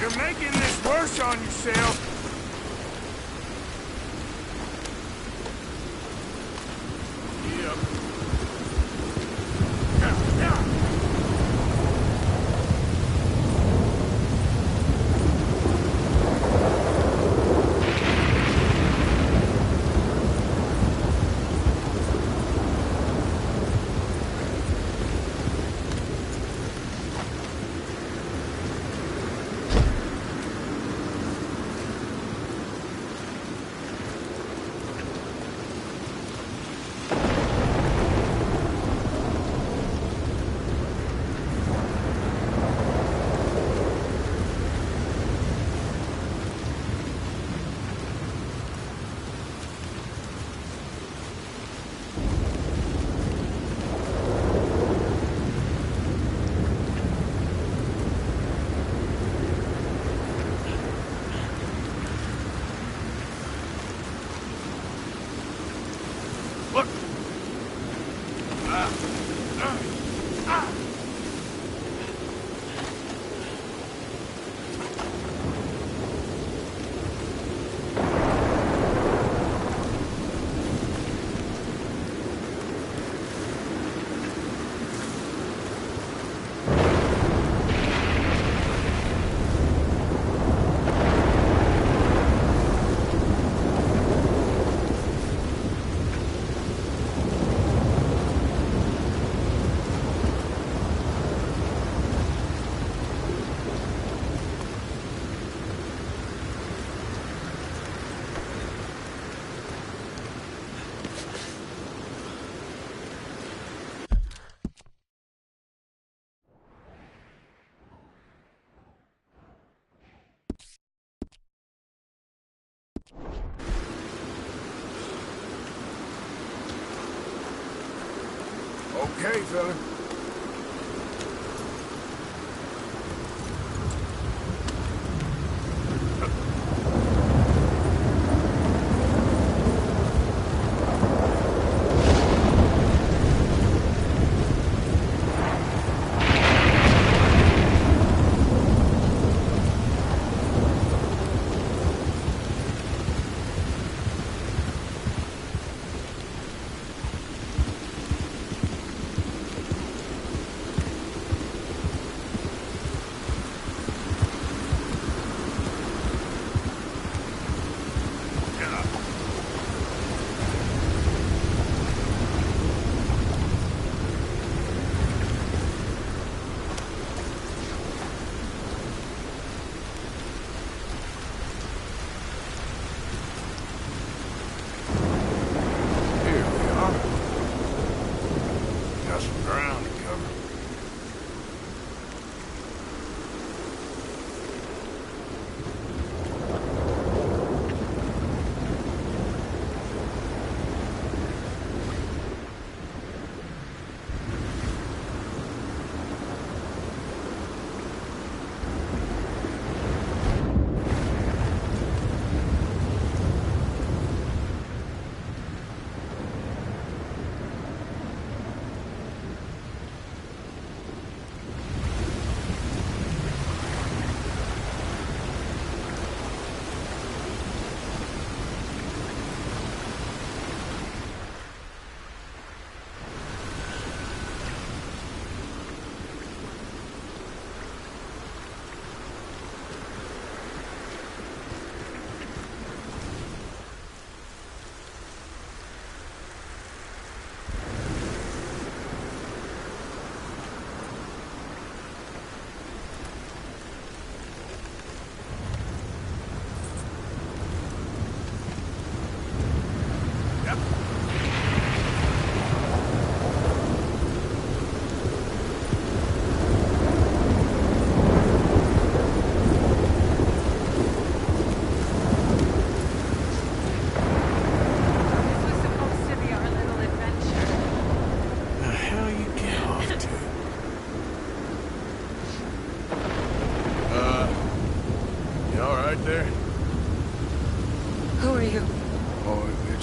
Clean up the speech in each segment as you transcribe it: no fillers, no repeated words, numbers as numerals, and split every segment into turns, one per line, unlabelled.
You're making this worse on yourself. Okay, fella.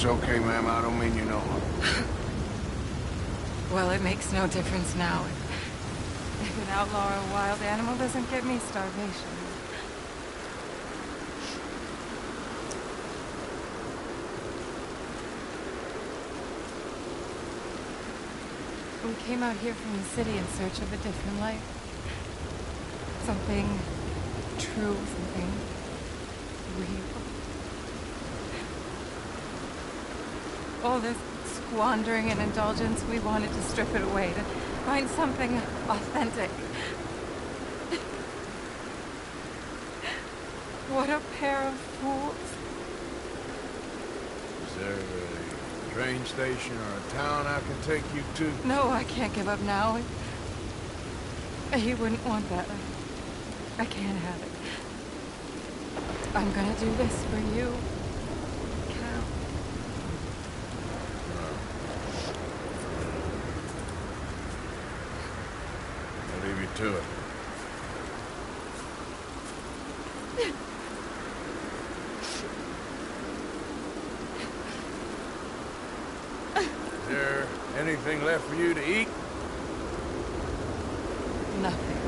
It's okay, ma'am. I don't mean you no harm.
Well, it makes no difference now. If an outlaw or a wild animal doesn't get me, starvation. We came out here from the city in search of a different life. Something true, something real. All this squandering and indulgence, we wanted to strip it away, to find something authentic. What a pair of fools.
Is there a train station or a town I can take you to?
No, I can't give up now. He wouldn't want that. I can't have it. I'm gonna do this for you, Cal.
I'll leave you to it. Is there anything left for you to eat?
Nothing.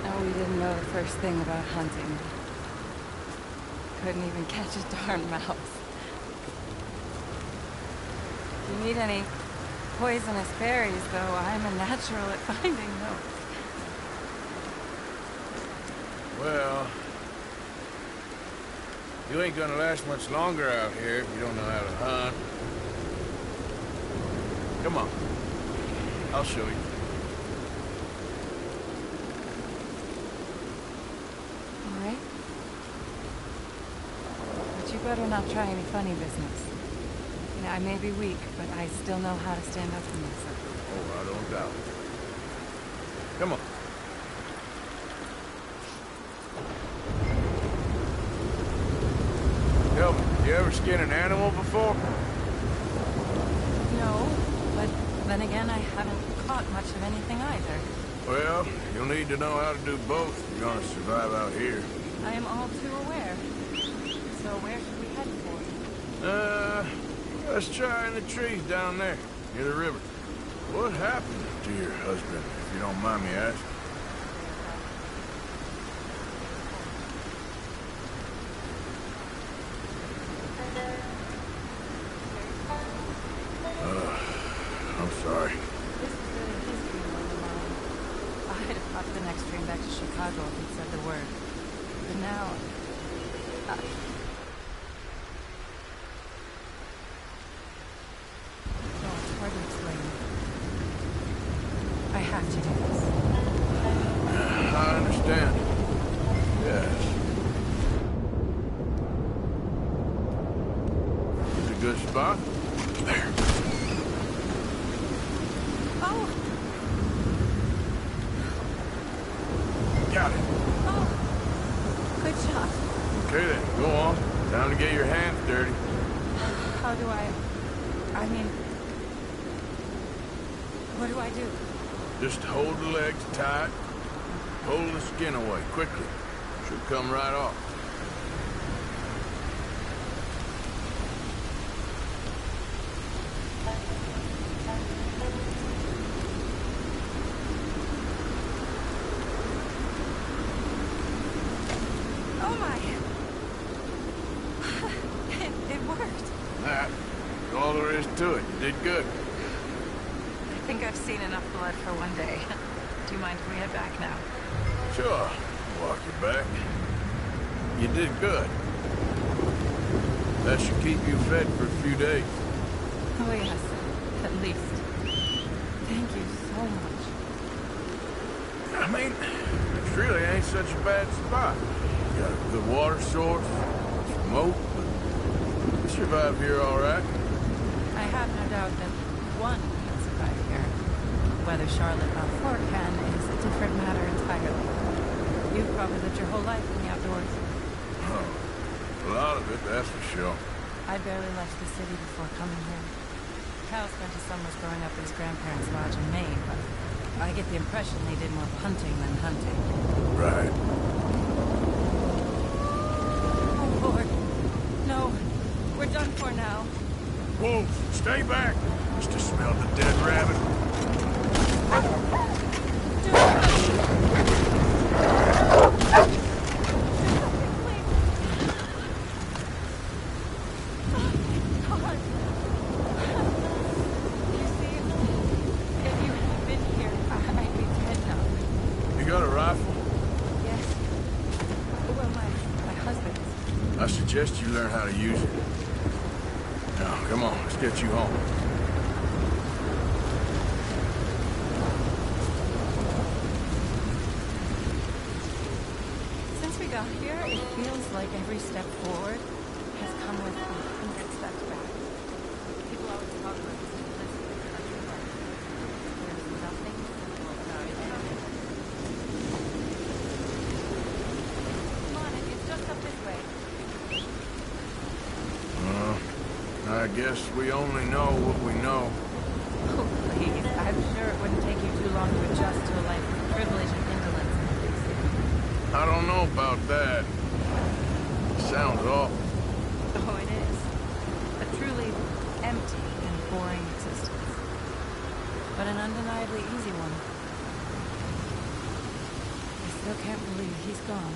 No, we didn't know the first thing about hunting. Couldn't even catch a darn mouse. If you need any poisonous berries, though, I'm a natural at finding those.
Well, you ain't gonna last much longer out here if you don't know how to hunt. Come on. I'll show you.
All right? But you better not try any funny business. You know, I may be weak, but I still know how to stand up for myself.
Oh, I don't doubt it. Come on. Tell me, you ever skin an animal before?
No, but then again, I haven't caught much of anything either.
Well, you'll need to know how to do both if you're gonna survive out here.
I am all too aware. So where should we head for?
Let's try in the trees down there, near the river. What happened to your husband, if you don't mind me asking? I'm sorry.
This is really his dream on the mind. I'd have caught the next train back to Chicago if he'd said the word. But now... No, it's hard to explain. I have to do this.
I understand. Yes. It's a good spot. There.
Oh!
Got it.
Oh! Good shot.
Okay then, go on. Time to get your hands dirty.
How do I mean... What do I do?
Just hold the legs tight. Pull the skin away, quickly. Should come right off.
Oh my! It worked.
That's all there is to it. You did good.
I think I've seen enough blood for one day. Do you mind if we head back now?
Sure. Walk you back. You did good. That should keep you fed for a few days.
Oh yes, at least. Thank you so much.
I mean, it really ain't such a bad spot. You got a good water source, smoke, but you survive here all right.
I have no doubt that one can survive here. Whether Charlotte Balfour can is a different matter entirely. You've probably lived your whole life in the outdoors.
Oh, a lot of it, that's for sure.
I barely left the city before coming here. Cal spent his summers growing up at his grandparents' lodge in Maine, but I get the impression they did more punting than hunting.
Right.
Oh, Lord. No. We're done for now.
Wolf, stay back. Must have smelled the dead rabbit. got a rifle?
Yes. Well, my husband's.
I suggest you learn how to use it. Now, come on, let's get you home.
Since we got here, it feels like every step forward has come with 100 steps back. People always talk about this simplicity of country life. There's nothing simple about it. Come on, it's just up this way.
I guess we only know what we know.
Oh, please. I'm sure it wouldn't take you too long to adjust to a life of privilege and indolence in the big city.
I don't know about that. Sounds awful.
Oh, it is. A truly empty and boring existence. But an undeniably easy one. I still can't believe he's gone.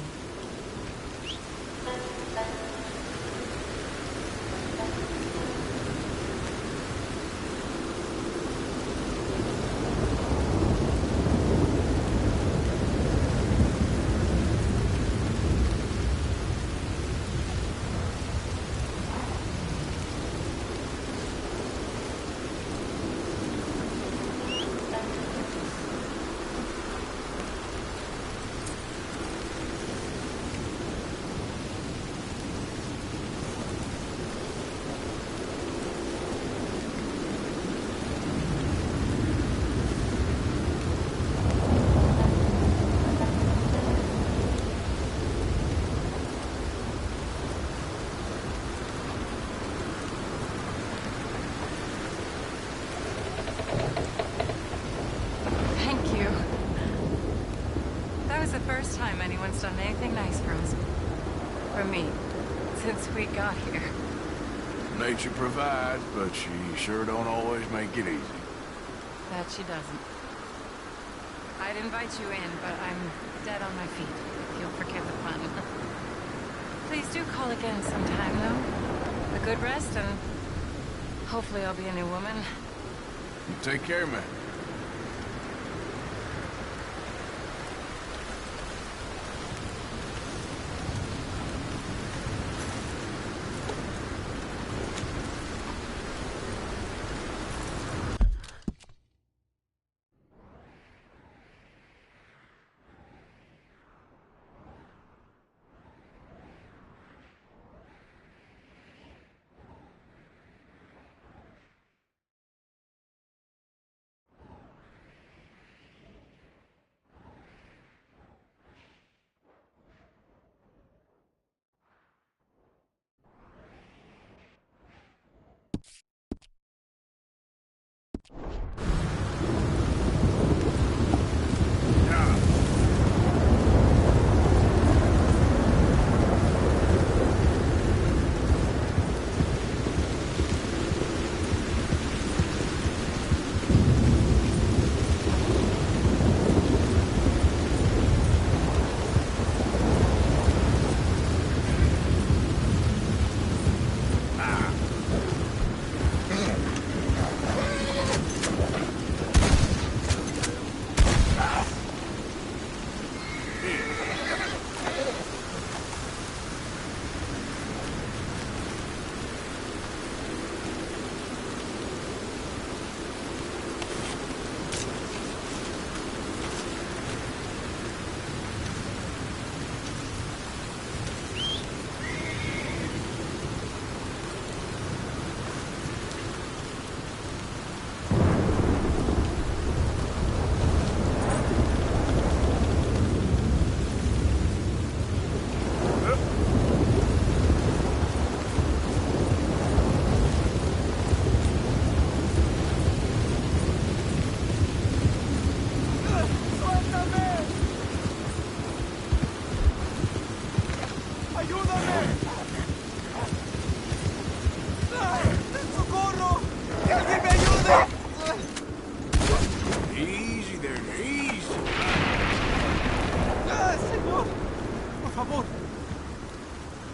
Thank you. That was the first time anyone's done anything nice for us. For me. Since we got here.
Nature provides, but she sure don't always make it easy.
That she doesn't. I'd invite you in, but I'm dead on my feet. If you'll forgive the pun. Please do call again sometime, though. A good rest, and hopefully I'll be a new woman.
You take care, man.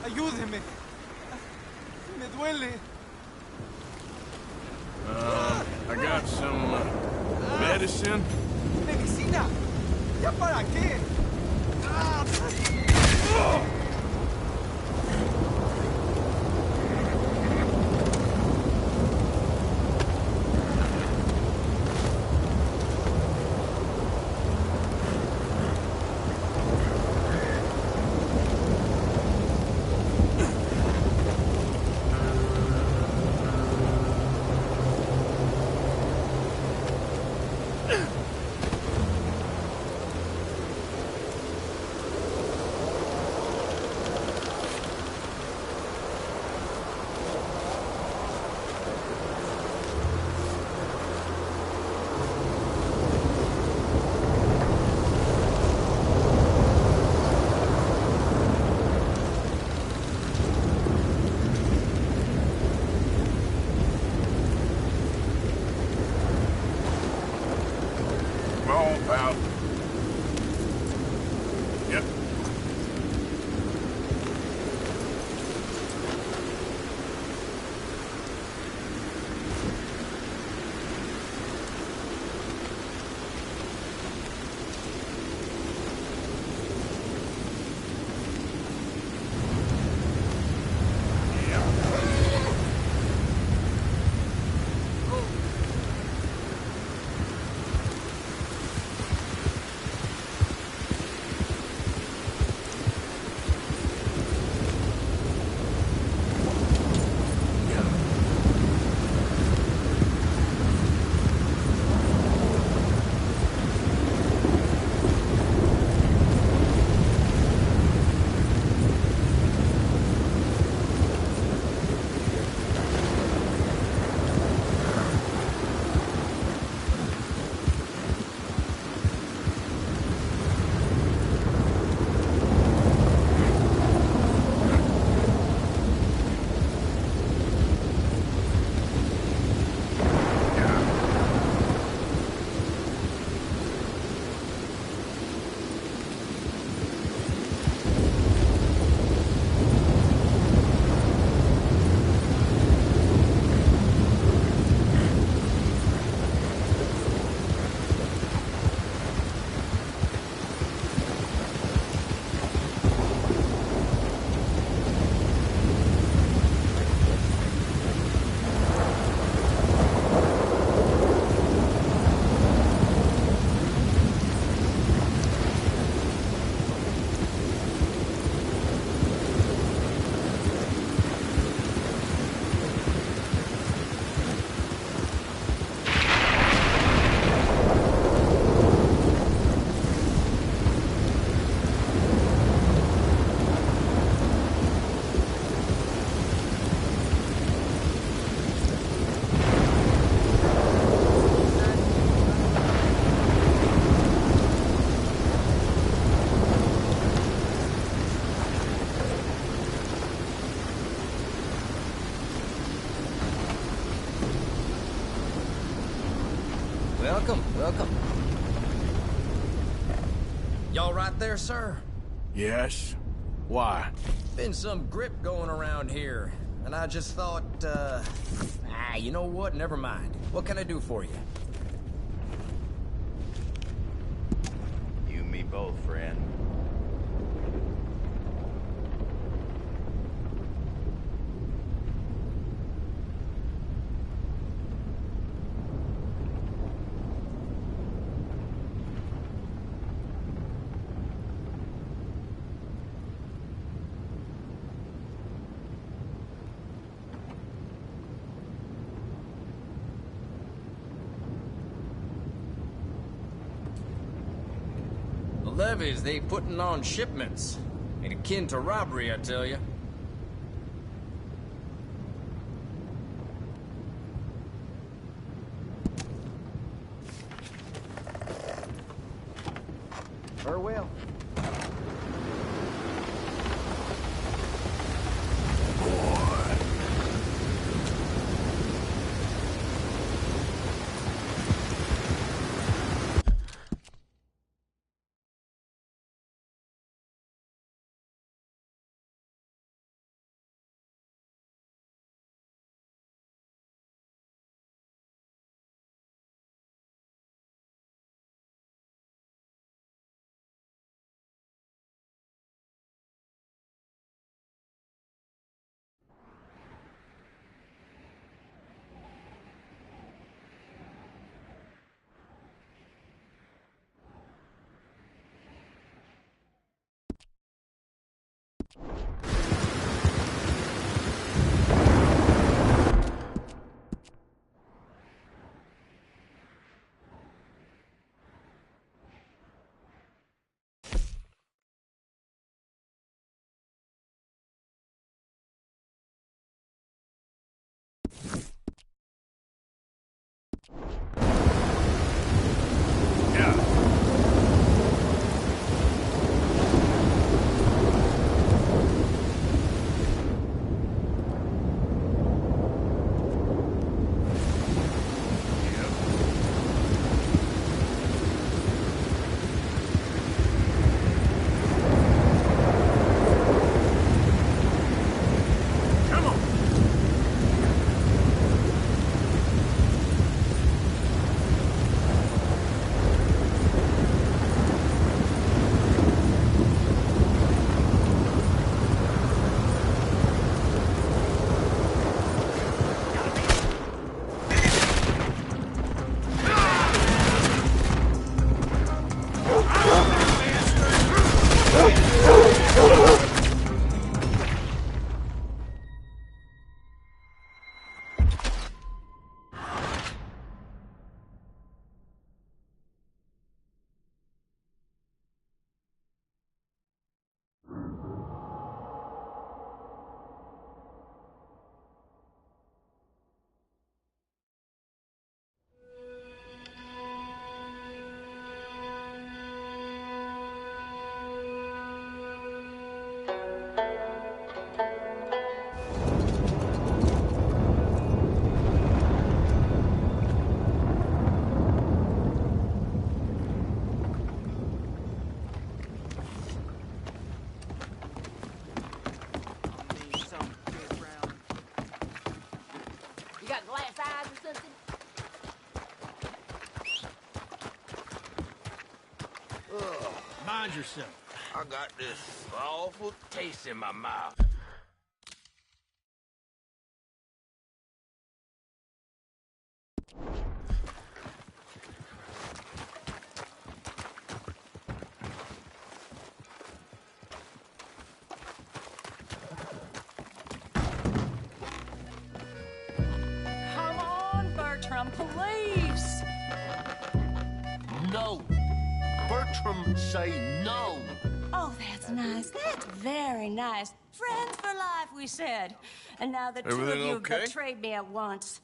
Ayúdeme. Me duele.
I got some medicine.
¿Medicina? ¿Ya para qué? Ah.
Come on, pal. Yep.
Welcome, welcome. Y'all right there, sir?
Yes? Why?
Been some grip going around here, and I just thought, you know what? Never mind. What can I do for you?
You and me both, friend.
The levies, they putting on shipments. Ain't akin to robbery, I tell you. Farewell.
behind yourself.
I got this awful taste in my mouth.
Come on, Bertram, please.
No. Bertram, say no.
Oh, that's nice. That's very nice. Friends for life, we said. And now the two of
Everything
you
okay?
betrayed me at once.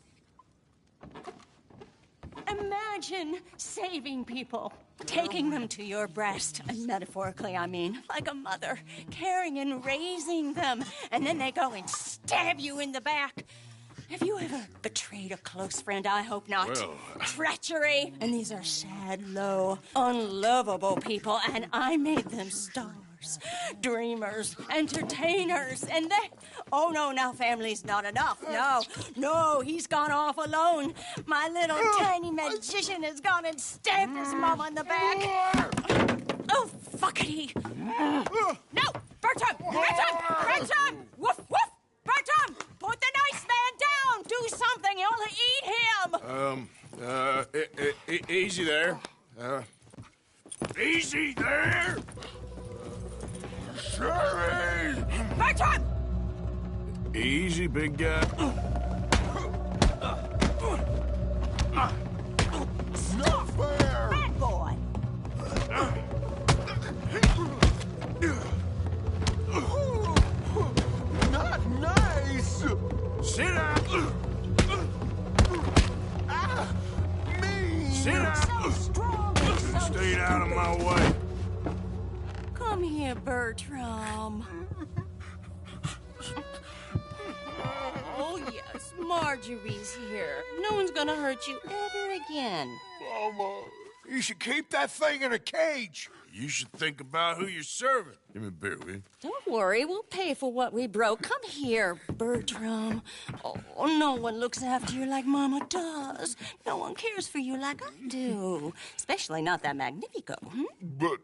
Imagine saving people, taking them to your breast, and metaphorically, I mean, like a mother, caring and raising them, and then they go and stab you in the back. Have you ever betrayed a close friend? I hope not.
Well,
Treachery. And these are sad, low, unlovable people, and I made them stars, dreamers, entertainers, and they... Oh, no, now family's not enough. No, he's gone off alone. My little tiny magician has gone and stabbed his mom on the back. Oh, fuckity. No, Bertram! Woof, woof! Bertram, put the nice man down! Do something, you'll eat him!
Easy there. Easy there! Sherry!
Bertram!
Easy, big guy.
Stop! Bad boy!
Not nice.
Sit down!
Me.
Sit down!
So strong and so
Stay out of my way.
Come here, Bertram. Oh, yes, Marjorie's here. No one's gonna hurt you ever again.
Mama, you should keep that thing in a cage.
You should think about who you're serving. Give me a beer, will you?
Don't worry, we'll pay for what we broke. Come here, Bertram. Oh, no one looks after you like Mama does. No one cares for you like I do. Especially not that Magnifico.
But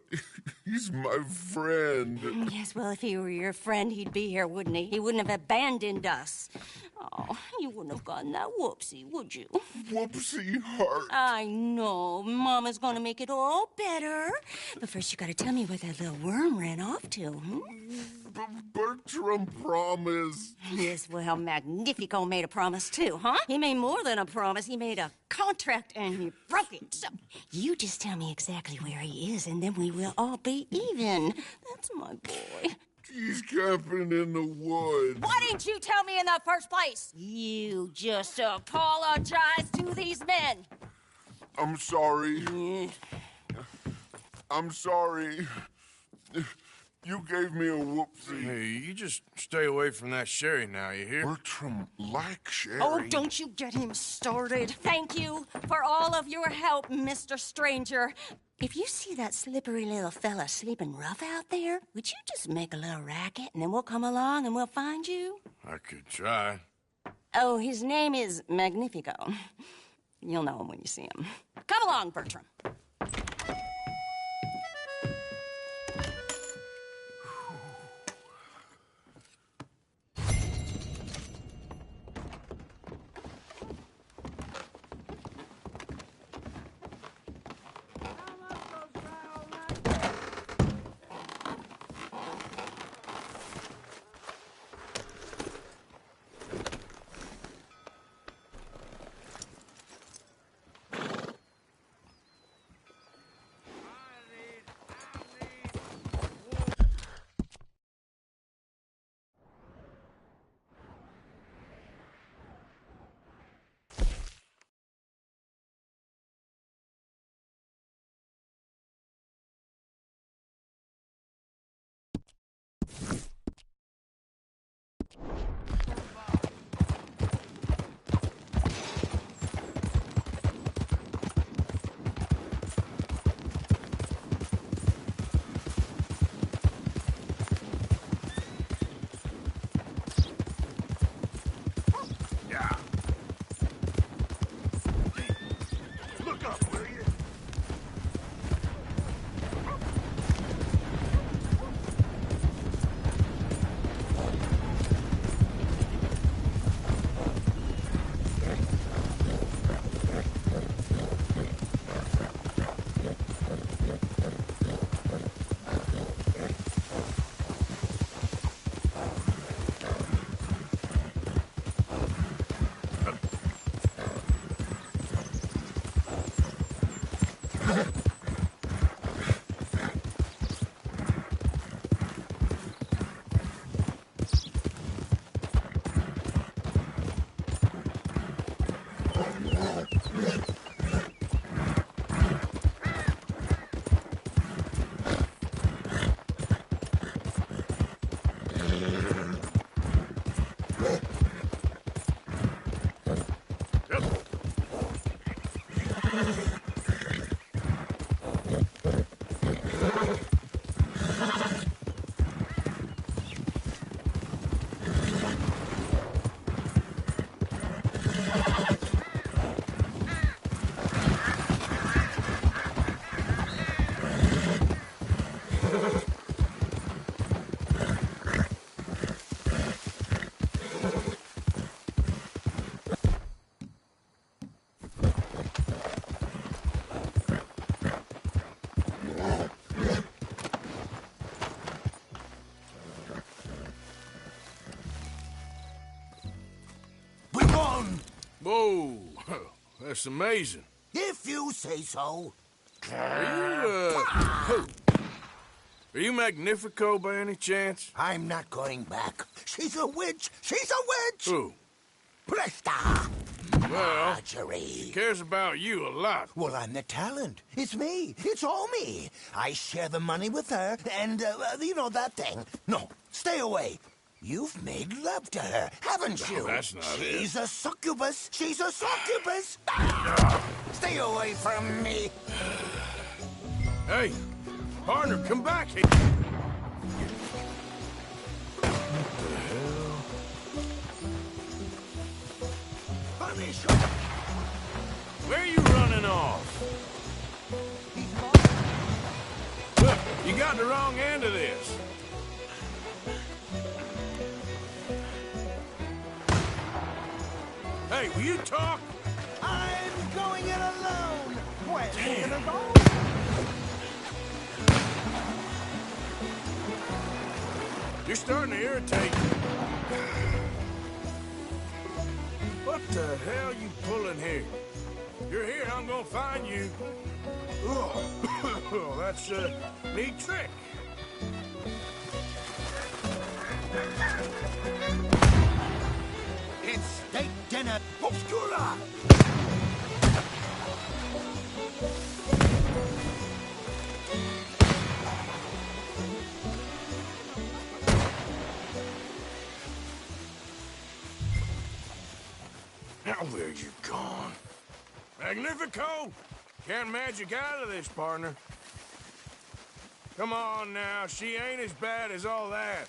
he's my friend.
Yes, well, if he were your friend, he'd be here, wouldn't he? He wouldn't have abandoned us. Oh, you wouldn't have gotten that whoopsie, would you?
Whoopsie heart.
I know. Mama's gonna make it all better. But first, you gotta tell me where that little worm ran off to,
Bertram promised.
Yes, well, Magnifico made a promise too, huh? He made more than a promise. He made a contract and he broke it. So you just tell me exactly where he is and then we will all be even. That's my boy.
He's camping in the woods.
Why didn't you tell me in the first place? You just apologize to these men.
I'm sorry. I'm sorry. You gave me a whoopsie.
Hey, you just stay away from that Sherry now, you hear?
Bertram likes Sherry.
Oh, don't you get him started. Thank you for all of your help, Mr. Stranger. If you see that slippery little fella sleeping rough out there, would you just make a little racket and then we'll come along and we'll find you?
I could try.
Oh, his name is Magnifico. You'll know him when you see him. Come along, Bertram.
We won!
Whoa, that's amazing.
If you say so.
Are you Magnifico by any chance?
I'm not going back. She's a witch! She's a witch!
Who?
Presta!
Well,
Marjorie.
she cares about you a lot.
Well, I'm the talent. It's me. It's all me. I share the money with her, and, you know, that thing. No, stay away. You've made love to her, haven't you?
No, that's not it.
She's a succubus. She's a succubus. Stay away from me.
Hey, partner, come back here.
Punish her.
Where are you running off? Look, you got the wrong end of this. Hey, will you talk?
I'm going it alone. Where are you gonna go?
You're starting to irritate me. What the hell are you pulling here? You're here, I'm gonna find you. Oh, that's a neat trick.
It's steak dinner. Obscura!
Now where you gone? Magnifico! Can't magic out of this, partner. Come on now, she ain't as bad as all that.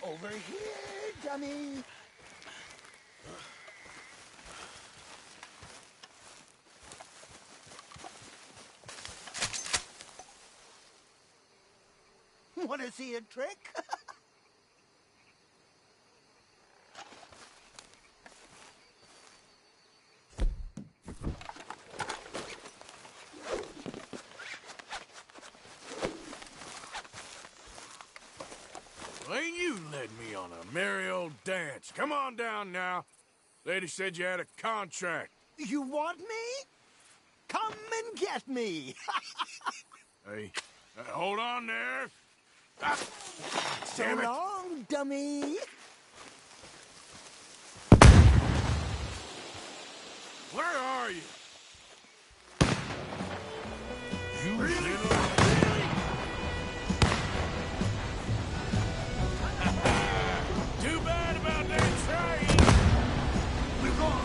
Over here, dummy. Want to see a trick?
Ain't you led me on a merry old dance. Come on down now. Lady said you had a contract.
You want me? Come and get me.
Hey, hold on there.
So
Damn it.
long, dummy.
Where are you? You little... Too bad about that train.
We're gone.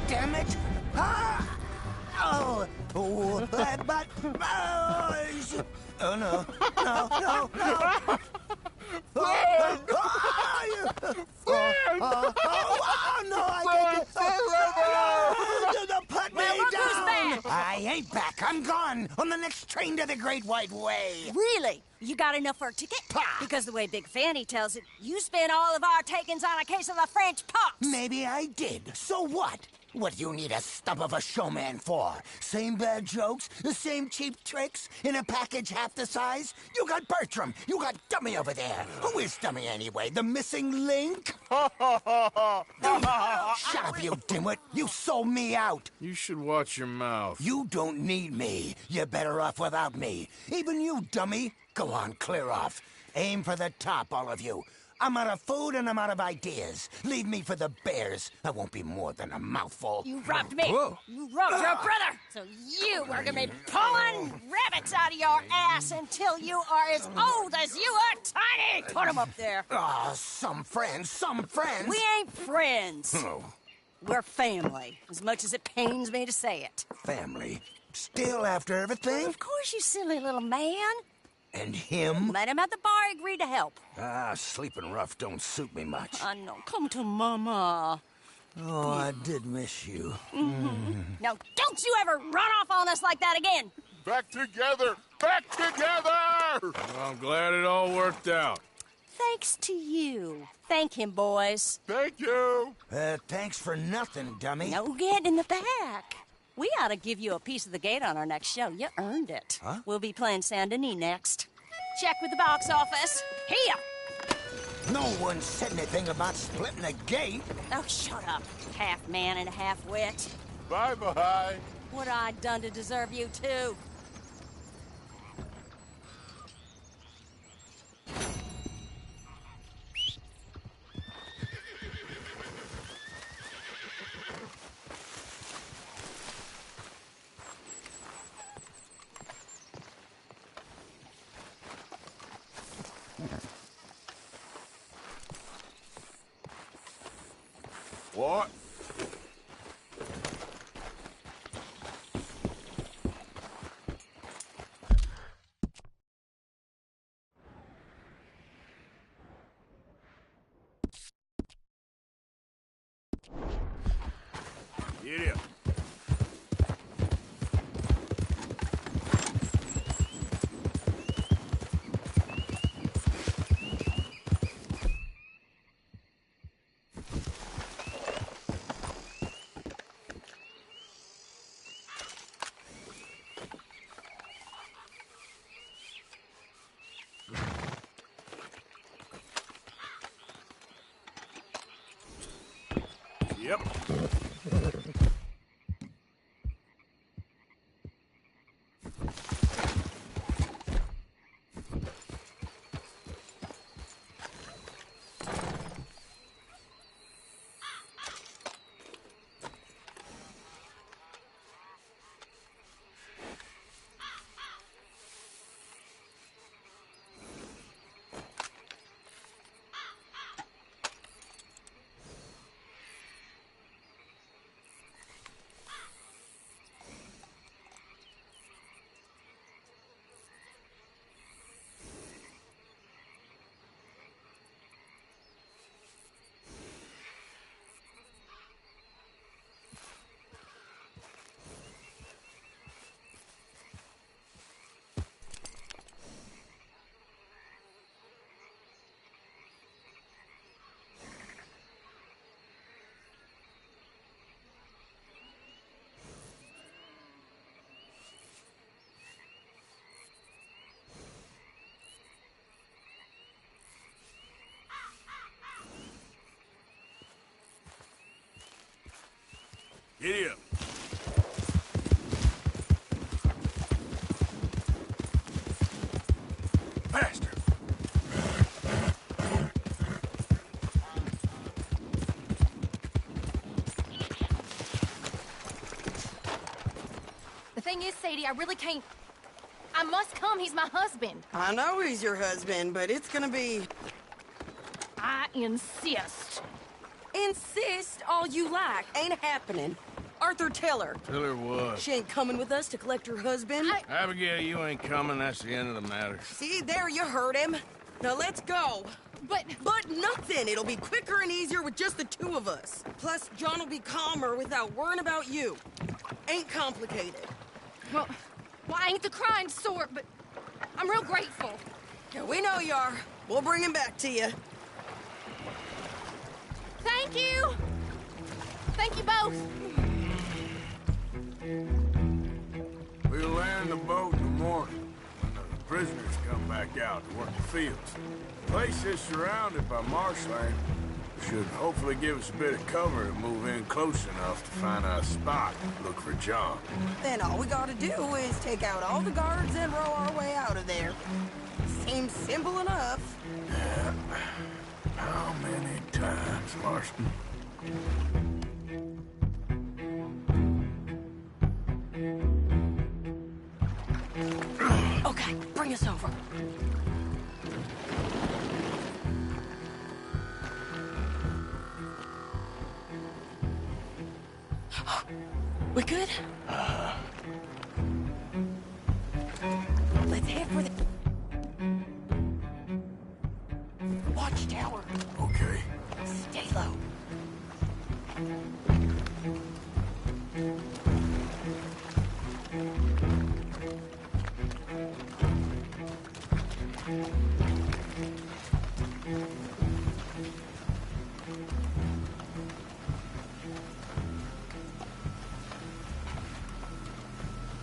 Damn it! Ah! Oh, oh, but oh no, no, no, no! No, I can't. Put me down! I ain't back. I'm gone on the next train to the Great White Way.
Really? You got enough for a ticket?
Pah.
Because the way Big Fanny tells it, you spent all of our takings on a case of the French pox.
Maybe I did. So what? What do you need a stump of a showman for? Same bad jokes? The same cheap tricks? In a package half the size? You got Bertram. You got Dummy over there. Who is Dummy anyway? The missing link? Shut up, you dimwit. You sold me out.
You should watch your mouth.
You don't need me. You're better off without me. Even you, dummy. Go on, clear off. Aim for the top, all of you. I'm out of food and I'm out of ideas. Leave me for the bears. I won't be more than a mouthful.
You robbed me.
Whoa.
You robbed your brother. So you are gonna be pulling rabbits out of your ass until you are as old as you are tiny. Put them up there.
Ah, some friends, some friends.
We ain't friends.
Oh,
We're family, as much as it pains me to say it.
family. Still after everything?
Of course, you silly little man.
And him?
Met him at the bar, agreed to help.
Ah, sleeping rough don't suit me much.
I know. Come to Mama.
Oh, I did miss you.
Now, don't you ever run off on us like that again.
Back together! Back together! Well, I'm glad it all worked out.
Thanks to you. Thank him, boys.
Thank you!
Thanks for nothing, dummy.
No get in the back. We ought to give you a piece of the gate on our next show. You earned it.
Huh?
We'll be playing Saint Denis next. Check with the box office. Here!
No one said anything about splitting the gate.
Oh, shut up. Half man and half wit.
Bye-bye.
What I done to deserve you, too?
What? Get him. Yep. Get him. Faster.
The thing is, Sadie, I really can't... I must come. He's my husband.
I know he's your husband, but it's gonna be...
I insist.
Insist all you like. Ain't happening. Arthur, tell her.
Tell her what?
She ain't coming with us to collect her husband.
Abigail, you ain't coming. That's the end of the matter.
See, there you heard him. Now let's go.
But
nothing. It'll be quicker and easier with just the two of us. Plus, John will be calmer without worrying about you. Ain't complicated.
well, I ain't the kind sort, but I'm real grateful.
Yeah, we know you are. We'll bring him back to you.
Thank you. Thank you both.
the boat in the morning when the prisoners come back out to work the fields. The place is surrounded by marshland. Should hopefully give us a bit of cover to move in close enough to find a spot and look for John.
Then all we gotta do is take out all the guards and row our way out of there. Seems simple enough.
Yeah. How many times, Marston?
Okay, bring us over. We good? Let's head for the... Watchtower.
Okay.
Stay low.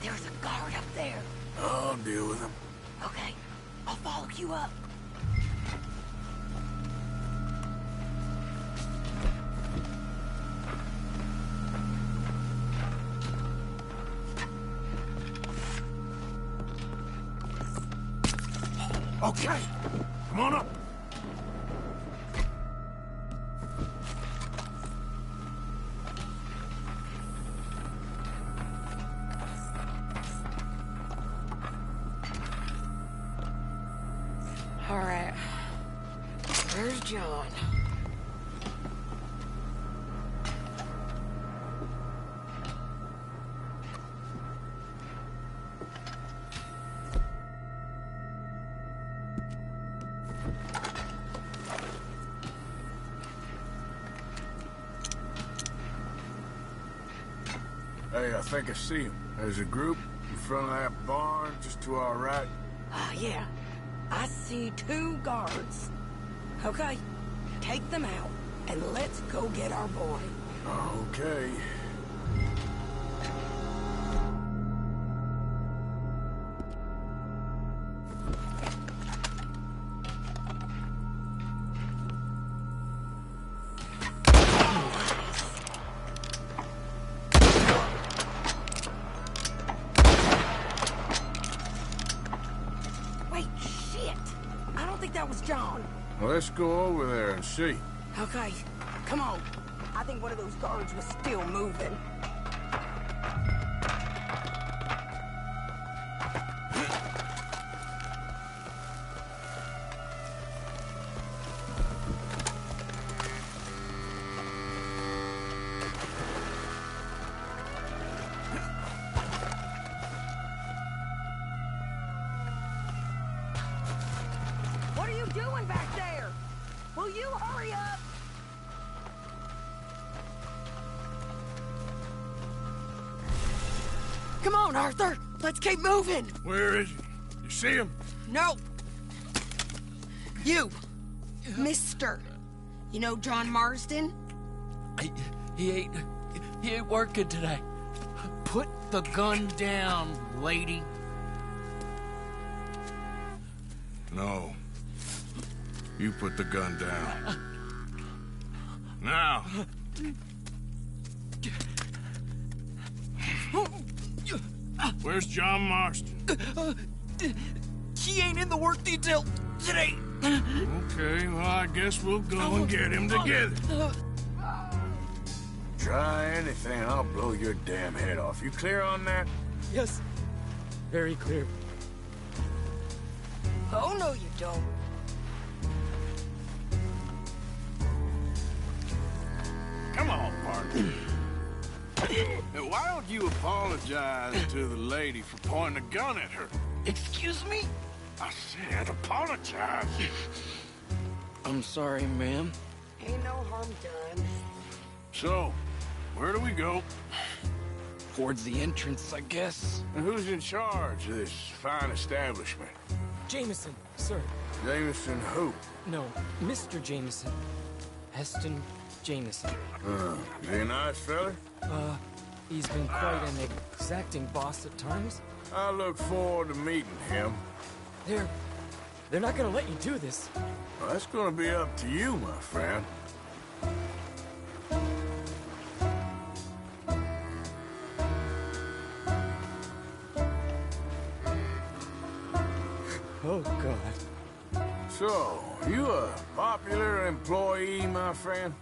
There's a guard up there.
I'll deal with him.
Okay, I'll follow you up.
Okay, come on up.
All right. Where's John?
Hey, I think I see him. There's a group in front of that barn just to our right.
Yeah. I see 2 guards. Okay, take them out, and let's go get our boy.
Okay.
Wait, shit! I don't think that was John.
Well, let's go over there and see.
Okay, come on. I think one of those guards was still moving. What are you doing back there? Will you hurry up? Come on, Arthur. Let's keep moving.
Where is he? You see him?
No. You. Mister. You know John Marsden?
He ain't working today. Put the gun down, lady.
No. You put the gun down. Now. Where's John Marston?
He ain't in the work detail today.
Okay, well, I guess we'll go and get him together. Try anything, I'll blow your damn head off. You clear on that?
Yes. Very clear.
Oh, no, you don't.
Come on, partner. Now, why don't you apologize to the lady for pointing a gun at her?
Excuse me?
I said apologize.
I'm sorry, ma'am.
Ain't no harm done.
So, where do we go?
Towards the entrance, I guess.
And who's in charge of this fine establishment?
Jameson, sir.
Jameson who?
No, Mr. Jameson. Heston Jameson.
Is he a nice fella?
He's been quite an exacting boss at times.
I look forward to meeting him.
They're not gonna let you do this.
Well, that's gonna be up to you, my friend.
Oh, God.
So, you a popular employee, my friend?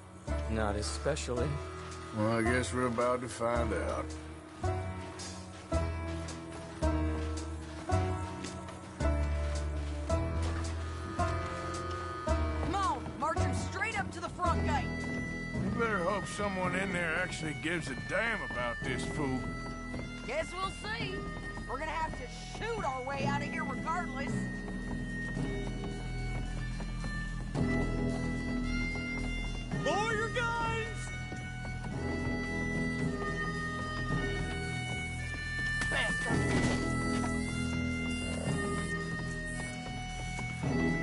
Not especially.
Well, I guess we're about to find out.
Come on, march him straight up to the front gate.
You better hope someone in there actually gives a damn about this fool.
Guess we'll see. We're gonna have to shoot our way out of here regardless.
Lower your guns!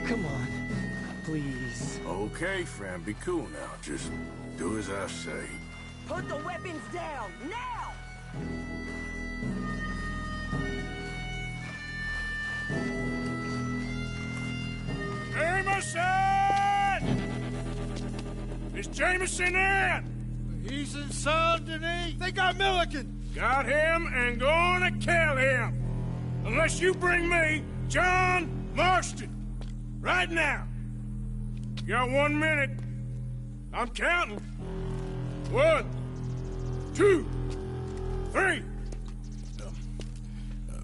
Come on, please.
Okay, friend, be cool now. Just do as I say.
Put the weapons down, now!
Jameson! Is Jameson in?
He's in Saint-Denis. They got Milliken.
Got him and gonna kill him. Unless you bring me John Marston. Right now. You got 1 minute. I'm counting. 1, 2, 3.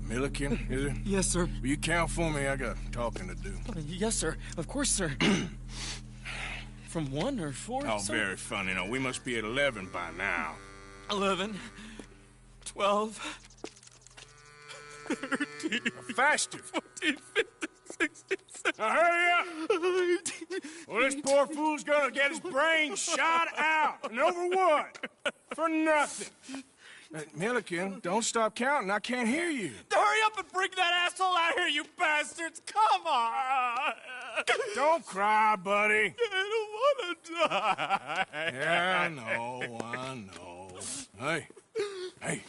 Milliken, is it?
Yes, sir.
Will you count for me? I got talking to do.
Yes, sir. Of course, sir. From 1 or 4,
Oh,
sir?
very funny. No, we must be at 11 by now.
11, 12, 13,
Faster.
14, 15, 16, 17,
Now hurry up.
18.
Well, this poor fool's gonna get his brains shot out. And over what? For nothing. Milliken, don't stop counting. I can't hear you.
Hurry up and bring that asshole out here, you bastards! Come on!
Don't cry, buddy.
I don't want to die.
Yeah, I know. Hey,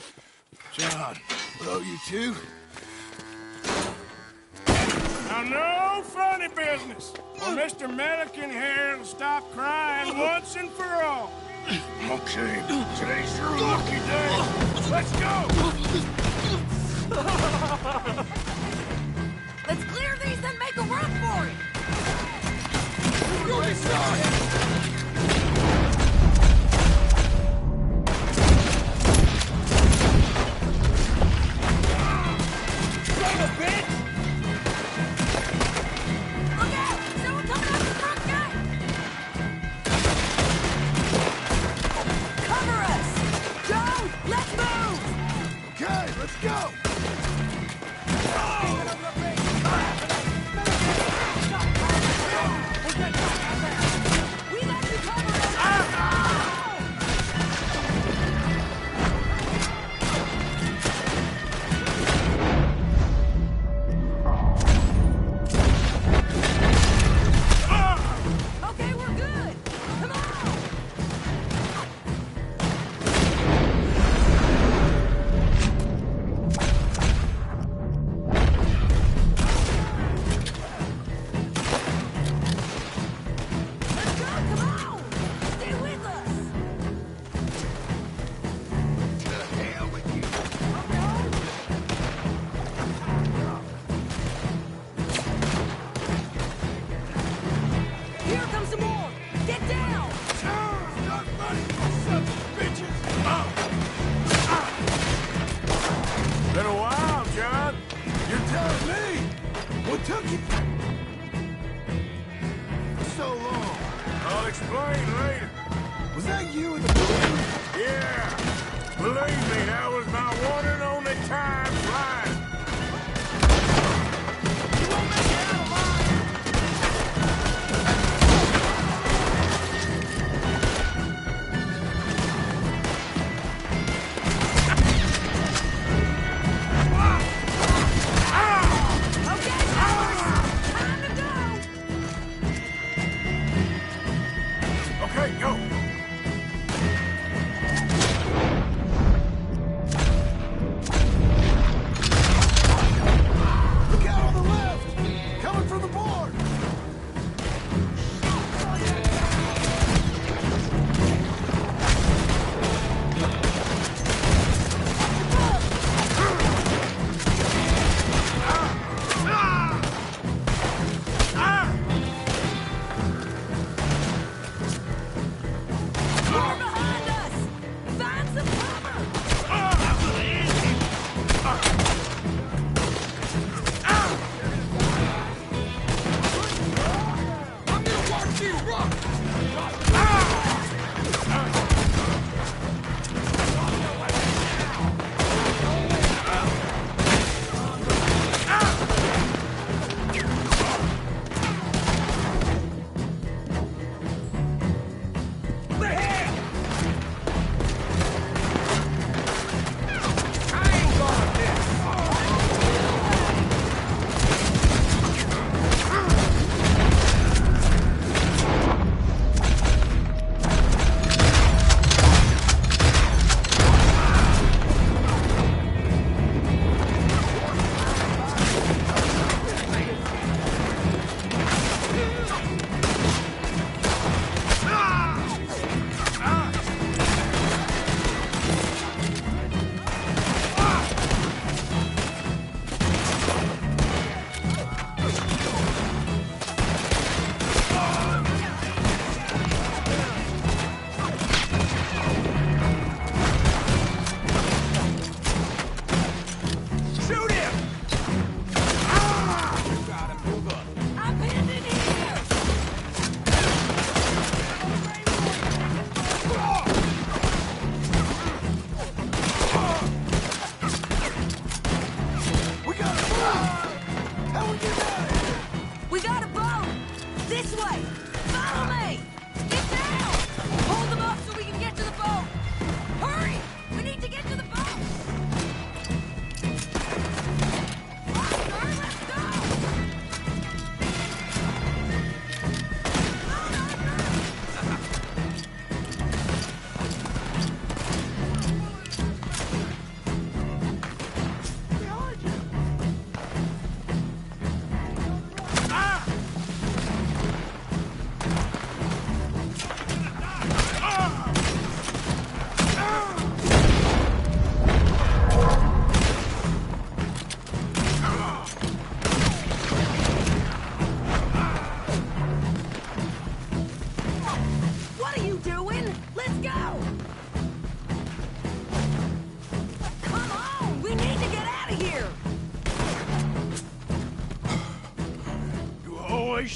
John. Hello, you two. Now, no funny business. Or Mr. Milliken here will stop crying once and for all. Okay, today's your lucky day. Let's go!
Let's clear these and make a run for it!
Son of a bitch!
Look out! Someone coming out the front gate! Cover us! Joe, let's move!
Okay, let's go!
We got you covered! Okay, we're good! Come on! Let's go! Come on! Stay with us!
To hell with you!
Here comes some more! Get down!
Stop running, you sons of bitches!
Been a while, John.
You're telling me? What took you so long?
I'll explain later.
Was that you in the balloon?
Yeah. Believe me, that was my one and only time flying.
You won't make it out alive! Okay, time to go!
Okay, go.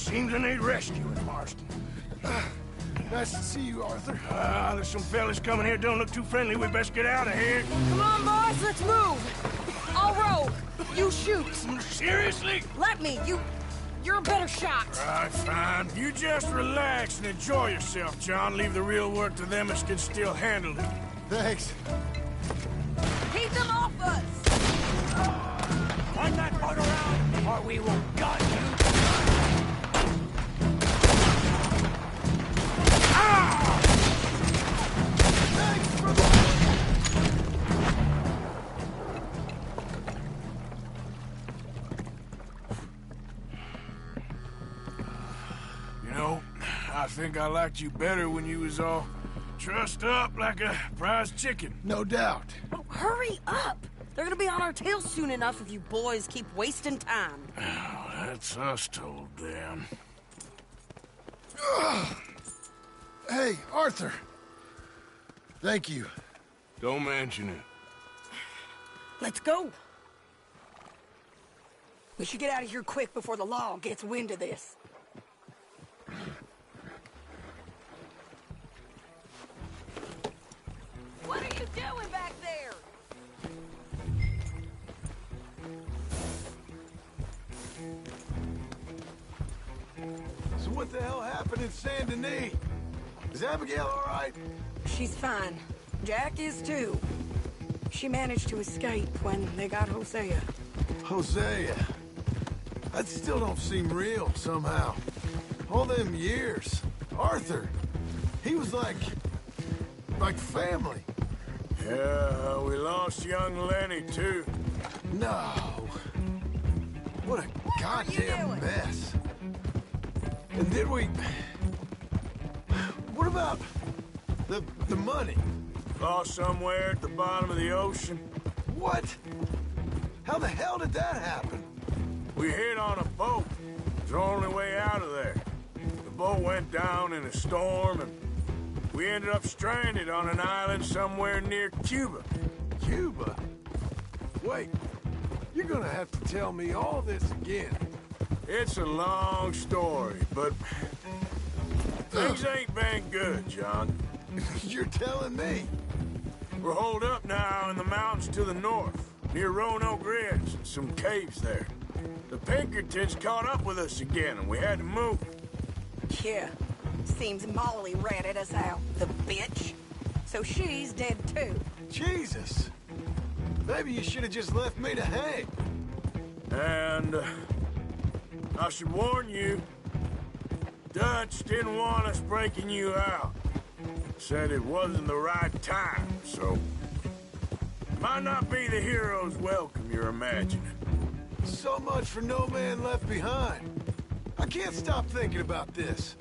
Seems I need rescuing, Marston.
Nice to see you, Arthur.
There's some fellas coming here. Don't look too friendly. We best get out of here.
Come on, boys, let's move. I'll row. You shoot.
Seriously?
Let me. You're a better shot.
All right, fine. You just relax and enjoy yourself, John. Leave the real work to them that can still handle it.
Thanks.
Keep them off us.
Turn that boat around, or we will gun you.
You know, I think I liked you better when you was all trussed up like a prize chicken.
No doubt.
Oh, hurry up. They're gonna be on our tails soon enough if you boys keep wasting time.
That's us told them.
Hey, Arthur. Thank you.
Don't mention it.
Let's go. We should get out of here quick before the law gets wind of this. What are you doing back there?
So what the hell happened in Saint Denis? Is Abigail all right?
She's fine. Jack is too. She managed to escape when they got Hosea.
Hosea. That still don't seem real, somehow. All them years. Arthur. He was like family.
Yeah, we lost young Lenny, too.
No. What a goddamn mess. And did we... What about the money?
Lost somewhere at the bottom of the ocean.
What? How the hell did that happen?
We hit on a boat. It was the only way out of there. The boat went down in a storm, and we ended up stranded on an island somewhere near Cuba.
Cuba? Wait, you're gonna have to tell me all this again.
It's a long story, but things ain't been good, John.
You're telling me?
We're holed up now in the mountains to the north, near Roanoke Ridge, some caves there. The Pinkertons caught up with us again, and we had to move.
Yeah. Seems Molly ratted us out, the bitch. So she's dead too.
Jesus. Maybe you should have just left me to hang.
And I should warn you, Dutch didn't want us breaking you out. Said it wasn't the right time, so might not be the hero's welcome you're imagining.
So much for no man left behind. I can't stop thinking about this.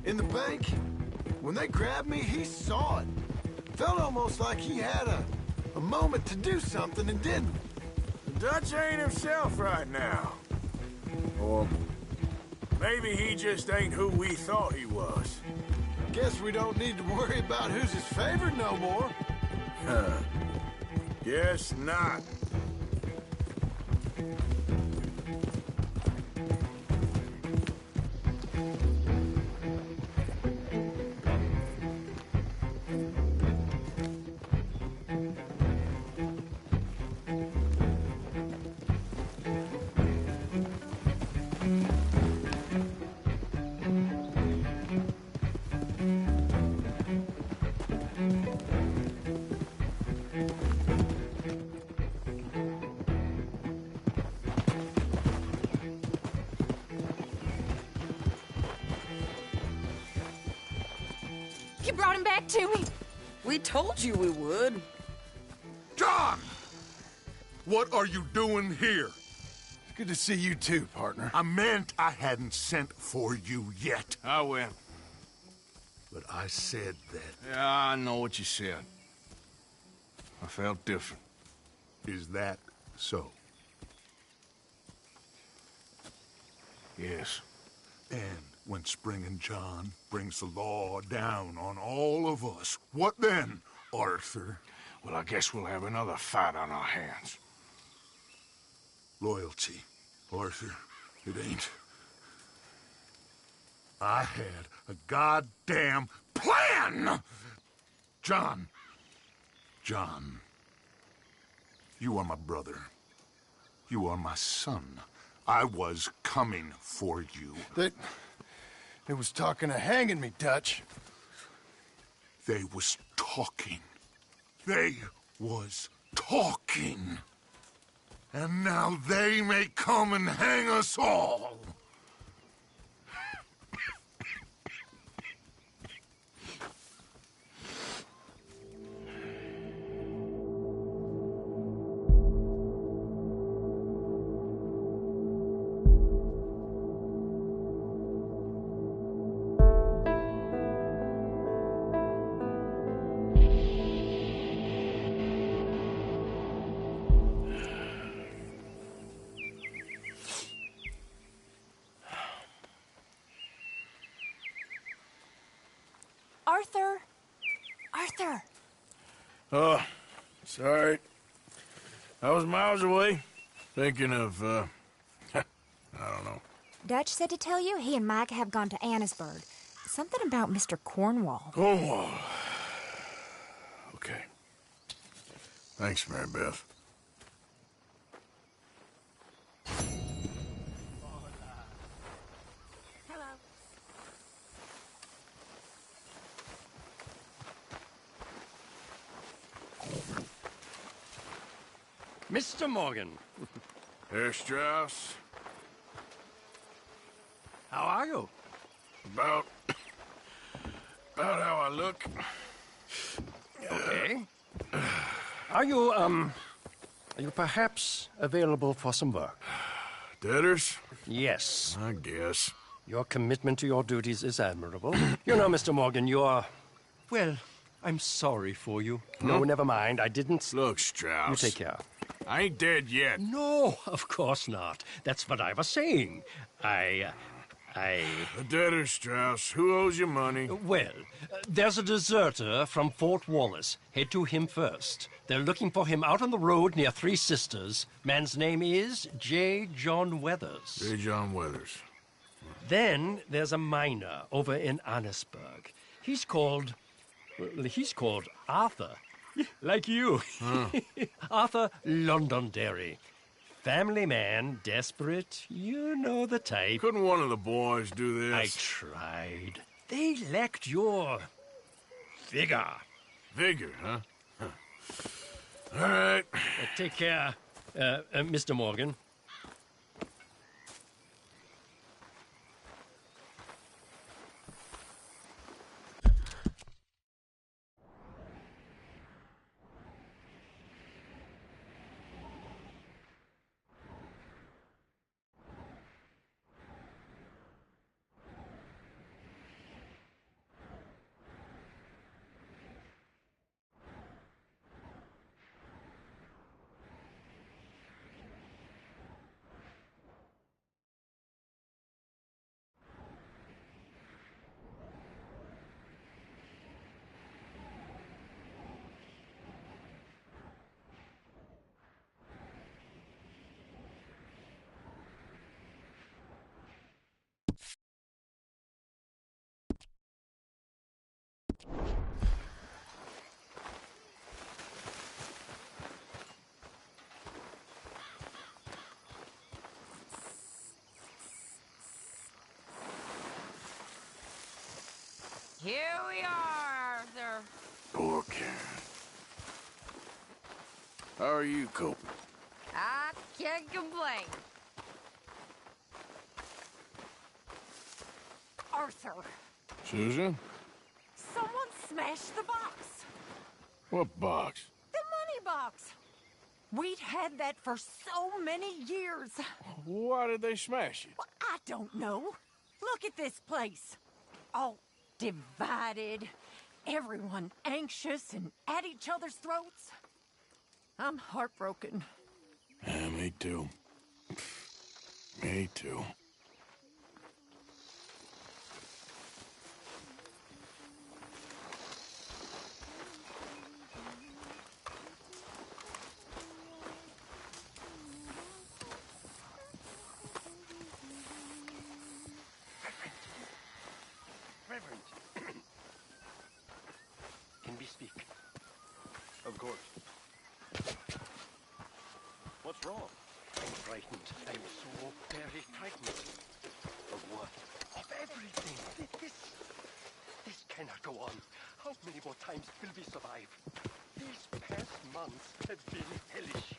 In the bank, when they grabbed me, he saw it. Felt almost like he had a moment to do something and didn't.
Dutch ain't himself right now. Or maybe he just ain't who we thought he was.
Guess we don't need to worry about who's his favorite no more.
Guess not.
You brought him back to me.
We told you we would.
John! What are you doing here?
Good to see you too, partner.
I meant I hadn't sent for you yet.
I went.
But I said that.
Yeah, I know what you said. I felt different.
Is that so?
Yes.
And when Spring and John brings the law down on all of us, what then, Arthur?
Well, I guess we'll have another fight on our hands.
Loyalty, Arthur. It ain't. I had a goddamn plan! John, you are my brother. You are my son. I was coming for you.
They was talking of hanging me, Dutch.
They was talking. They was talking. And now they may come and hang us all.
Arthur!
Oh, sorry. I was miles away, thinking of, I don't know.
Dutch said to tell you he and Mike have gone to Annesburg. Something about Mr. Cornwall.
Cornwall. Okay. Thanks, Mary Beth.
Mr. Morgan.
Herr Strauss.
How are you?
About how I look.
Okay. Are you perhaps available for some work?
Debtors?
Yes.
I guess.
Your commitment to your duties is admirable. You know, Mr. Morgan, you are... Well, I'm sorry for you. No, never mind. I didn't...
Look, Strauss.
You take care.
I ain't dead yet.
No, of course not. That's what I was saying.
The debtors, Strauss. Who owes you money?
Well, there's a deserter from Fort Wallace. Head to him first. They're looking for him out on the road near Three Sisters. Man's name is J. John Weathers.
J. John Weathers.
Then there's a miner over in Annesburg. He's called Arthur. Like you. Arthur Londonderry. Family man, desperate. You know the type.
Couldn't one of the boys do this?
I tried. They lacked your... vigor.
Vigor, huh? All right.
Take care, Mr. Morgan.
Here we are, Arthur.
Poor Karen. How are you coping?
I can't complain. Arthur,
Susan?
Someone smashed the box.
What box?
The money box. We'd had that for so many years.
Why did they smash it?
Well, I don't know. Look at this place. All divided. Everyone anxious and at each other's throats. I'm heartbroken.
Yeah, me too. Me too.
speak.
Of course. What's wrong?
I'm frightened. I'm so very frightened.
Of what?
Of everything. This cannot go on. How many more times will we survive? These past months have been hellish.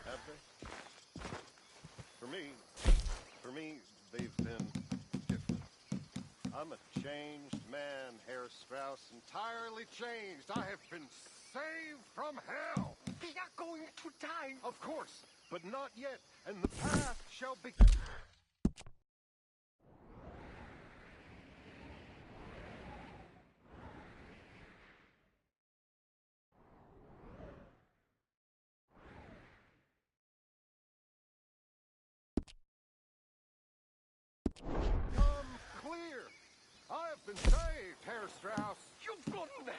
Have they? For me, they've been different. I'm a changed man, Herr Strauss, entirely changed. I have been saved from hell.
We are going to die.
Of course, but not yet, and the path shall be... clear. I have been saved, Herr Strauss.
You've gone mad.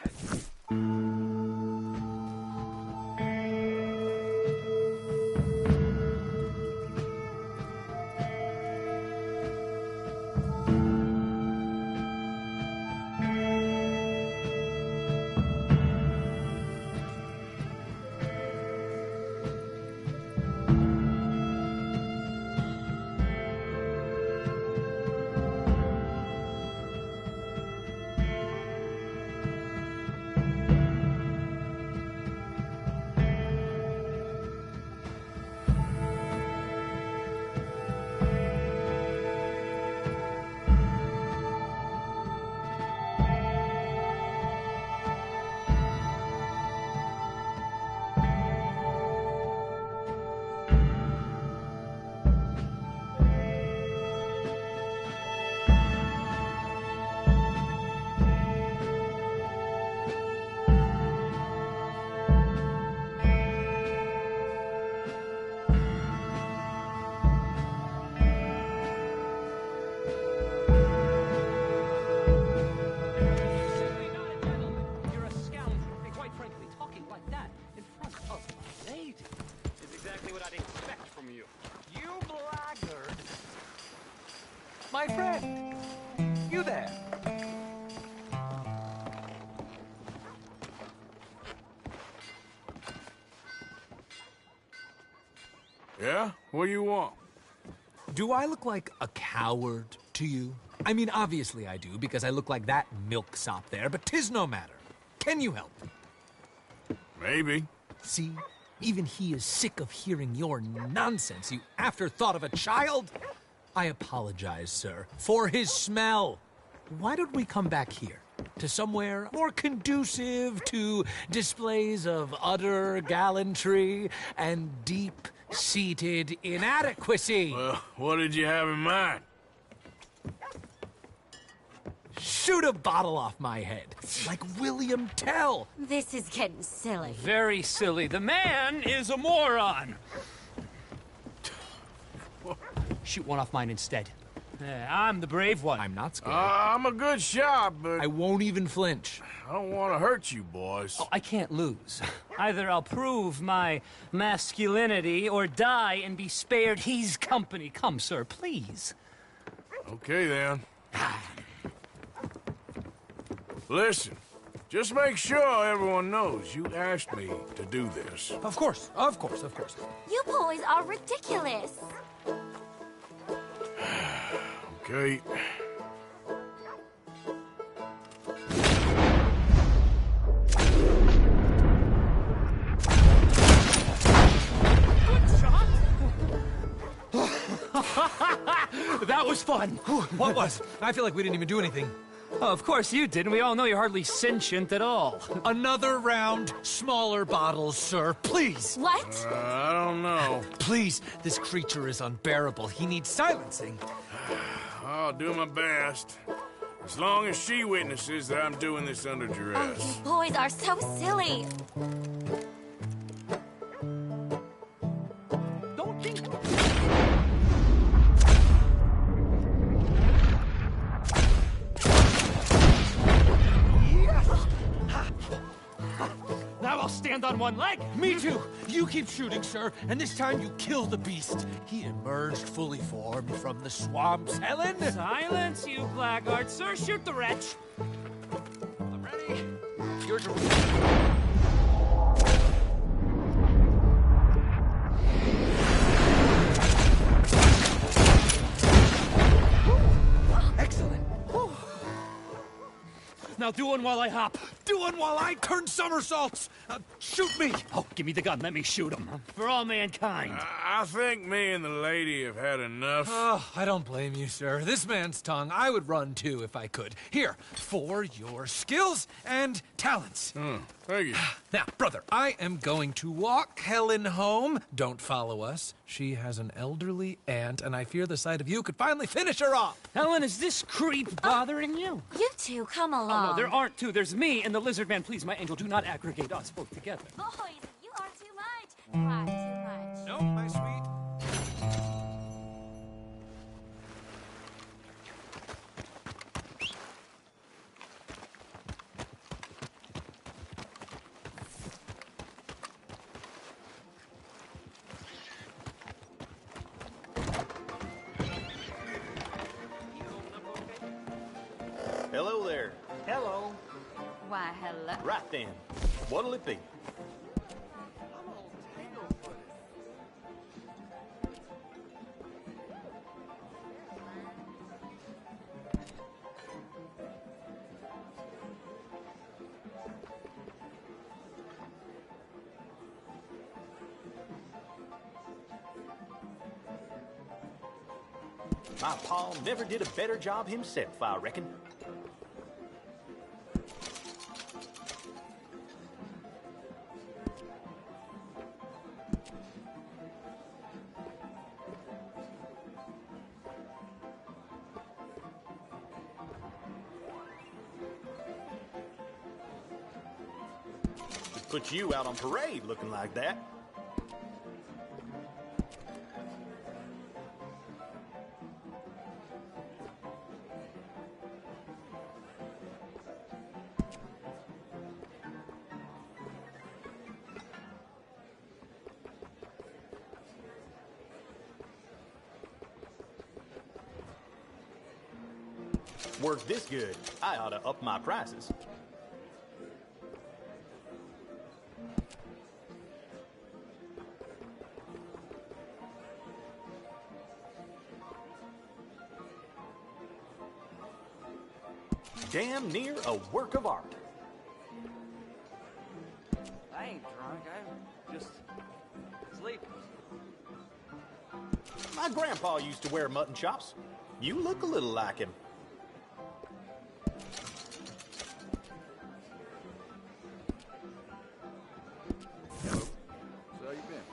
My friend! You there!
Yeah? What do you want?
Do I look like a coward to you? I mean, obviously I do, because I look like that milksop there, but 'tis no matter. Can you help?
Maybe.
See? Even he is sick of hearing your nonsense, you afterthought of a child. I apologize, sir, for his smell. Why don't we come back here? To somewhere more conducive to displays of utter gallantry and deep-seated inadequacy.
Well, what did you have in mind?
Shoot a bottle off my head, like William Tell.
This is getting silly.
Very silly. The man is a moron. Shoot one off mine instead. I'm the brave one.
I'm not scared.
I'm a good shot, but...
I won't even flinch.
I don't want to hurt you, boys.
Oh, I can't lose. Either I'll prove my masculinity or die and be spared his company. Come, sir, please.
Okay, then. Listen, just make sure everyone knows you asked me to do this.
Of course, of course, of course.
You boys are ridiculous.
Okay.
That was fun.
What was? I feel like we didn't even do anything.
Oh, of course you did, and we all know you're hardly sentient at all.
Another round, smaller bottles, sir, please.
What?
I don't know.
Please, this creature is unbearable. He needs silencing.
I'll do my best. As long as she witnesses that I'm doing this under duress.
Oh, you boys are so silly.
Don't think... I'll stand on one leg.
Me too. You keep shooting, sir, and this time you kill the beast. He emerged fully formed from the swamps, Helen.
Silence, you blackguard. Sir, shoot the wretch.
I'm ready. Your Excellent.
Now do one while I hop.
Do one while I turn somersaults. Shoot me.
Oh, give me the gun. Let me shoot him. For all mankind.
I think me and the lady have had enough.
Oh, I don't blame you, sir. This man's tongue, I would run too if I could. Here, for your skills and talents.
Thank you.
Now, brother, I am going to walk Helen home. Don't follow us. She has an elderly aunt, and I fear the sight of you could finally finish her off.
Helen, is this creep bothering you?
You two, come along.
Oh, no, there aren't two. There's me and the lizard man. Please, my angel, do not aggregate us both together.
Boys, you are too much. Why too much?
No, my sweet.
Hello there.
Hello.
Why, hello.
Right then. What'll it be? My pa never did a better job himself, I reckon. Put you out on parade looking like that. Work this good, I ought to up my prices. Damn near a work of art.
I ain't drunk. I'm just sleeping.
My grandpa used to wear mutton chops. You look a little like him.
Hello. So you been?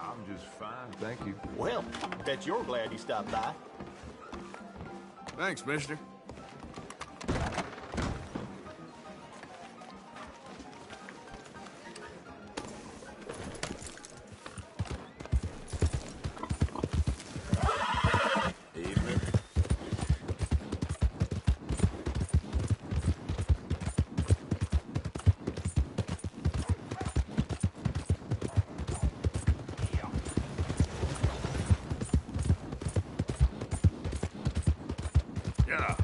I'm just fine, thank you.
Well, bet you're glad you stopped by.
Thanks, mister.
Evening.
Yeah,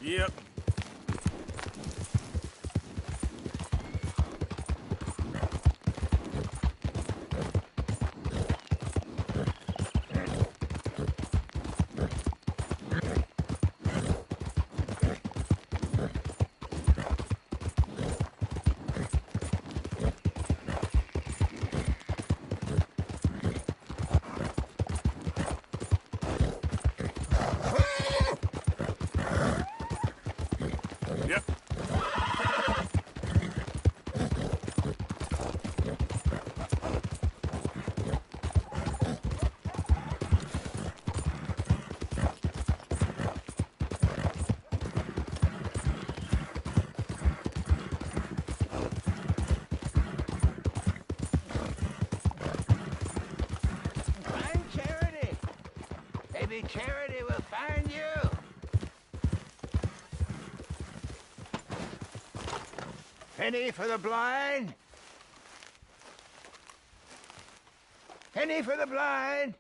Yep.
Maybe Charity will find you. Penny for the blind. Penny for the blind.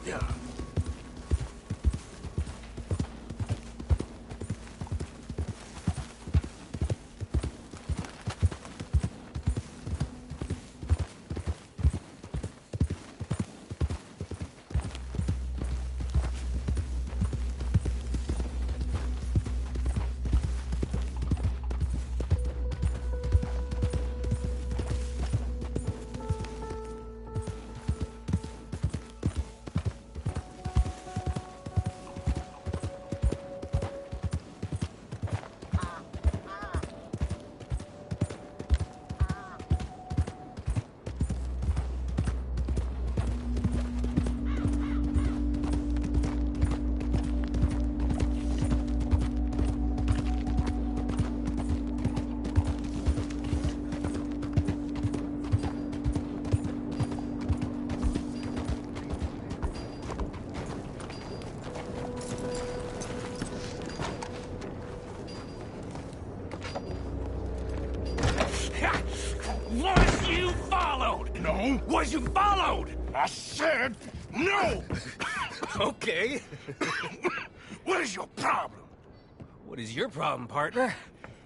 Yeah.
Was you followed?
No.
Was you followed?
I said no!
Okay.
What is your problem?
What is your problem, partner?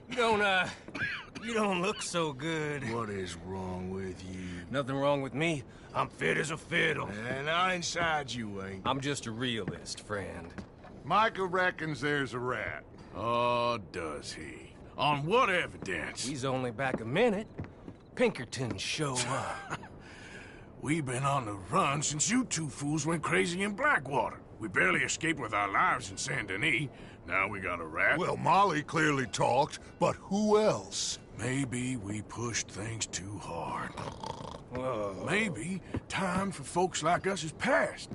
You don't look so good.
What is wrong with you?
Nothing wrong with me. I'm fit as a fiddle.
And I inside you ain't.
I'm just a realist, friend.
Micah reckons there's a rat.
Oh, does he? On what evidence?
He's only back a minute. Pinkerton show up.
We've been on the run since you two fools went crazy in Blackwater. We barely escaped with our lives in Saint Denis. Now we got a rat.
Well, Molly clearly talked, but who else?
Maybe we pushed things too hard.
Whoa.
Maybe time for folks like us is past.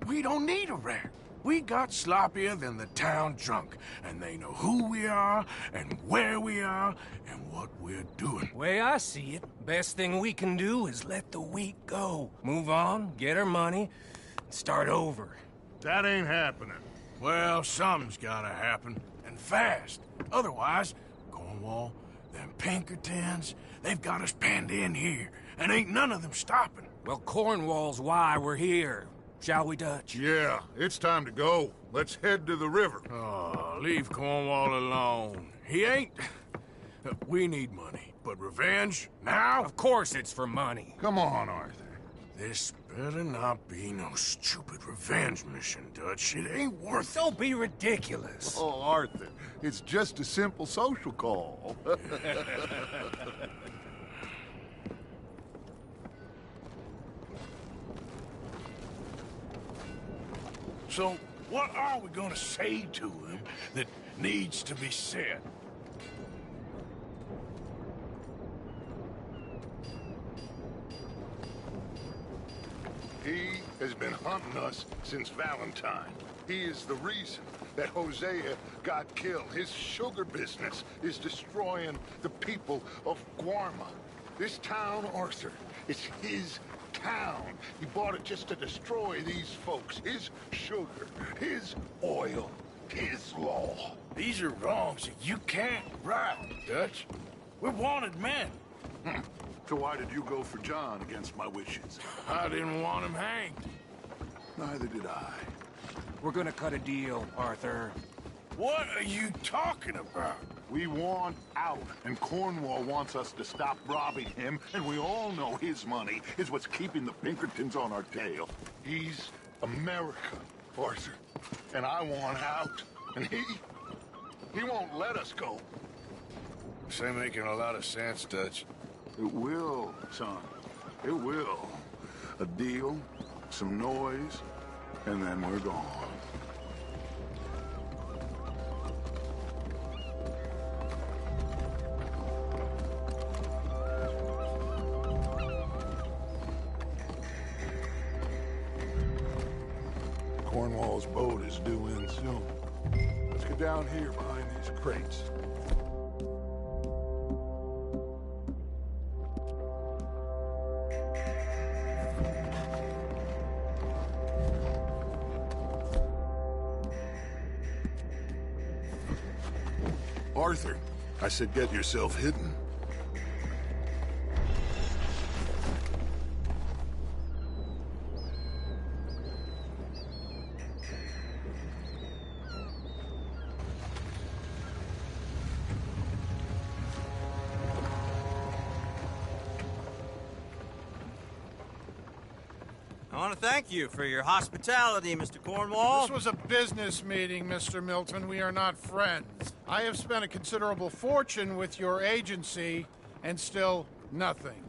We don't need a rat. We got sloppier than the town drunk, and they know who we are, and where we are, and what we're doing.
Way I see it, best thing we can do is let the week go. Move on, get our money, and start over.
That ain't happening.
Well, something's gotta happen, and fast. Otherwise, Cornwall, them Pinkertons, they've got us penned in here, and ain't none of them stopping.
Well, Cornwall's why we're here. Shall we, Dutch?
Yeah, it's time to go. Let's head to the river.
Oh, leave Cornwall alone. He ain't... We need money, but revenge, now?
Of course it's for money.
Come on, Arthur.
This better not be no stupid revenge mission, Dutch. It ain't worth it.
Don't be ridiculous.
Oh, Arthur, it's just a simple social call.
So, what are we gonna say to him that needs to be said?
He has been hunting us since Valentine. He is the reason that Hosea got killed. His sugar business is destroying the people of Guarma. This town, Arthur, is his town. He bought it just to destroy these folks. His sugar, his oil, his law.
These are wrongs that you can't right, Dutch. We're wanted men.
So why did you go for John against my wishes?
I didn't want him hanged.
Neither did I.
We're gonna cut a deal, Arthur.
What are you talking about?
We want out, and Cornwall wants us to stop robbing him, and we all know his money is what's keeping the Pinkertons on our tail. He's America, Arthur, and I want out, and he won't let us go.
This ain't making a lot of sense, Dutch.
It will, son. It will. A deal, some noise, and then we're gone. Cornwall's boat is due in soon. Let's get down here behind these crates. Arthur, I said get yourself hidden.
I want to thank you for your hospitality, Mr. Cornwall.
This was a business meeting, Mr. Milton. We are not friends. I have spent a considerable fortune with your agency, and still nothing.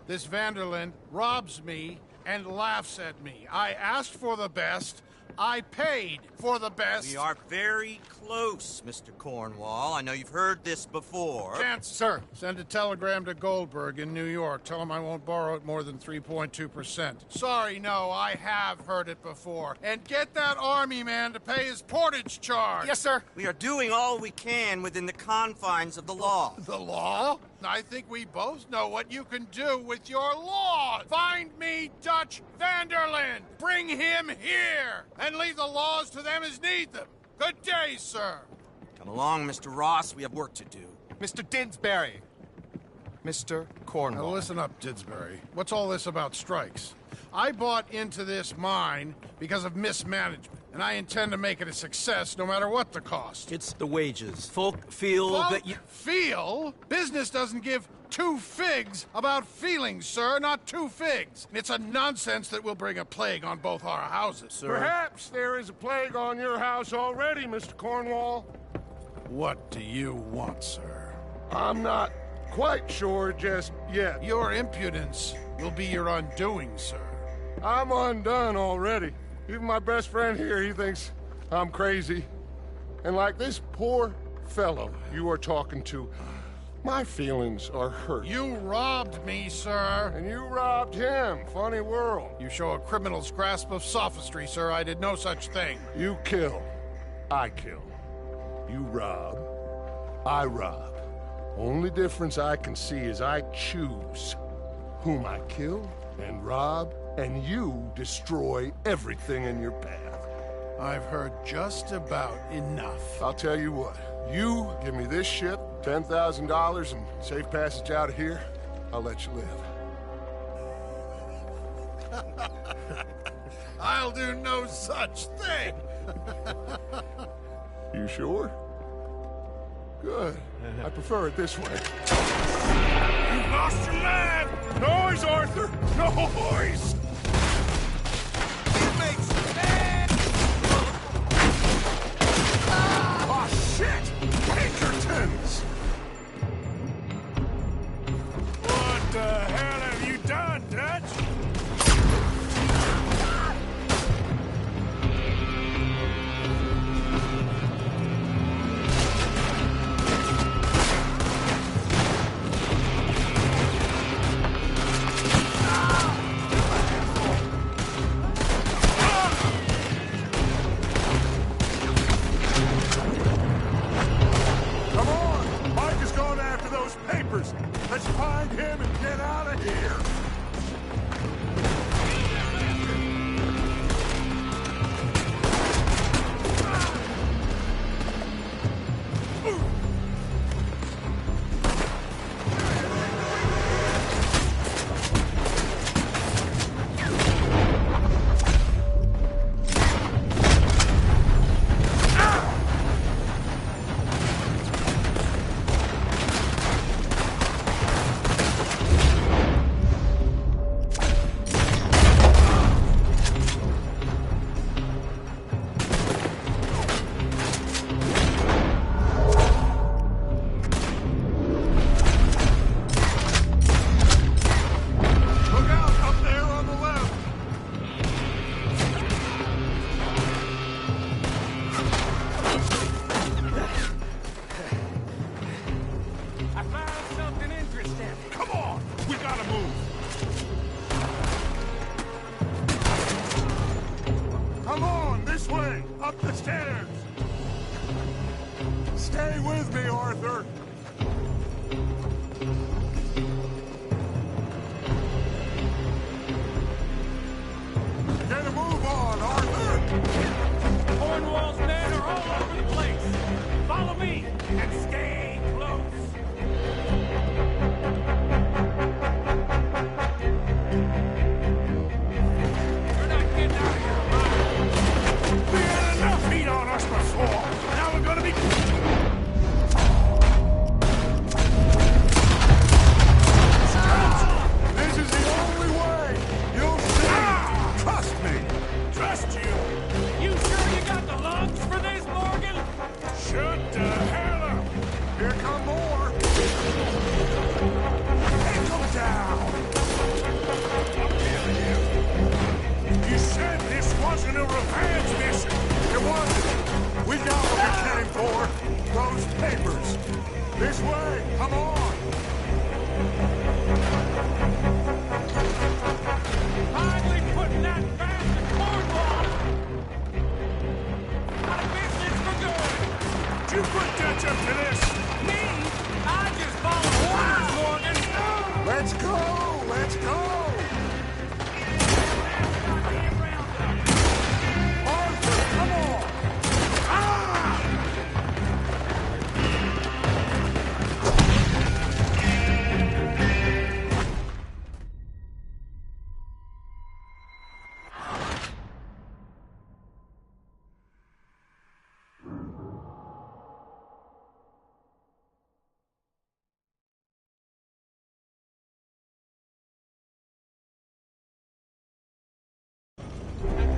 This Vanderlyn robs me and laughs at me. I asked for the best. I paid for the best.
We are very close, Mr. Cornwall. I know you've heard this before.
Chance, sir. Send a telegram to Goldberg in New York. Tell him I won't borrow it more than 3.2%. Sorry, no, I have heard it before. And get that army man to pay his portage charge.
Yes, sir. We are doing all we can within the confines of the law.
The law? I think we both know what you can do with your law. Find me Dutch Vanderlyn. Bring him here. And leave the laws to them as need them. Good day, sir.
Come along, Mr. Ross. We have work to do.
Mr. Didsbury. Mr. Cornwall.
Now listen up, Didsbury. What's all this about strikes? I bought into this mine because of mismanagement, and I intend to make it a success no matter what the cost.
It's the wages. Folk feel that you...
Feel? Business doesn't give two figs about feelings, sir, not two figs. It's a nonsense that will bring a plague on both our houses, sir.
Perhaps there is a plague on your house already, Mr. Cornwall.
What do you want, sir?
I'm not quite sure just yet.
Your impudence will be your undoing, sir.
I'm undone already. Even my best friend here, he thinks I'm crazy. And like this poor fellow you are talking to, my feelings are hurt.
You robbed me, sir.
And you robbed him. Funny world.
You show a criminal's grasp of sophistry, sir. I did no such thing.
You kill. I kill. You rob. I rob. Only difference I can see is I choose whom I kill and rob, and you destroy everything in your path.
I've heard just about enough.
I'll tell you what. You give me this ship, $10,000 and safe passage out of here, I'll let you live.
I'll do no such thing.
You sure? Good. I prefer it this way.
You've lost your man!
Noise, Arthur! Noise!
Teammates, man!
Oh, shit! Pinkertons!
What the hell have you done, Dutch?
Let's find him and get out of here! Up the stairs! Stay with me, Arthur! Get a move on, Arthur!
Cornwall's men are all over the place! Follow me and stay close! We're not getting out of here alive!
We had enough heat on us before! Now we're gonna be...
This is the only way! You'll see! wasn't a revenge mission. It wasn't. We got what we came for. Those papers. This way. Come on.
Hardly putting that bastard Cornwall out of business for good.
Did you put Dutch up to this?
Me? I just follow orders, Morgan.
Let's go. Let's go.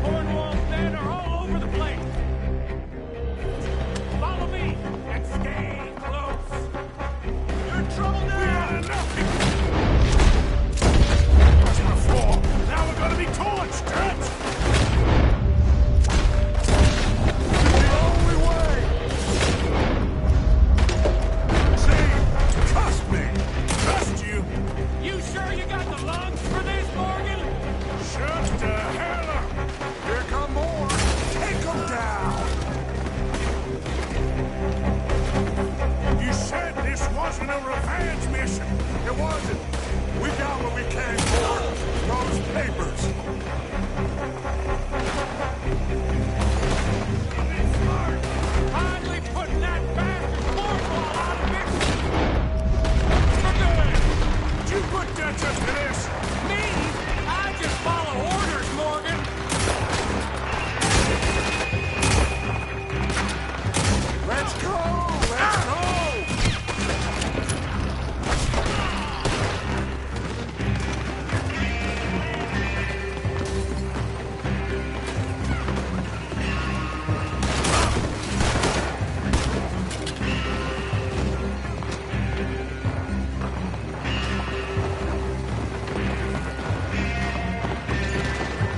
Cornwall's men are all over the place. Follow me and stay close. You're in trouble now.
That's my floor. Now we're gonna be torched, Dutch. The only way. See, trust me. Trust you.
You sure you got the lungs for this, Morgan?
Shut the hell up. Here come more. Take them down. You said this wasn't a revenge mission. It wasn't. We got what we came for. Those papers.
Hardly putting that bastard Cornwall out of business for good.
Did you put Dutch up to this?
Me? I just follow orders, Morgan.
Let's go! Let's go!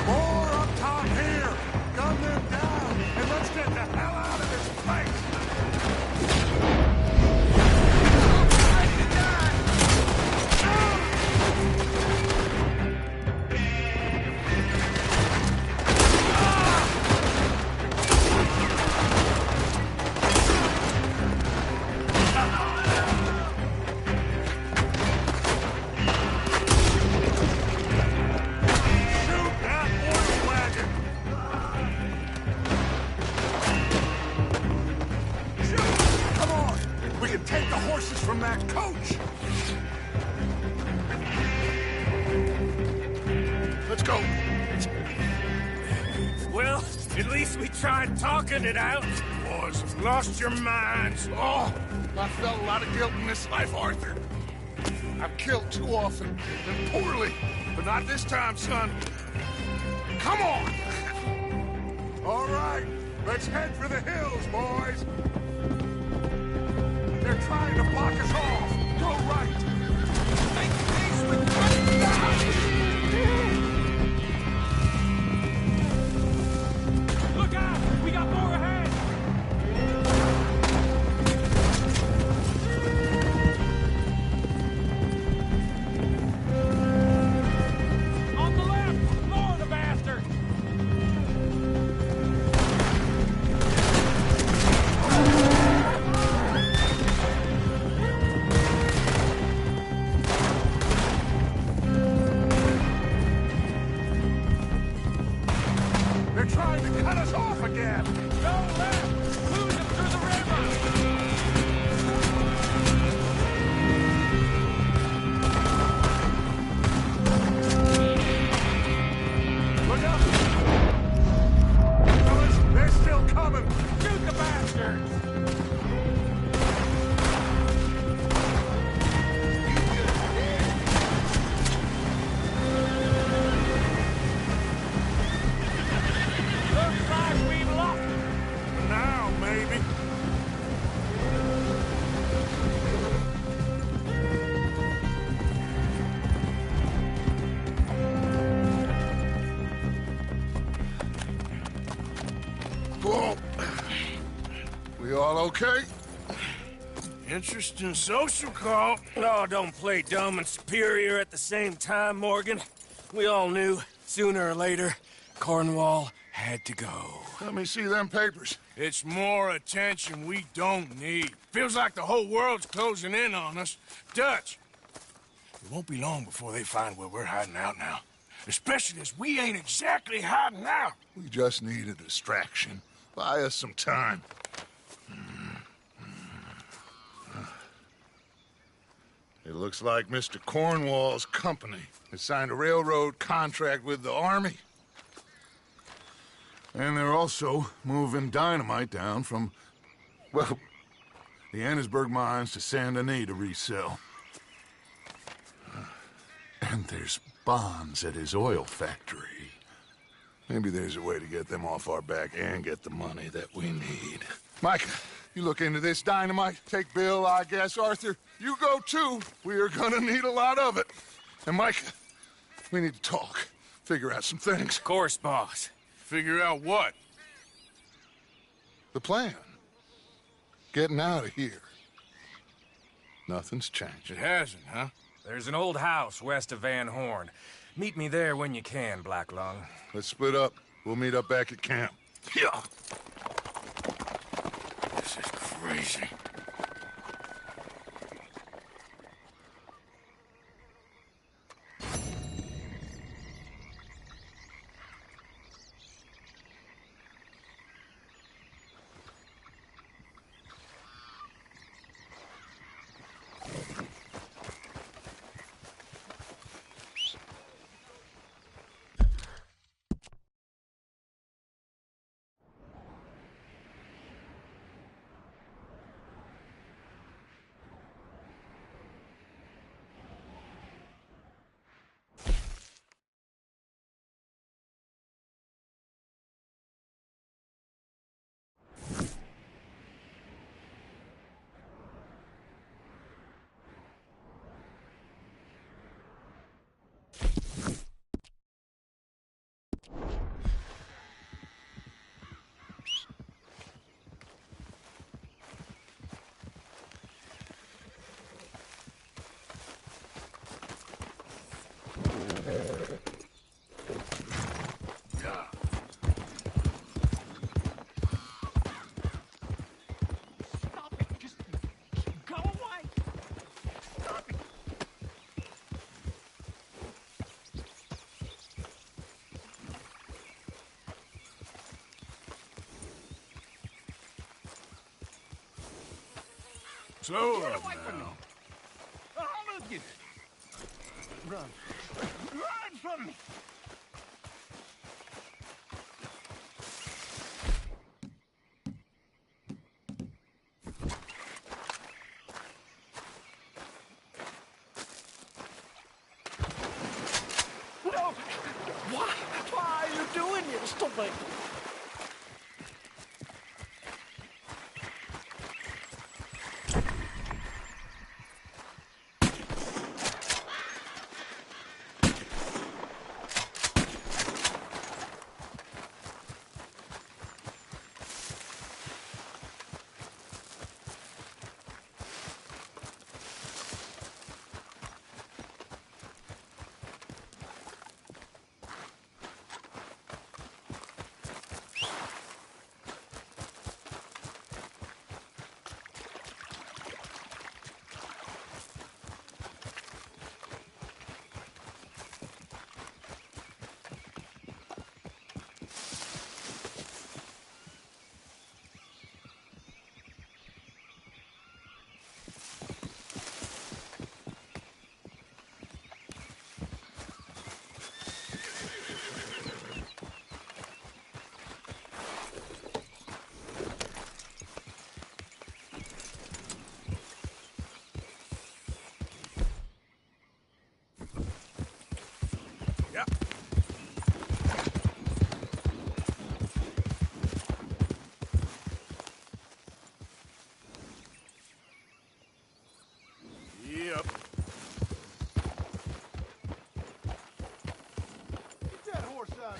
More up top here! Gun them down, and let's get the hell out of this place! Shoot that oil wagon! Shoot! Come on! We can take the horses from that coach! Let's go!
Well, at least we tried talking it out.
Boys have lost your minds. Oh, I felt a lot of guilt in this life, Arthur. I've killed too often and poorly, but not this time, son. Come on! All right, let's head for the hills, boys. They're trying to block us off. Go right. Make peace with
Look out! We got more ahead! On the left! More the bastard!
They're trying to cut us off again.
Go left! Lose them through the river!
Look up! Fellas, they're still coming.
Shoot the bastards! Looks like we've lost them.
Now, maybe. Well, we all okay?
Interesting social call. Oh, don't play dumb and superior at the same time, Morgan. We all knew, sooner or later, Cornwall had to go.
Let me see them papers.
It's more attention we don't need. Feels like the whole world's closing in on us. Dutch, it won't be long before they find where we're hiding out now. Especially as we ain't exactly hiding out.
We just need a distraction. Buy us some time. It looks like Mr. Cornwall's company has signed a railroad contract with the Army.
And they're also moving dynamite down from, well, the Annesburg mines to Saint Denis to resell. And there's bonds at his oil factory.
Maybe there's a way to get them off our back and get the money that we need. Mike, you look into this dynamite. Take Bill, I guess. Arthur, you go too. We are gonna need a lot of it. And Mike, we need to talk. Figure out some things.
Of course, boss.
Figure out what?
The plan. Getting out of here. Nothing's changed.
It hasn't, huh?
There's an old house west of Van Horn. Meet me there when you can, Black Lung.
Let's split up. We'll meet up back at camp.
Yeah. This is crazy. Slow up now.
Oh, look it. Run. Run from me. No. Why are you doing it? Stop it.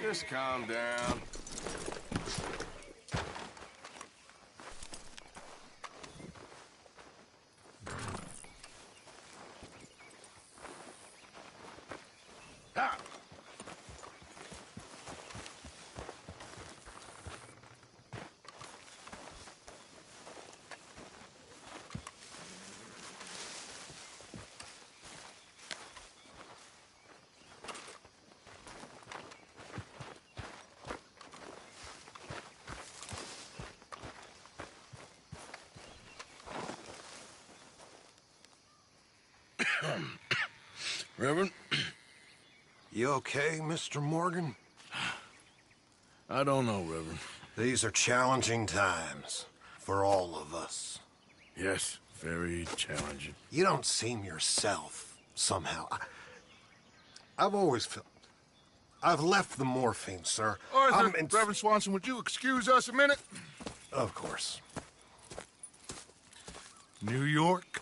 Just calm down.
Reverend? You okay, Mr. Morgan?
I don't know, Reverend.
These are challenging times for all of us.
Yes, very challenging.
You don't seem yourself, somehow. I've always felt... I've left the morphine, sir.
Arthur, Reverend Swanson, would you excuse us a minute?
Of course.
New York.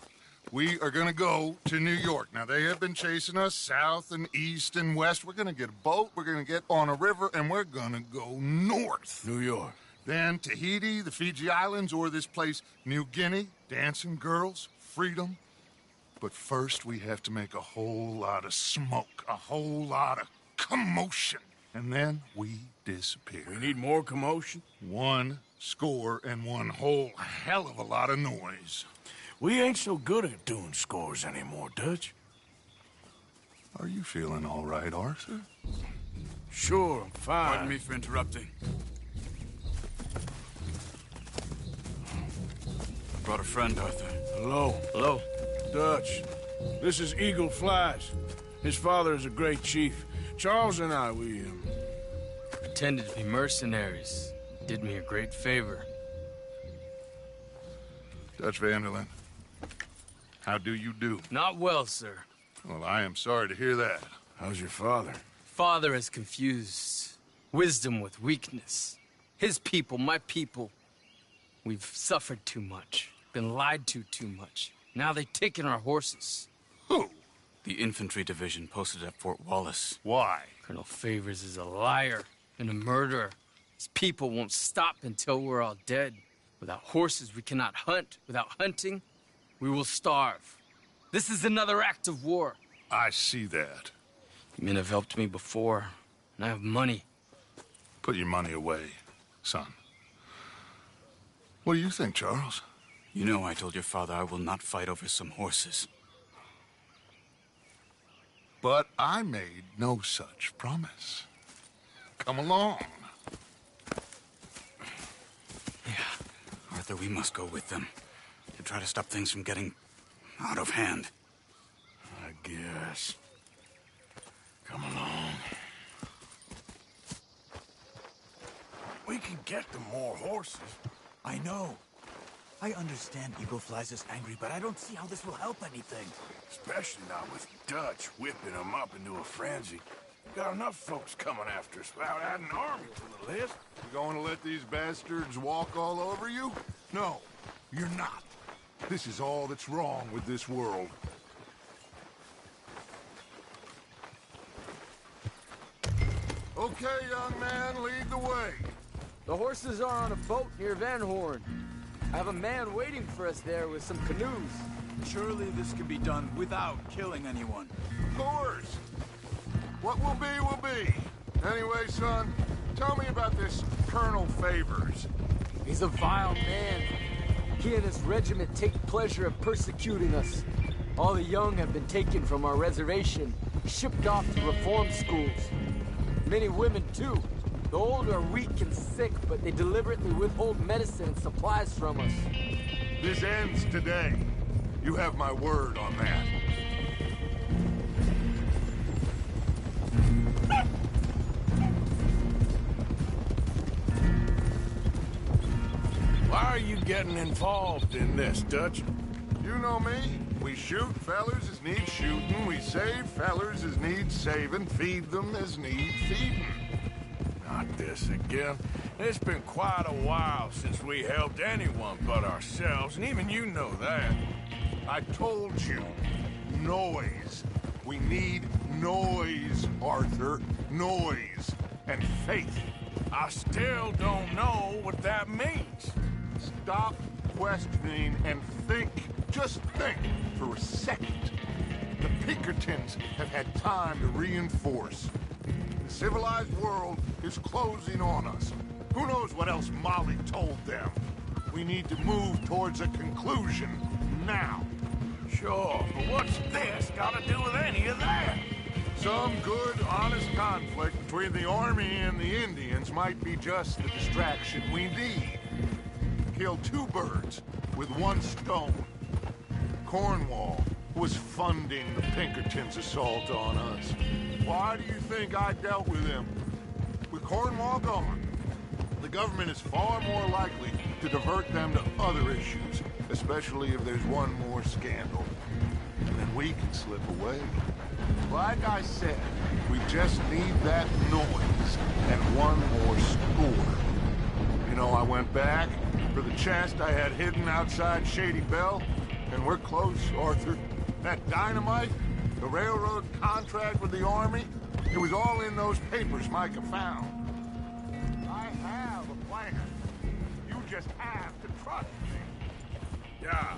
We are gonna go to New York. Now, they have been chasing us south and east and west. We're gonna get a boat, we're gonna get on a river, and we're gonna go north.
New York.
Then Tahiti, the Fiji Islands, or this place, New Guinea, dancing girls, freedom. But first, we have to make a whole lot of smoke, a whole lot of commotion. And then we disappear.
We need more commotion?
1 score and 1 whole hell of a lot of noise.
We ain't so good at doing scores anymore, Dutch.
Are you feeling all right, Arthur?
Sure, I'm fine.
Pardon me for interrupting. I brought a friend, Arthur.
Hello.
Hello.
Dutch. This is Eagle Flies. His father is a great chief. Charles and I, we
pretended to be mercenaries. Did me a great favor.
Dutch van der Linde, how do you do?
Not well, sir.
Well, I am sorry to hear that.
How's your father?
Father has confused wisdom with weakness. His people, my people, we've suffered too much, been lied to too much. Now they've taken our horses.
Who?
The infantry division posted at Fort Wallace.
Why?
Colonel Favors is a liar and a murderer. His people won't stop until we're all dead. Without horses, we cannot hunt. Without hunting, we will starve. This is another act of war.
I see that.
You men have helped me before, and I have money.
Put your money away, son. What do you think, Charles?
You know I told your father I will not fight over some horses.
But I made no such promise. Come along.
Arthur, we must go with them to try to stop things from getting out of hand.
I guess. Come along. We can get them more horses.
I know. I understand Eagle Flies is angry, but I don't see how this will help anything.
Especially not with Dutch whipping them up into a frenzy. Got enough folks coming after us without adding an army to the list.
You going to let these bastards walk all over you? No, you're not. This is all that's wrong with this world. Okay, young man, lead the way.
The horses are on a boat near Van Horn. I have a man waiting for us there with some canoes.
Surely this can be done without killing anyone.
Of course. What will be. Anyway, son, tell me about this Colonel Favors.
He's a vile man. He and his regiment take pleasure in persecuting us. All the young have been taken from our reservation, shipped off to reform schools. Many women, too. The old are weak and sick, but they deliberately withhold medicine and supplies from us.
This ends today. You have my word on that.
Why are you getting involved in this, Dutch?
You know me. We shoot fellers as need shooting. We save fellers as need saving. Feed them as need feeding.
Not this again. It's been quite a while since we helped anyone but ourselves, and even you know that.
I told you. Noise. We need noise, Arthur. Noise. And faith.
I still don't know what that means.
Stop questioning and think. Just think for a second. The Pinkertons have had time to reinforce. The civilized world is closing on us. Who knows what else Molly told them? We need to move towards a conclusion now.
Sure, but what's this got to do with any of that?
Some good, honest conflict between the army and the Indians might be just the distraction we need. Kill 2 birds with 1 stone. Cornwall was funding the Pinkertons' assault on us. Why do you think I dealt with him? With Cornwall gone, the government is far more likely to divert them to other issues, especially if there's one more scandal. And then we can slip away. Like I said, we just need that noise and one more score. You know, I went back for the chest I had hidden outside Shady Belle, and we're close, Arthur. That dynamite, the railroad contract with the Army, it was all in those papers Micah found. I have a plan. You just have to trust me.
Yeah.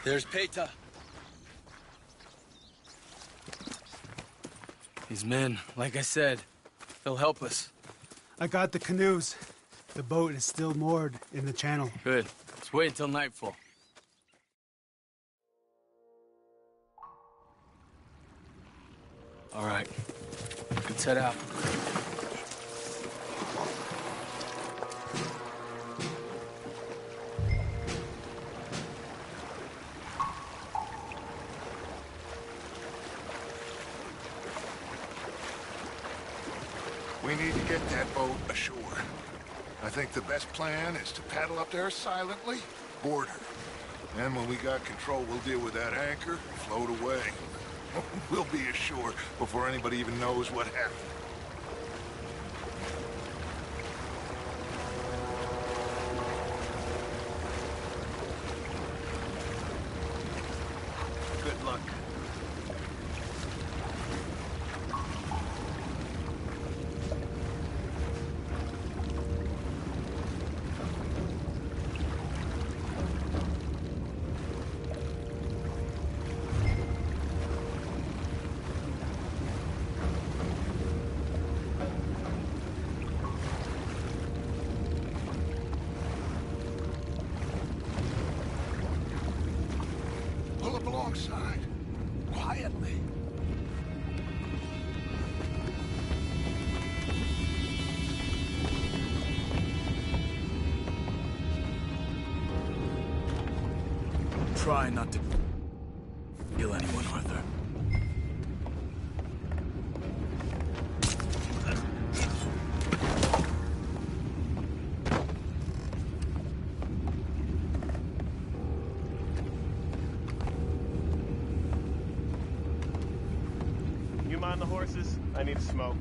There's Peta. These men, like I said, they'll help us.
I got the canoes. The boat is still moored in the channel.
Good. Let's wait until nightfall. All right. Let's head out.
We need to get that boat ashore. I think the best plan is to paddle up there silently, board her. Then when we got control, we'll deal with that anchor and float away. We'll be ashore before anybody even knows what happened.
Good luck.
Pull up alongside, quietly.
Try not to kill anyone, Arthur.
You mind the horses? I need to smoke.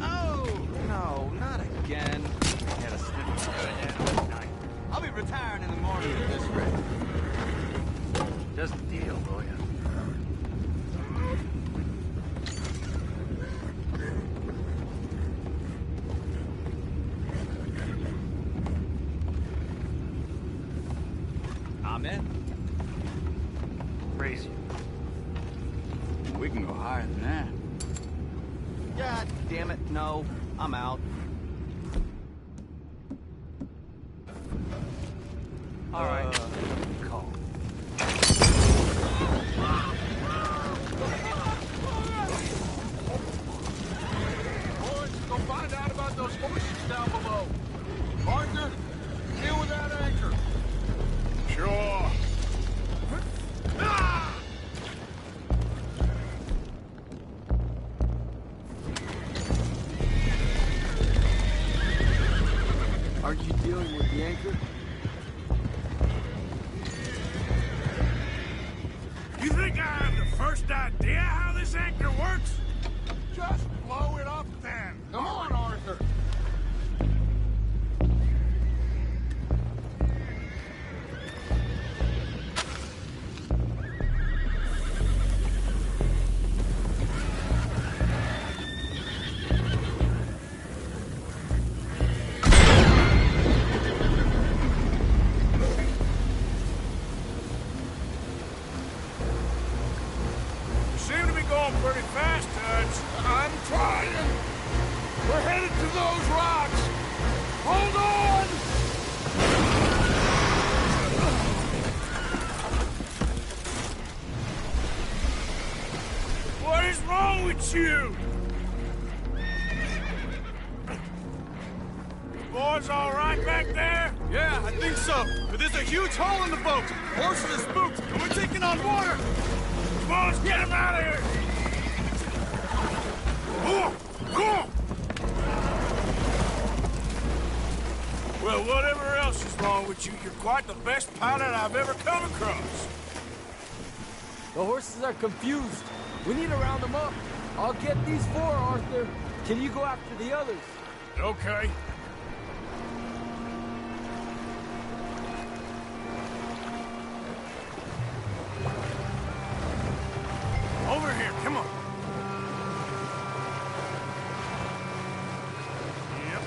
Oh, no, not again. I had a sniff of it last night. I'll be retiring in the morning at this rate. Just a deal, lawyer. Amen. Crazy. We can go higher than that. God damn it, no. I'm out. All right. Call.
Boys, go find out about those horses down below. Arthur, deal with that anchor.
Sure.
Aren't you dealing with the anchor?
You think I have the first idea how this anchor works?
Just blow it up then. Come on, Arthur.
you! Boys all right back there?
Yeah, I think so. But there's a huge hole in the boat. Horses are spooked, and we're taking on water.
Boys, get him out of here! Well, whatever else is wrong with you, you're quite the best pilot I've ever come across.
The horses are confused. We need to round them up. I'll get these four, Arthur. Can you go after the others?
Okay. Over here, come on. Yep.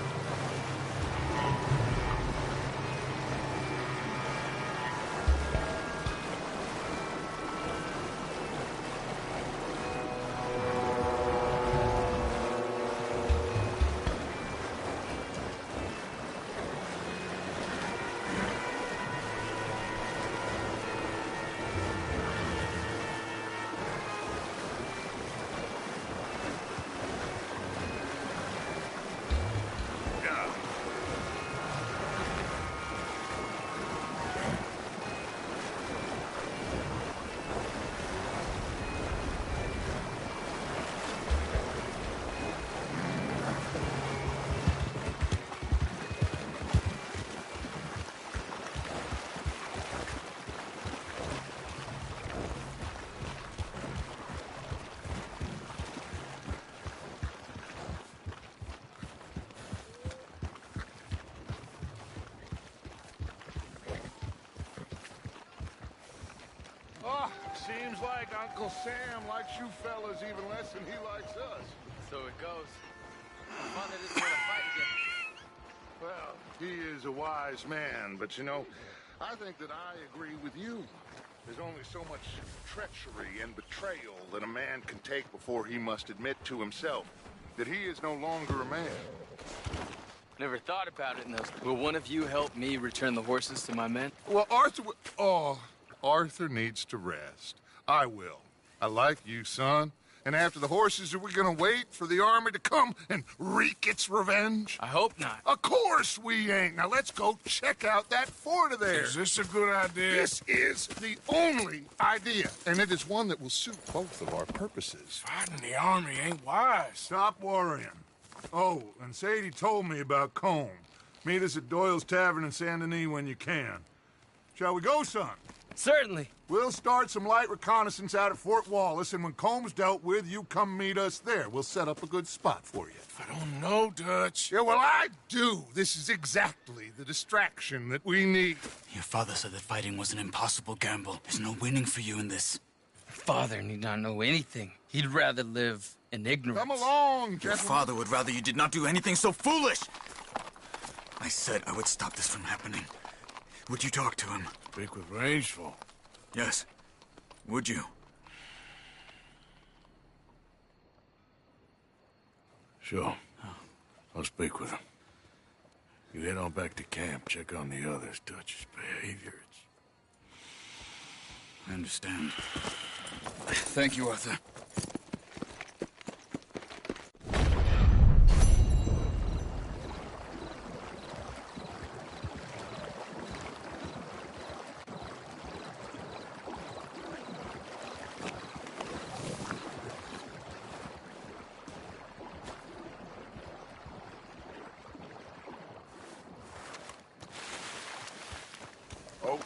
Oh, seems like Uncle Sam likes you fellas even less than he likes us.
So it goes. Father doesn't want to fight again.
Well, he is a wise man, but you know, I think that I agree with you. There's only so much treachery and betrayal that a man can take before he must admit to himself that he is no longer a man.
Never thought about it in those. Will one of you help me return the horses to my men?
Well, Arthur needs to rest. I will. I like you, son. And after the horses, are we gonna wait for the army to come and wreak its revenge?
I hope not.
Of course we ain't. Now let's go check out that fort of theirs.
Is this a good idea?
This is the only idea, and it is one that will suit both of our purposes.
Fighting the army ain't wise.
Stop worrying. Oh, and Sadie told me about Combe. Meet us at Doyle's Tavern in Saint Denis when you can. Shall we go, son?
Certainly.
We'll start some light reconnaissance out at Fort Wallace, and when Combs dealt with, you come meet us there. We'll set up a good spot for you.
I don't know, Dutch.
Yeah, well, I do. This is exactly the distraction that we need.
Your father said that fighting was an impossible gamble. There's no winning for you in this.
Father need not know anything. He'd rather live in ignorance.
Come along,
Your
gentlemen.
father would rather you did not do anything so foolish. I said I would stop this from happening. Would you talk to him?
Speak with Rangeful.
Yes. Would you?
Sure. I'll speak with him. You head on back to camp, check on the others, Dutch's behavior.
I understand. Thank you, Arthur.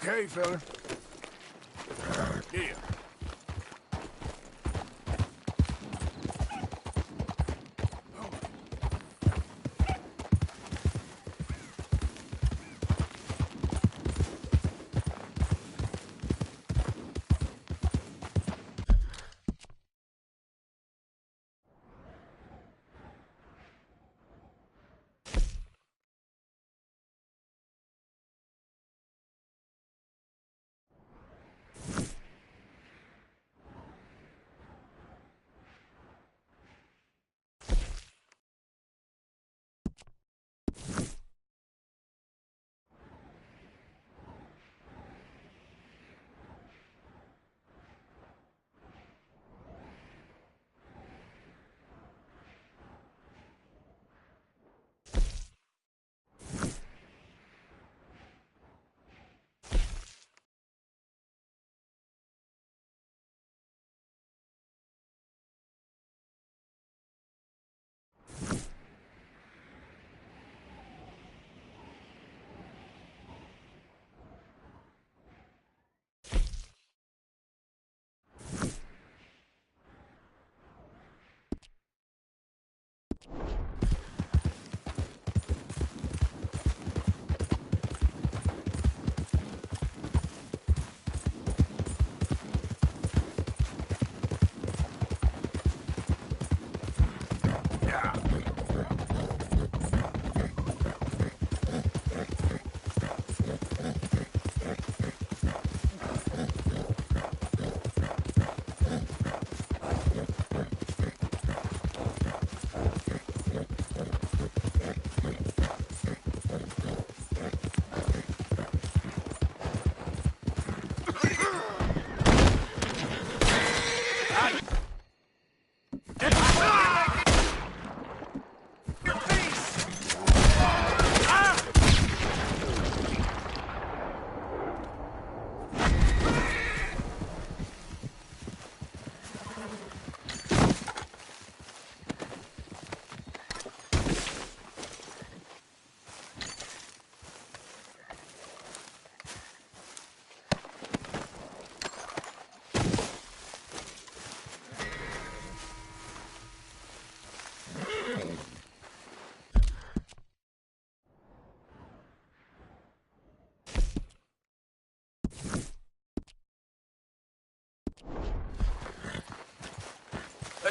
Okay, fella. Yeah.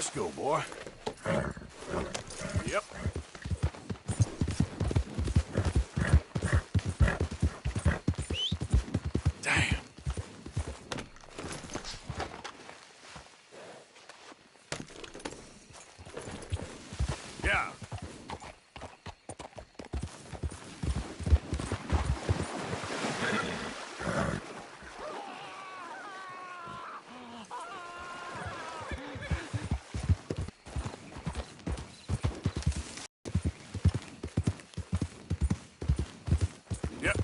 Let's go, boy. Yep. Damn. Yeah. Yep.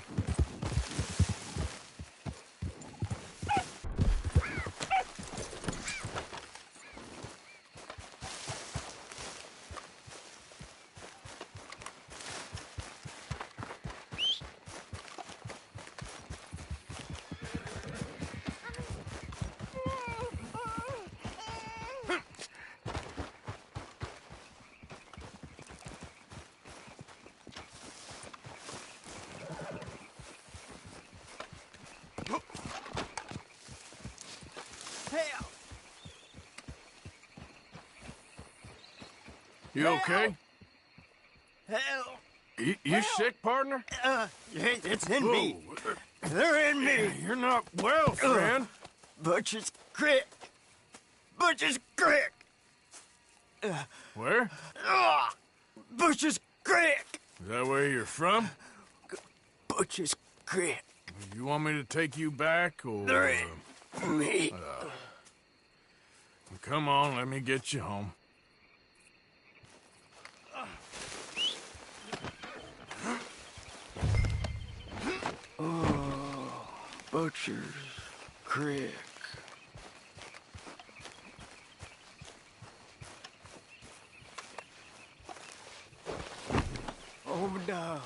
You okay?
Hell.
You sick, partner?
It's in me. They're in me.
You're not well, friend.
Butcher's Creek. Butcher's Creek.
Where?
Butcher's Creek.
Is that where you're from?
Butcher's Creek.
You want me to take you back, or...
There ain't me.
Come on, let me get you home.
Oh, Butcher's Creek. Obadiah.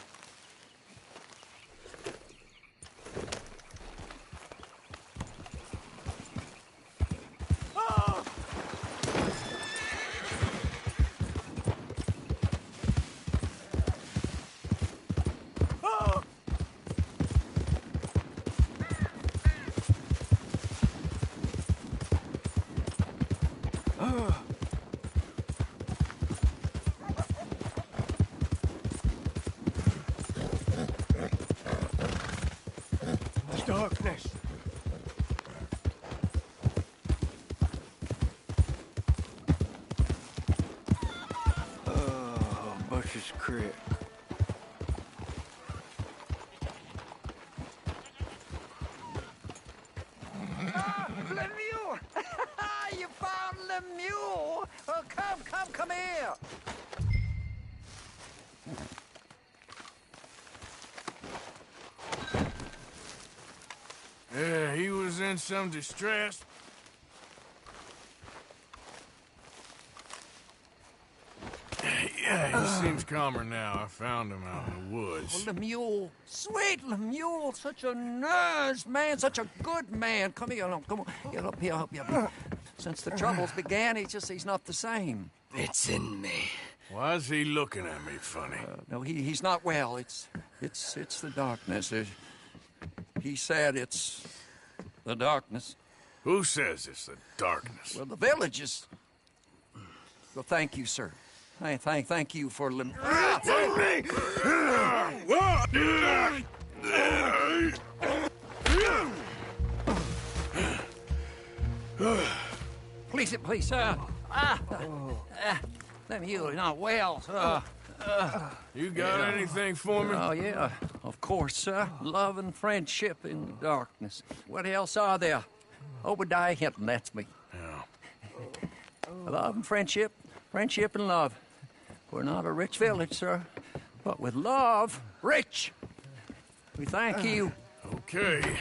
Darkness. Oh, Butcher's Creek.
Lemieux! You found Lemieux! Oh, come here!
Yeah, he was in some distress. Yeah, he seems calmer now. I found him out in the woods.
Oh, Lemieux. Sweet Lemieux. Such a nice man. Such a good man. Come here. No, come on. Get up here. Help you up. Since the troubles began, he's not the same.
It's in me.
Why is he looking at me funny?
No, he's not well. It's the darkness. He said it's the darkness.
Who says it's the darkness?
Well, the village is... Well, thank you, sir. Thank you for
Take me!
Please, sir. Lemieux, not well, sir.
You got anything for me?
Oh, yeah, of course, sir. Love and friendship in the darkness. What else are there? Obadiah Hinton, that's me.
Yeah.
Love and friendship and love. We're not a rich village, sir, but with love, rich. We thank you.
Okay.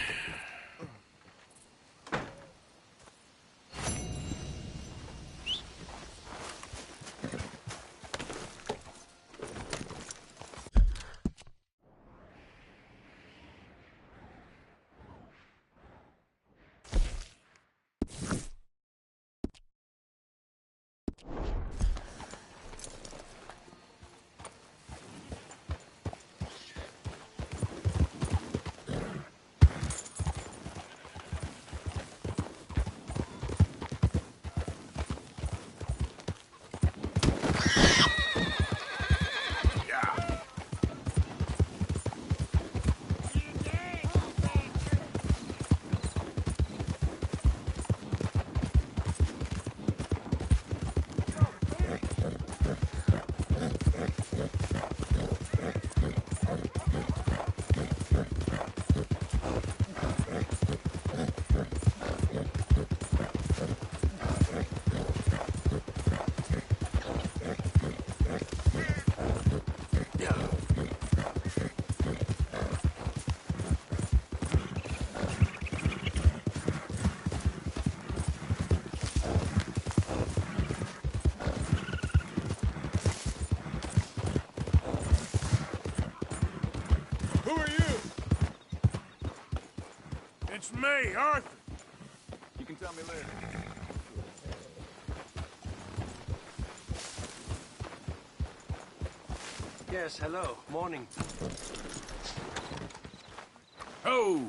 It's me, Arthur.
You can tell me later.
Yes, hello. Morning.
Oh!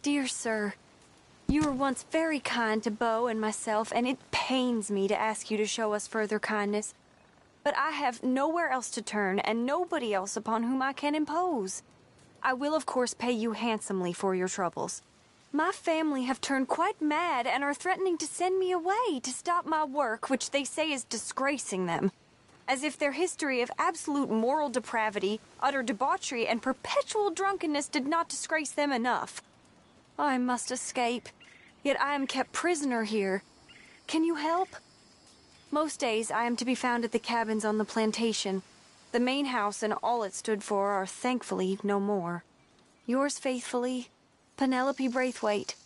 Dear sir, you were once very kind to Beau and myself, and it pains me to ask you to show us further kindness. But I have nowhere else to turn, and nobody else upon whom I can impose. I will, of course, pay you handsomely for your troubles. My family have turned quite mad and are threatening to send me away to stop my work, which they say is disgracing them. As if their history of absolute moral depravity, utter debauchery, and perpetual drunkenness did not disgrace them enough. I must escape, yet I am kept prisoner here. Can you help? Most days I am to be found at the cabins on the plantation. The main house and all it stood for are thankfully no more. Yours faithfully, Penelope Braithwaite.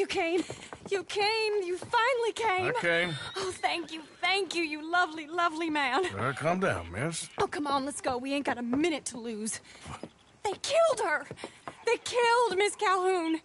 came. You came. You finally came.
I came.
Oh, thank you. Thank you, you lovely, lovely man.
Calm down, miss.
Oh, come on, let's go. We ain't got a minute to lose. They killed her. They killed Miss Calhoun.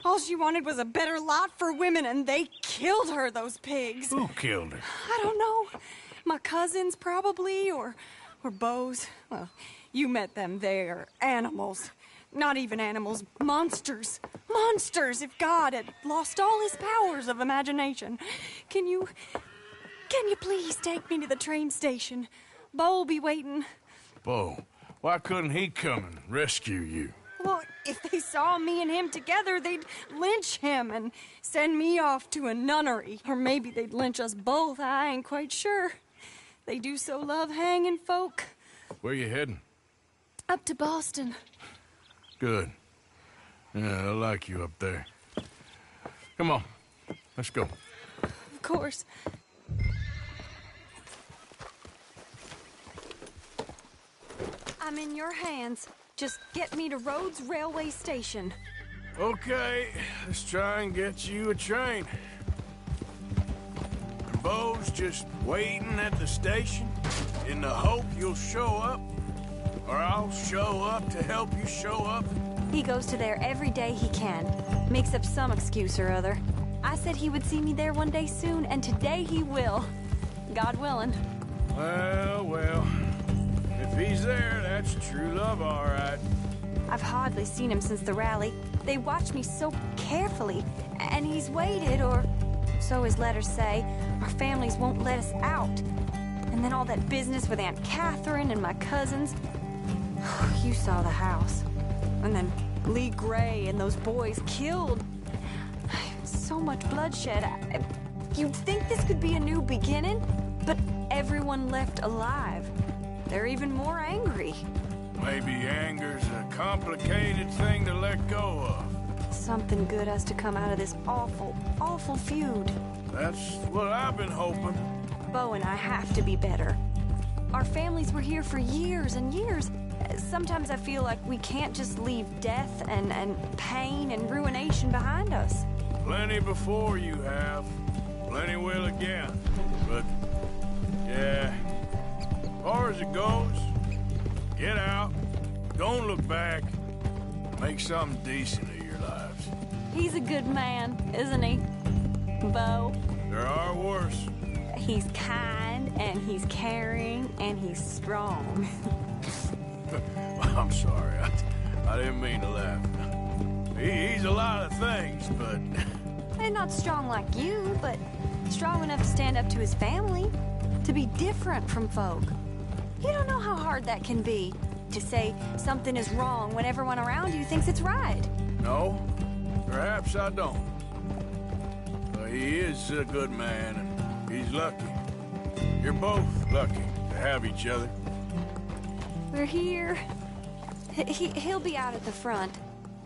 All she wanted was a better lot for women, and they killed her, those pigs.
Who killed her?
I don't know. My cousins, probably, or Beau's. Well, you met them. They're animals. Not even animals. Monsters. Monsters, if God had lost all his powers of imagination. Can you please take me to the train station? Beau'll be waiting.
Beau, why couldn't he come and rescue you?
Well, if they saw me and him together, they'd lynch him and send me off to a nunnery. Or maybe they'd lynch us both. I ain't quite sure. They do so love hanging folk.
Where you heading?
Up to Boston.
Good. Yeah, I like you up there. Come on, let's go.
Of course. I'm in your hands. Just get me to Rhodes Railway Station.
Okay, let's try and get you a train. Beau's just waiting at the station in the hope you'll show up, or I'll show up to help you show up.
He goes to there every day he can. Makes up some excuse or other. I said he would see me there one day soon, and today he will. God willing.
Well. If he's there, that's true love, all right.
I've hardly seen him since the rally. They watched me so carefully, and he's waited, or so his letters say. Our families won't let us out. And then all that business with Aunt Catherine and my cousins. You saw the house. And then Lee Gray and those boys killed. So much bloodshed. You'd think this could be a new beginning, but everyone left alive. They're even more angry.
Maybe anger's a complicated thing to let go of.
Something good has to come out of this awful, awful feud.
That's what I've been hoping.
Beau and I have to be better. Our families were here for years and years. Sometimes I feel like we can't just leave death and pain and ruination behind us.
Plenty before you have. Plenty will again. But, yeah, as far as it goes, get out, don't look back, make something decent of your lives.
He's a good man, isn't he, Beau?
There are worse.
He's kind, and he's caring, and he's strong.
I'm sorry, I didn't mean to laugh. He's a lot of things, but...
And not strong like you, but strong enough to stand up to his family, to be different from folk. You don't know how hard that can be, to say something is wrong when everyone around you thinks it's right.
No, perhaps I don't. But he is a good man, and he's lucky. You're both lucky to have each other.
We're here. He'll be out at the front.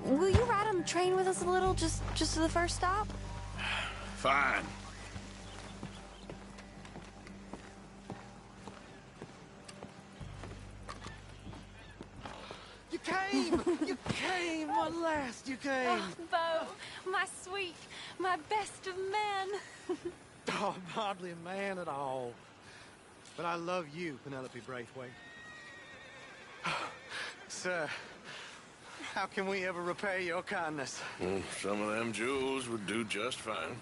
Will you ride on the train with us a little, just to the first stop?
Fine.
You came! You came! At last you came!
Oh, Beau, my sweet, my best of men.
Oh, I'm hardly a man at all. But I love you, Penelope Braithwaite. Sir, how can we ever repay your kindness?
Some of them jewels would do just fine.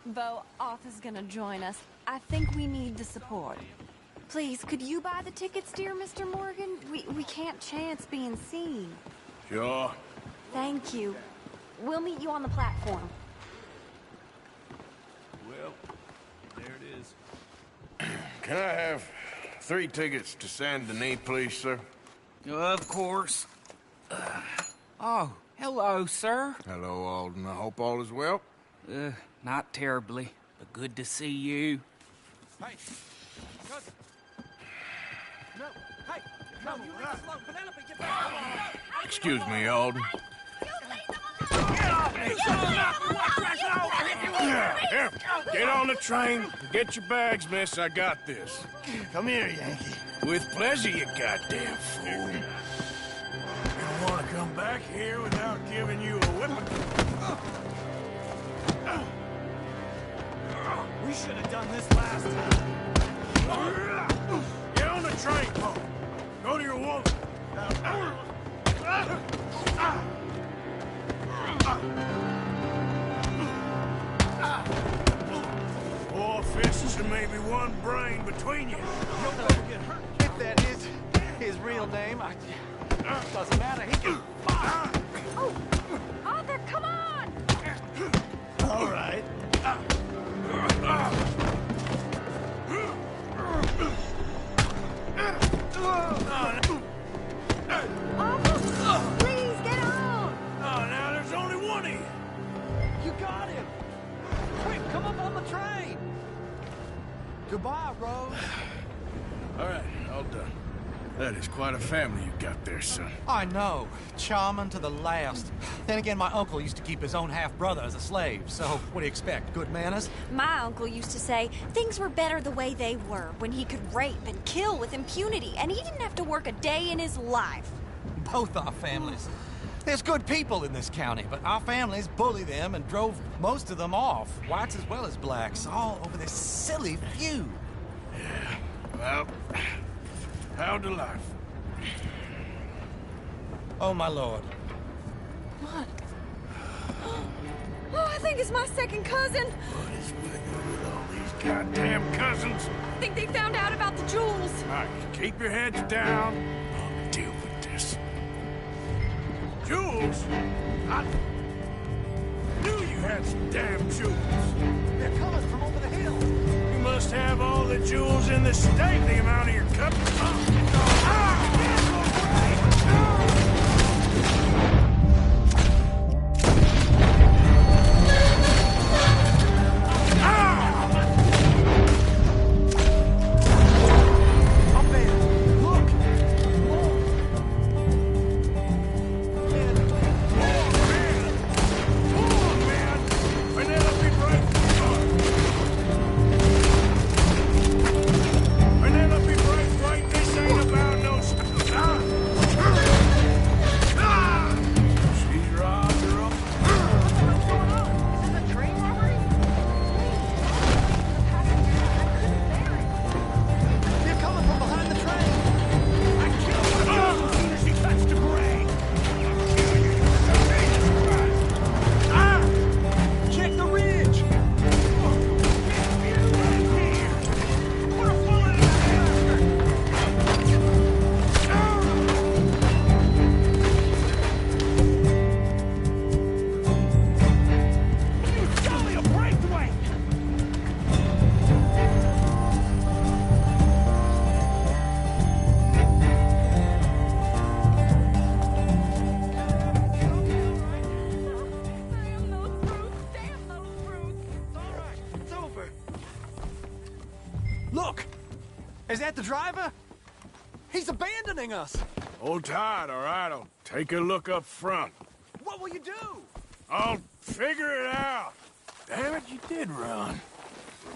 Beau, Arthur's gonna join us. I think we need the support. Please, could you buy the tickets, dear Mr. Morgan? We can't chance being seen.
Sure.
Thank you. We'll meet you on the platform.
Well, there it is. Can I have 3 tickets to Saint Denis, please, sir?
Of course. Oh, hello, sir.
Hello, Alden. I hope all is well.
Not terribly, but good to see you.
Hey! Cousin! No! Hey! No, you leave us alone! Penelope, get back!
Excuse me, Alden.
Get off me!
Here, get on the train. Get your bags, miss. I got this.
Come here, Yankee.
With pleasure, you goddamn fool. You don't want to come back here without giving you a whipping.
We should have done this last time.
Get on the train, Paul. Go to your woman. Four fists and maybe one brain between you.
You'll never get hurt. If that is his real name, doesn't matter. He can fire.
Oh, Arthur, come on!
All right.
Please, get on!
Oh, now there's only one of you.
You got him! Quick, come up on the train! Goodbye, Rose.
All right, all done. That is quite a family you got there, son.
I know. Charming to the last. Then again, my uncle used to keep his own half-brother as a slave, so what do you expect? Good manners?
My uncle used to say things were better the way they were, when he could rape and kill with impunity, and he didn't have to work a day in his life.
Both our families. There's good people in this county, but our families bullied them and drove most of them off, whites as well as blacks, all over this silly feud.
Yeah, well, how to life?
Oh, my lord.
What? Oh, I think it's my second cousin.
What is with you with all these goddamn cousins?
I think they found out about the jewels.
All right, keep your heads down. I'll deal with this. Jewels? I knew you had some damn jewels.
They're coming from over the hill.
You must have all the jewels in the state, the amount of your cup.
Look! Is that the driver? He's abandoning us!
Hold tight, all right? I'll take a look up front.
What will you do?
I'll figure it out. Damn it, you did run.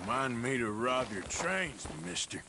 Remind me to rob your trains, mister.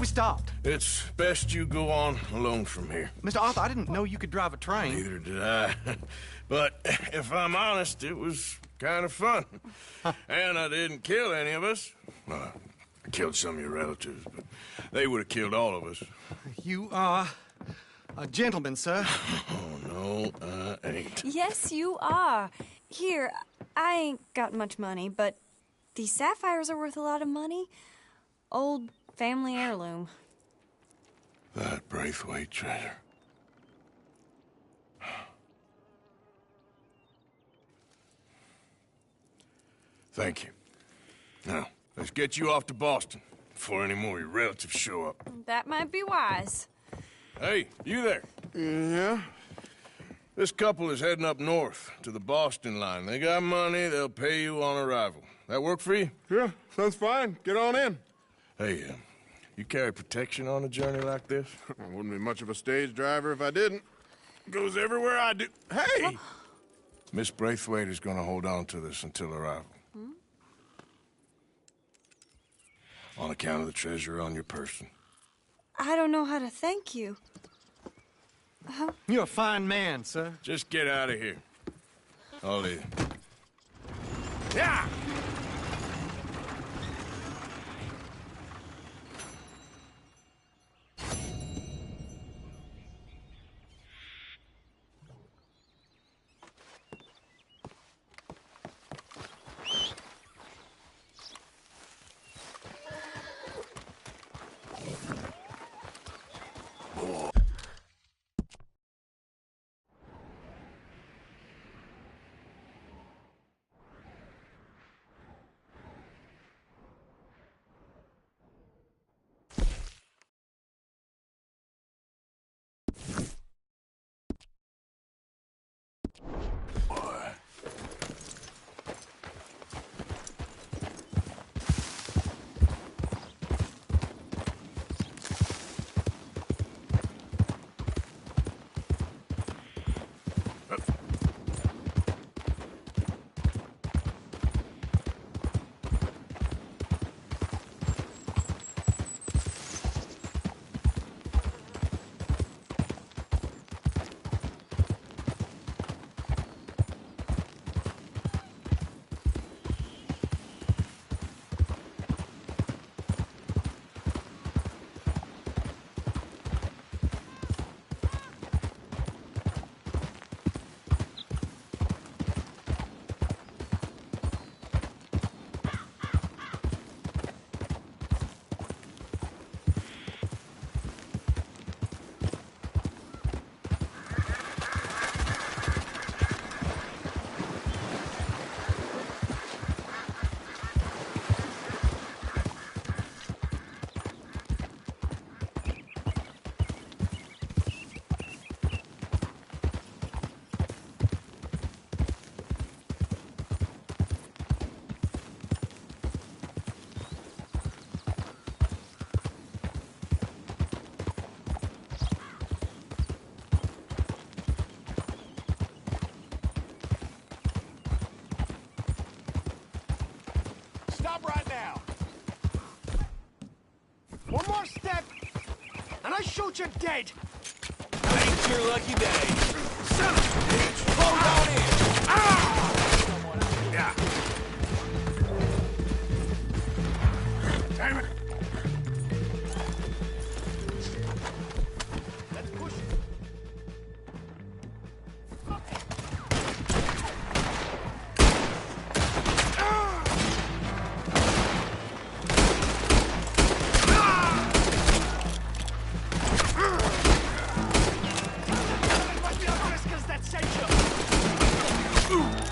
we stopped?
It's best you go on alone from here.
Mr. Arthur, I didn't know you could drive a train.
Neither did I. But if I'm honest, it was kind of fun. And I didn't kill any of us. Well, I killed some of your relatives, but they would have killed all of us.
You are a gentleman, sir.
Oh, no, I ain't.
Yes, you are. Here, I ain't got much money, but these sapphires are worth a lot of money. Old family heirloom.
That Braithwaite treasure. Thank you. Now, let's get you off to Boston before any more of your relatives show up.
That might be wise.
Hey, you there? Yeah? This couple is heading up north to the Boston line. They got money, they'll pay you on arrival. That work for you?
Yeah, sounds fine. Get on in.
Hey, you carry protection on a journey like this?
I wouldn't be much of a stage driver if I didn't. Goes everywhere I do. Hey!
Miss Braithwaite is going to hold on to this until arrival. On account of the treasure on your person.
I don't know how to thank you.
You're a fine man, sir.
Just get out of here. I'll leave.
Yeah!
Stop right now. One more step, and I shoot you dead.
Ain't your lucky day. Son of a bitch! Hold on in! Ah! Yeah. Damn it!
Let's push it.
Ooh!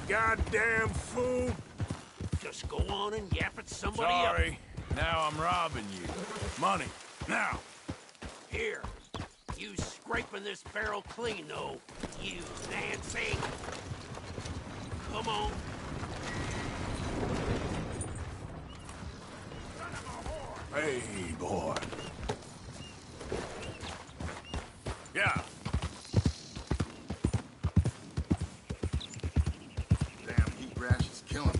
goddamn fool.
Just go on and yap at somebody else.
Sorry. Now I'm robbing you. Money. Now.
Here. You scraping this barrel clean, though. You Nancy. Come on.
Hey, boy. Yeah.
Damn heat rash is killing me.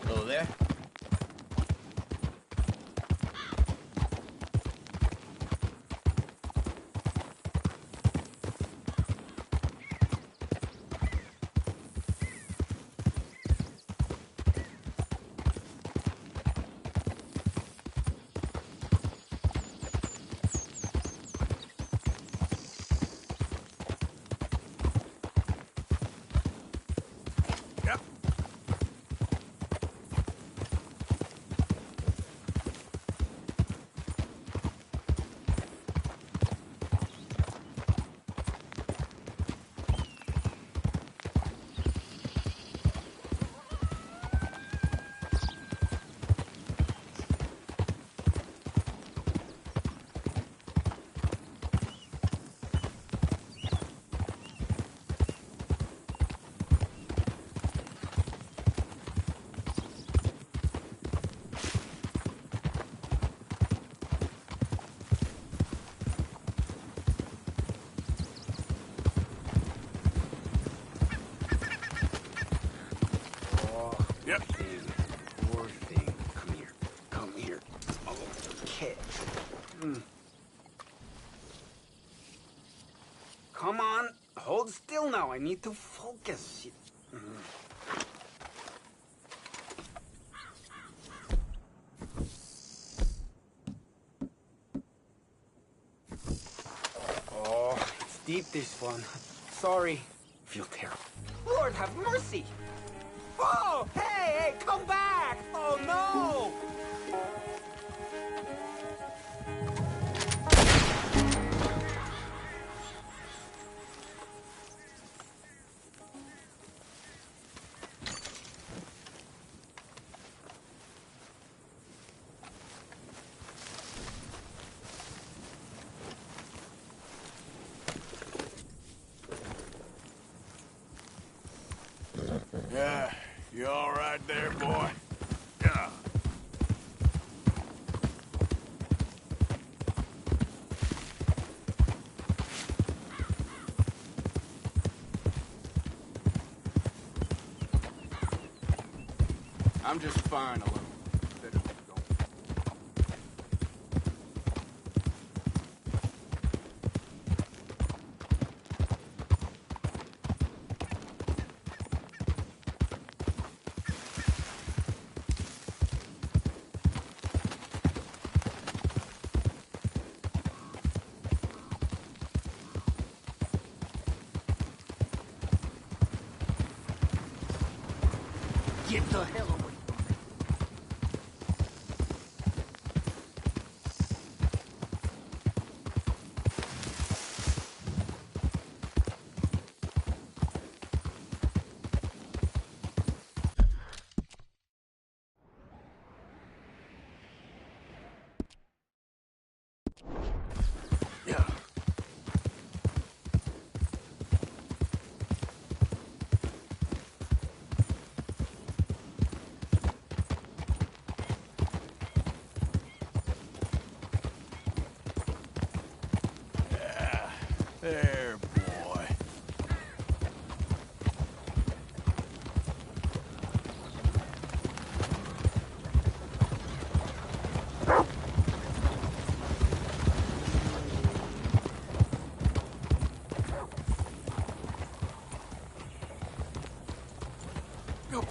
Hello there.
Yep.
Poor thing. Come here. Come here. Okay. Come on. Hold still now. I need to focus. Oh, it's deep, this one. Sorry. Feel terrible. Lord, have mercy. Oh, hey, come back! Oh, no!
Yeah. You all right there, boy? Yeah.
I'm just fine alone.
Get the hell away.
There, boy. Good boy.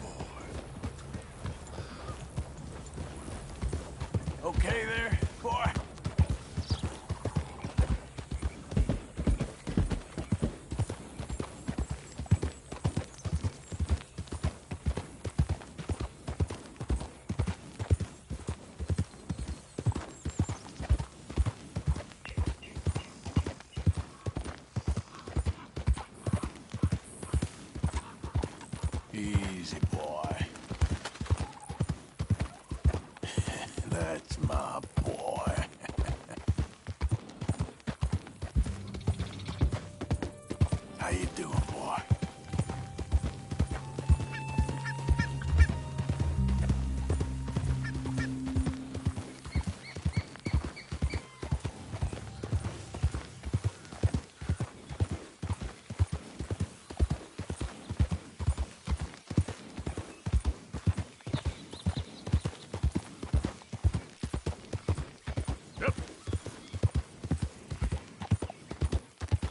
That's my boy. How you doing, boy?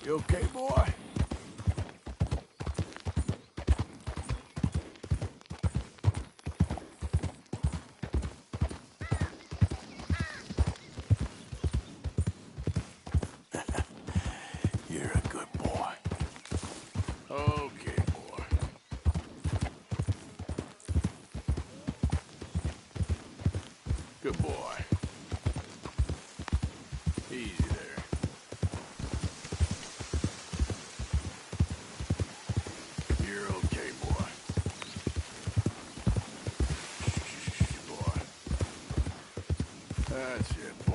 You okay, boy? You're a good boy. Okay, boy. Good boy. Easy there. You're okay, boy. Boy. That's it, boy.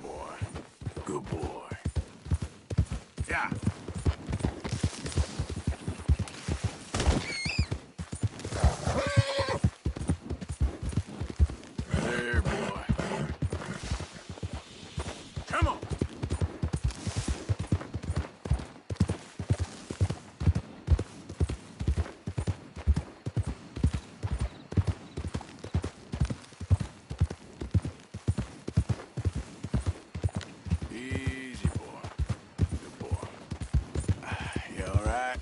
boy. Good boy. Yeah. There, boy. Come on. Easy, boy. Good boy. You all right?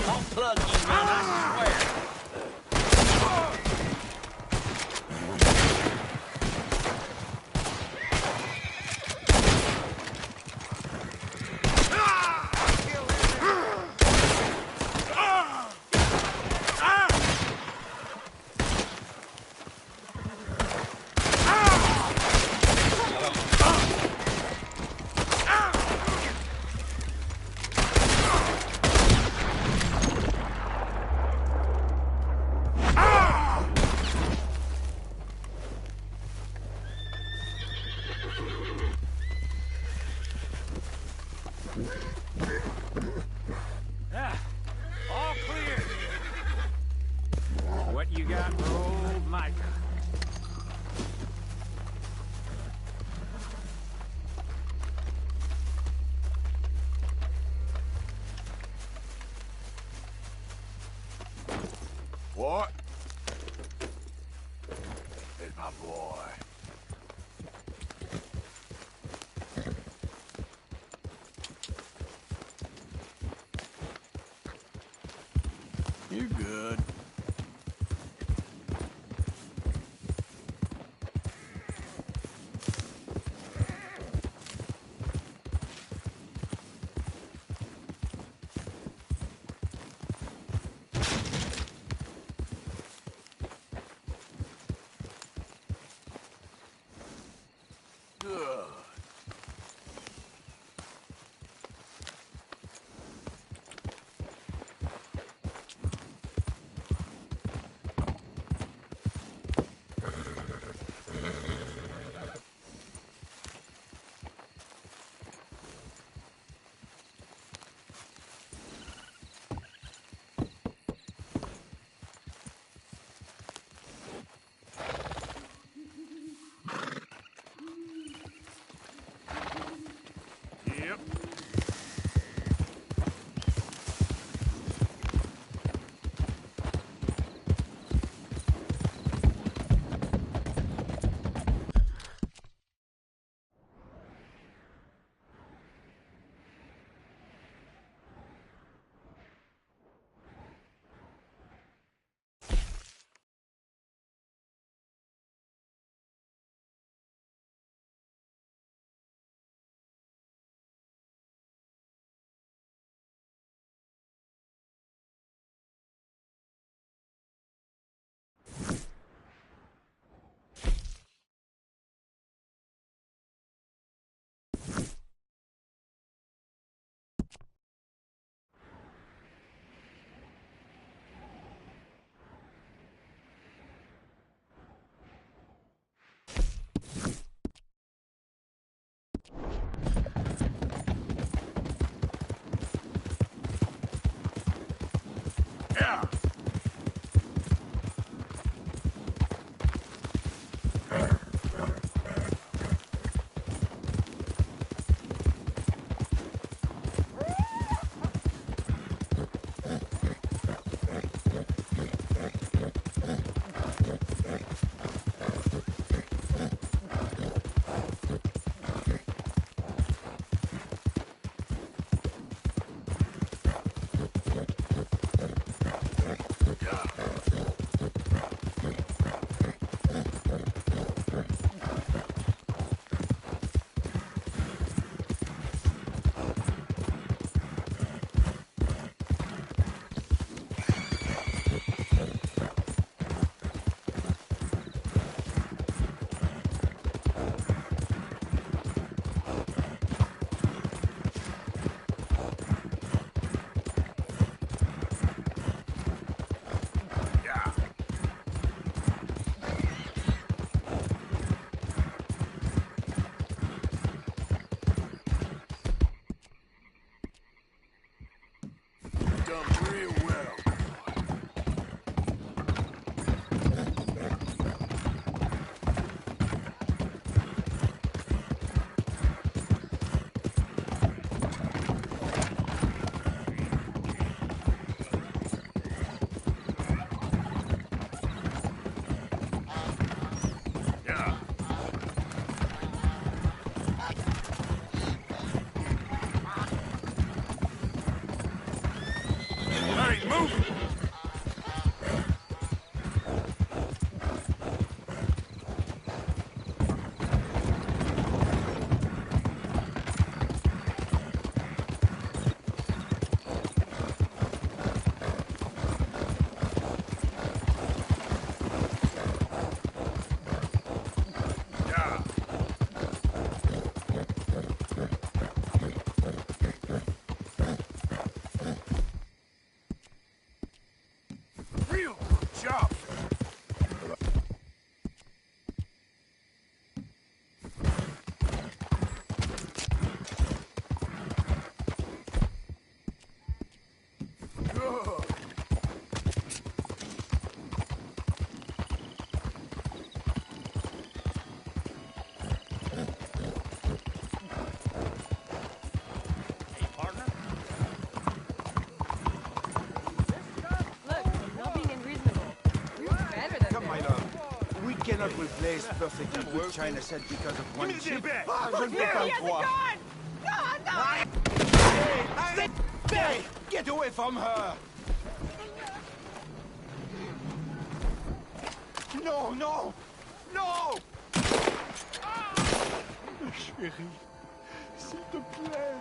I'll plug you, man, I swear.
Ah, all clear. What you got for old Micah?
What? It's my boy. You're good.
cannot replace perfectly good China set because of one chip. Ah, je ne peux
Here,
pas
he
le
has a
croire.
gun!
Stay back! Get away from her! No, no! No! Chérie, s'il te plaît.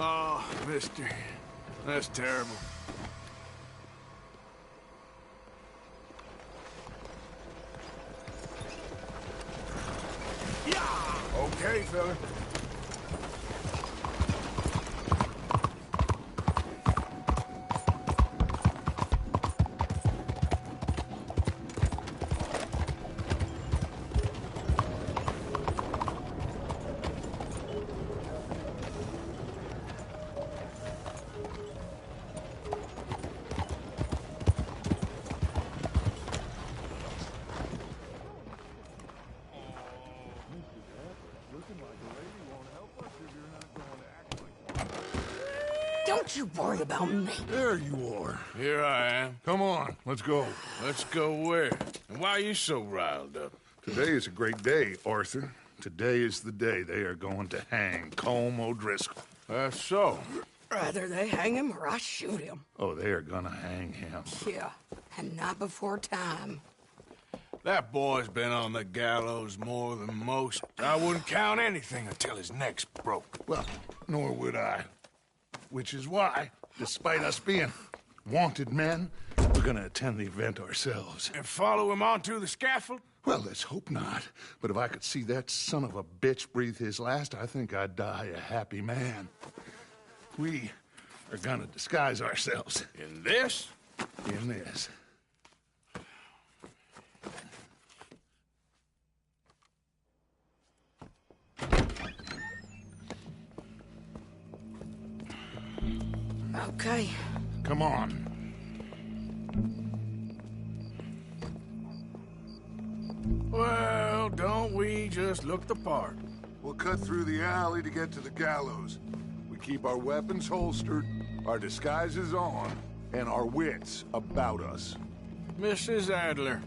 Oh, mister. That's terrible. Okay, fella.
Don't you worry about me.
There you are. Here I am.
Come on, let's go.
Let's go where? And why are you so riled up?
Today is a great day, Arthur. Today is the day they are going to hang Colm O'Driscoll.
That's so.
Rather they hang him or I shoot him.
Oh, they are gonna hang him.
Yeah, and not before time.
That boy's been on the gallows more than most. I wouldn't count anything until his neck's broke.
Well, nor would I. Which is why, despite us being wanted men, we're gonna attend the event ourselves.
And follow him onto the scaffold?
Well, let's hope not. But if I could see that son of a bitch breathe his last, I think I'd die a happy man. We are gonna disguise ourselves.
In this?
In this.
Okay.
Come on.
Well, don't we just look the part?
We'll cut through the alley to get to the gallows. We keep our weapons holstered, our disguises on, and our wits about us.
Mrs. Adler,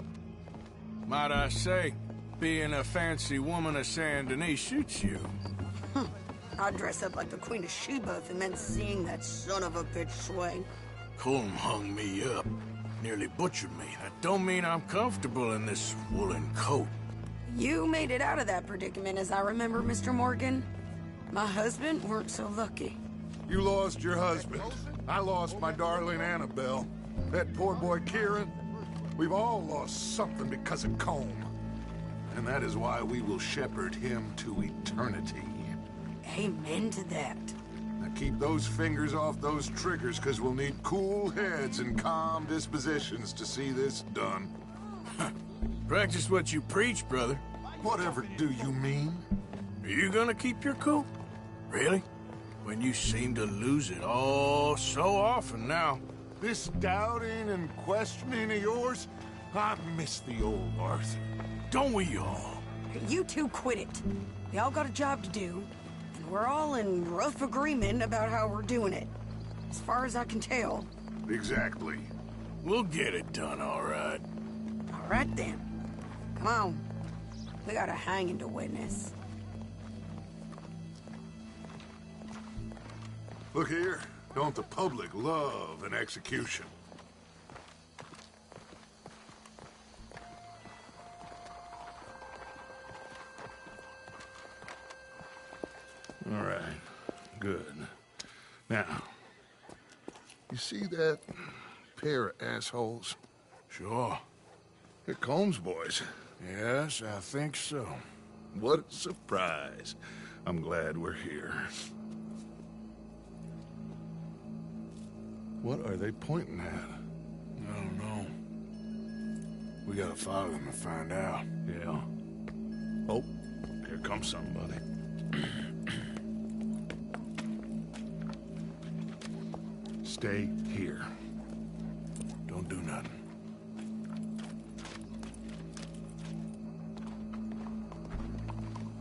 might I say, being a fancy woman of Saint Denis suits you.
I'd dress up like the Queen of Sheba and then seeing that son of a bitch swing.
Colm hung me up, nearly butchered me. That don't mean I'm comfortable in this woolen coat.
You made it out of that predicament, as I remember, Mr. Morgan. My husband weren't so lucky.
You lost your husband. I lost my darling Annabelle. That poor boy Kieran. We've all lost something because of Colm. And that is why we will shepherd him to eternity.
Amen to that.
Now keep those fingers off those triggers, because we'll need cool heads and calm dispositions to see this done.
Practice what you preach, brother.
Whatever do you mean?
Are you gonna keep your cool? Really? When you seem to lose it all so often now.
This doubting and questioning of yours, I miss the old Arthur.
Don't we all?
You two quit it. We all got a job to do, and we're all in rough agreement about how we're doing it. As far as I can tell.
Exactly.
We'll get it done, all right.
All right, then. Come on. We got a hanging to witness.
Look here. Don't the public love an execution? All right. Good. Now, you see that pair of assholes?
Sure.
They're Colm's boys.
Yes, I think so.
What a surprise. I'm glad we're here. What are they pointing at?
I don't know. We gotta follow them and find out.
Yeah. Oh, here comes somebody. Stay here.
Don't do nothing.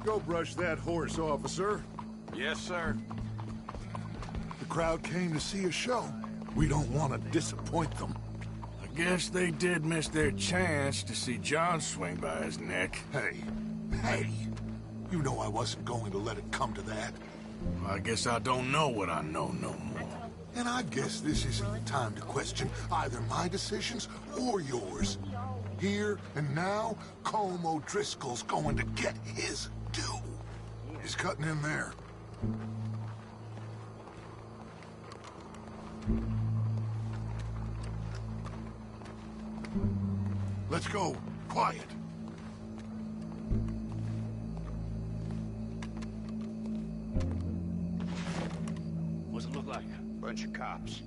Go brush that horse, officer.
Yes, sir.
The crowd came to see a show. We don't want to disappoint them.
I guess they did miss their chance to see John swing by his neck.
Hey, you know I wasn't going to let it come to that.
I guess I don't know what I know no more.
And I guess this isn't the time to question either my decisions or yours. Here and now, Colm O'Driscoll's going to get his due. He's cutting in there. Let's go. Quiet.
What's it look like?
Bunch of cops.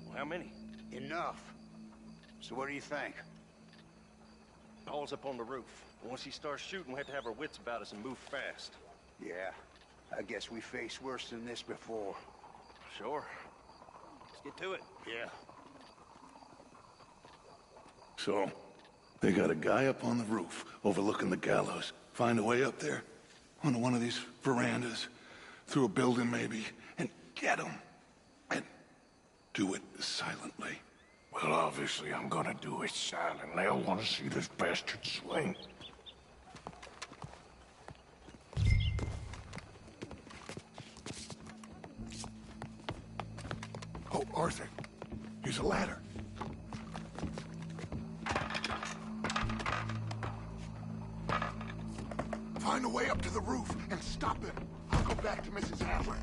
Well, how many?
Enough. So what do you think?
Paul's up on the roof. Once he starts shooting, we have to have our wits about us and move fast.
Yeah. I guess we faced worse than this before.
Sure. Let's get to it.
Yeah.
So, they got a guy up on the roof overlooking the gallows. Find a way up there, onto one of these verandas, through a building maybe, and get him. And do it silently.
Well, obviously I'm gonna do it silently. I want to see this bastard swing.
Oh, Arthur, here's a ladder. Find a way up to the roof and stop him. I'll go back to Mrs. Adler.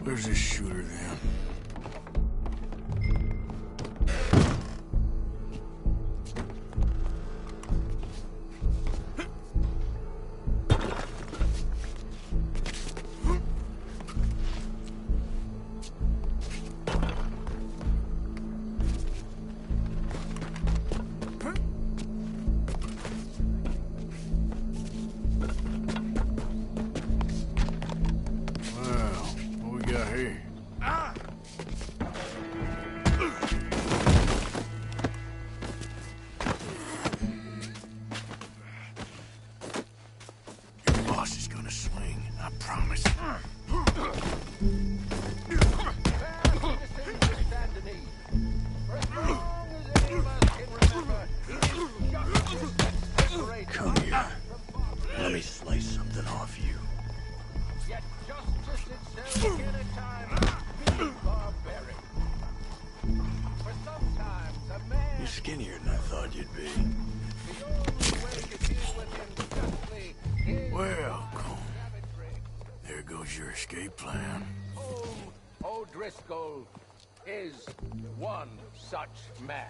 Where's this shooter then?
Come here. Let me slice something off you.
Yet justice itself in a time be barbaric. For sometimes a man...
You're skinnier than I thought you'd be.
The only way to deal with him justly is...
Well, there goes your escape plan.
O'Driscoll is one such man.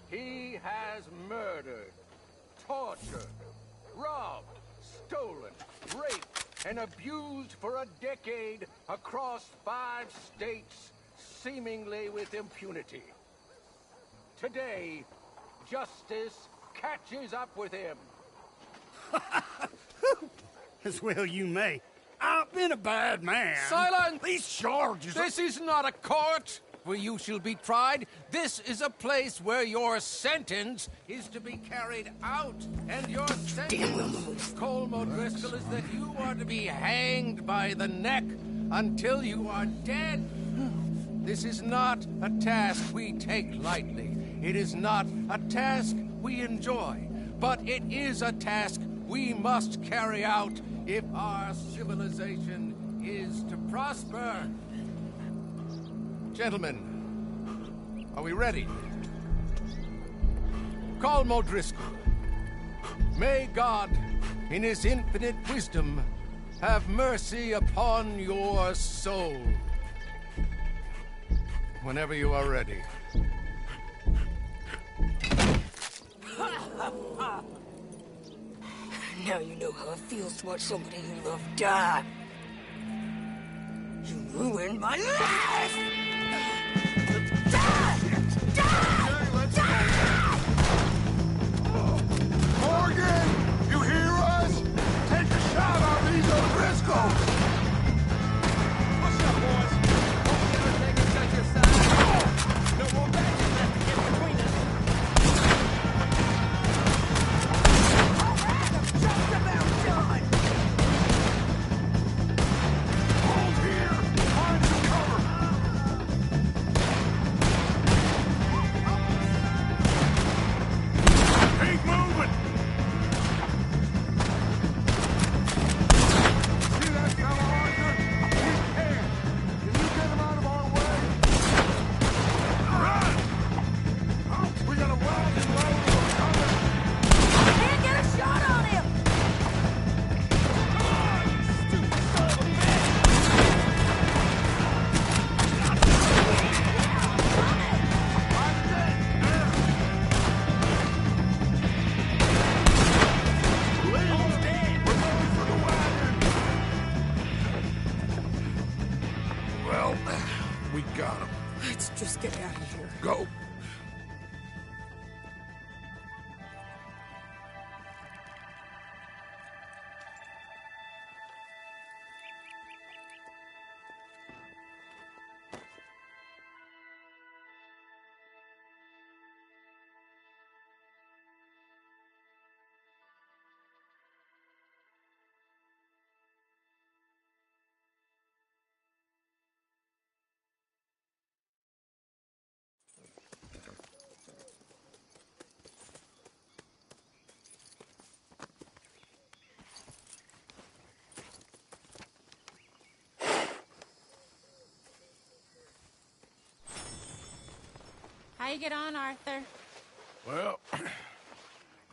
He has murdered, tortured, robbed, stolen, raped, and abused for a decade across 5 states, seemingly with impunity. Today, justice catches up with him.
As well you may. I've been a bad man.
Silence!
These charges...
This is not a court where you shall be tried. This is a place where your sentence is to be carried out. And your sentence, Colm O'Driscoll, is that you are to be hanged by the neck until you are dead. This is not a task we take lightly. It is not a task we enjoy. But it is a task we must carry out if our civilization is to prosper. Gentlemen, are we ready? Colm O'Driscoll, may God, in his infinite wisdom, have mercy upon your soul. Whenever you are ready.
Now you know how it feels to watch somebody you love die. You ruined my life!
Morgan! You hear us? Take a shot on these O'Driscolls!
What's up, boys? Hope you never take us at your side. No more badges left to get between us.
go.
How you get on, Arthur?
Well,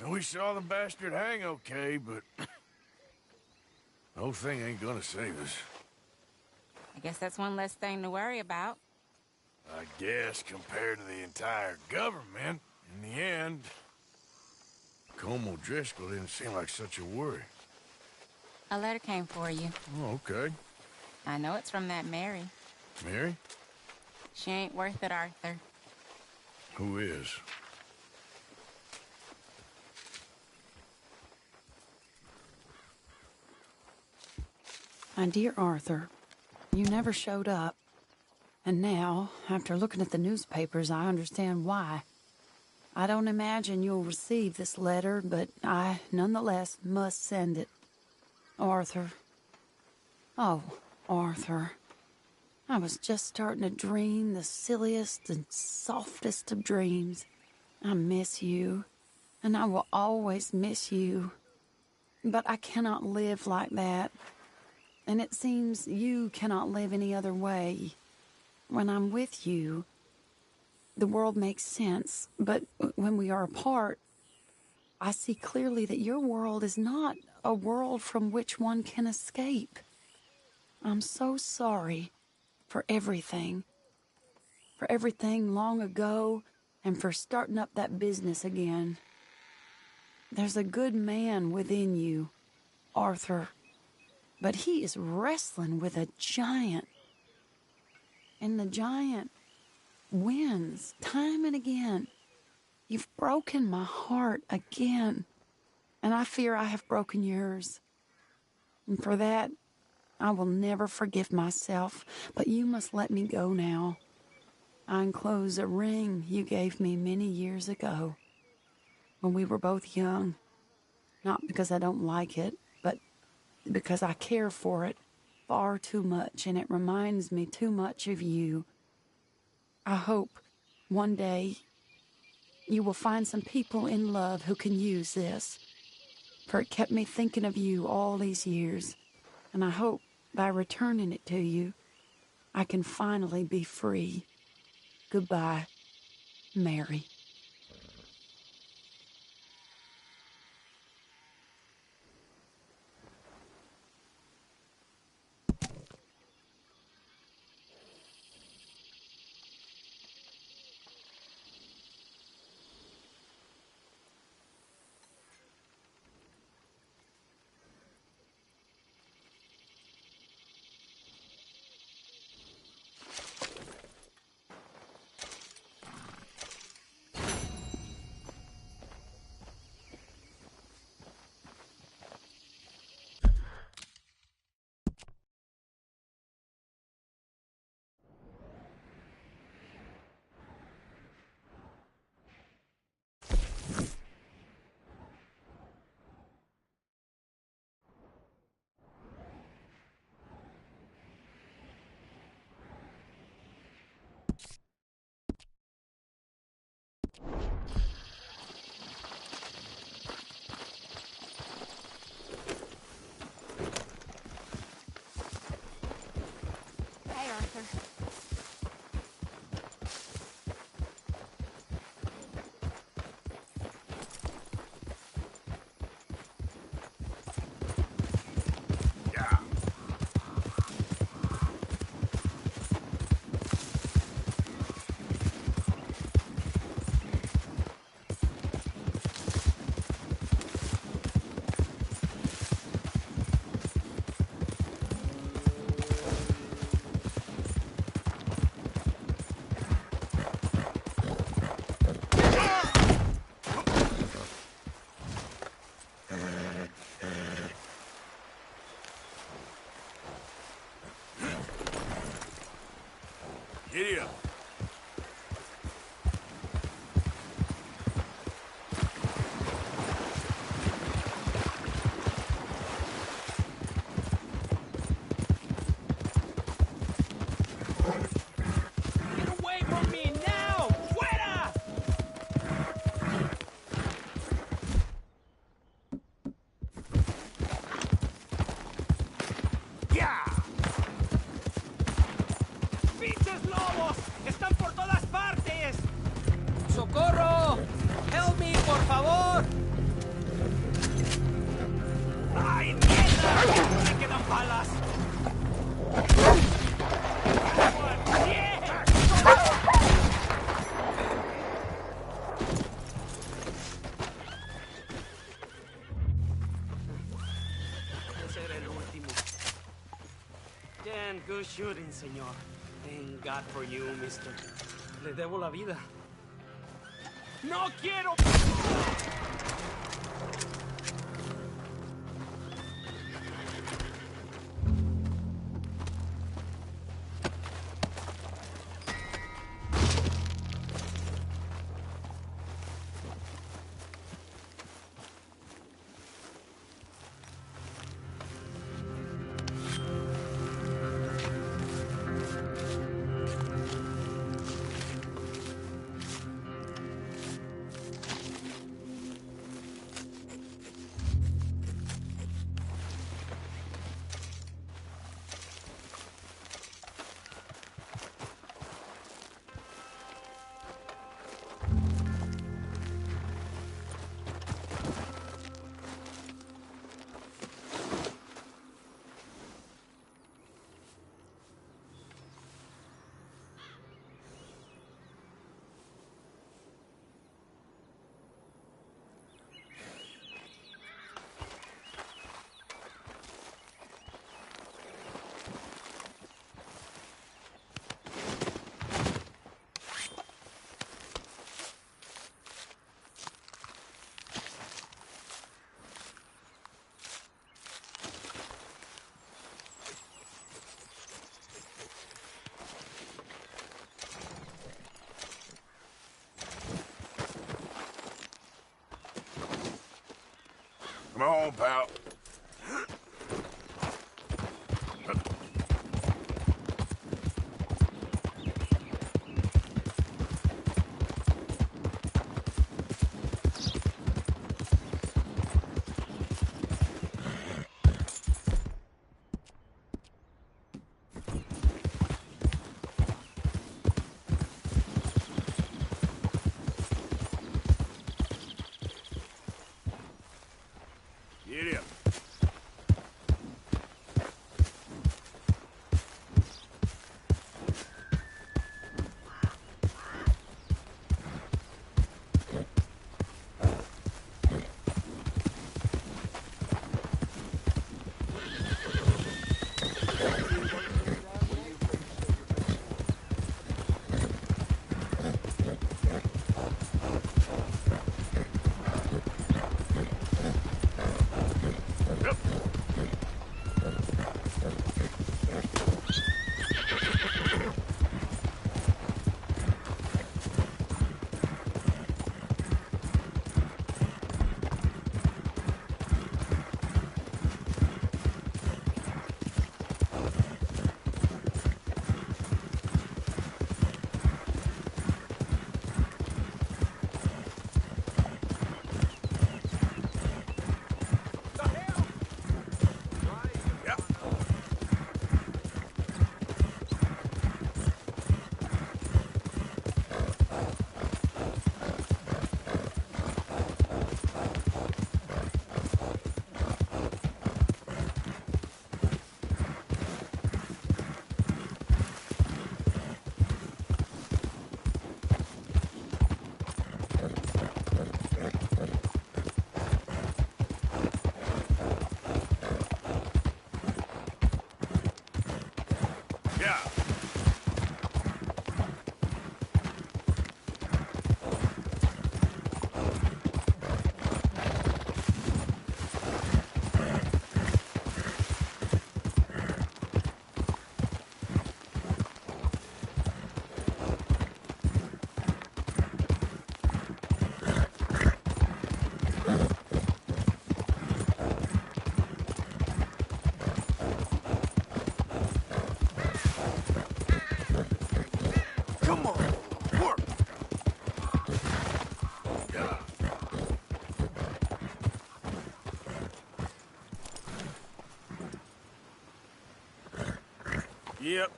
we saw the bastard hang okay, but the whole thing ain't gonna save us.
I guess that's one less thing to worry about.
I guess compared to the entire government, in the end, Colm O'Driscoll didn't seem like such a worry.
A letter came for you.
Oh, okay.
I know it's from that Mary.
Mary?
She ain't worth it, Arthur.
Who is?
My dear Arthur, you never showed up. And now, after looking at the newspapers, I understand why. I don't imagine you'll receive this letter, but I, nonetheless, must send it. Arthur. Oh, Arthur. I was just starting to dream the silliest and softest of dreams. I miss you, and I will always miss you. But I cannot live like that. And it seems you cannot live any other way. When I'm with you, the world makes sense. But when we are apart, I see clearly that your world is not a world from which one can escape. I'm so sorry for everything. For everything long ago, and for starting up that business again. There's a good man within you, Arthur. But he is wrestling with a giant. And the giant wins time and again. You've broken my heart again. And I fear I have broken yours. And for that, I will never forgive myself. But you must let me go now. I enclose a ring you gave me many years ago, when we were both young. Not because I don't like it, but because I care for it far too much, and it reminds me too much of you. I hope one day you will find some people in love who can use this, for it kept me thinking of you all these years, and I hope by returning it to you, I can finally be free. Goodbye, Mary.
Giddy up.
Get away from me now! Fuera!
¡Ya! ¡Pinches lobos! ¡Están por todas partes!
¡Socorro! ¡Help me, por favor!
¡Ay, mierda! ¡Me quedan balas!
Ese era el último. Damn good shooting, señor. Thank God for you, mister. Le debo la vida.
¡No quiero!
Come on, pal. Giddy up. Yep.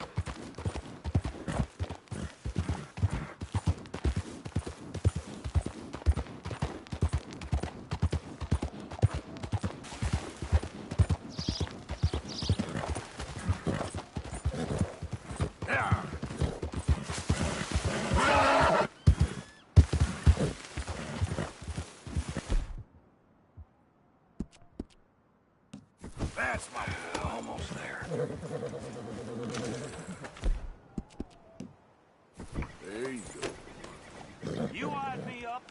That's my boy. Almost there.
There you go.
You eyed me up.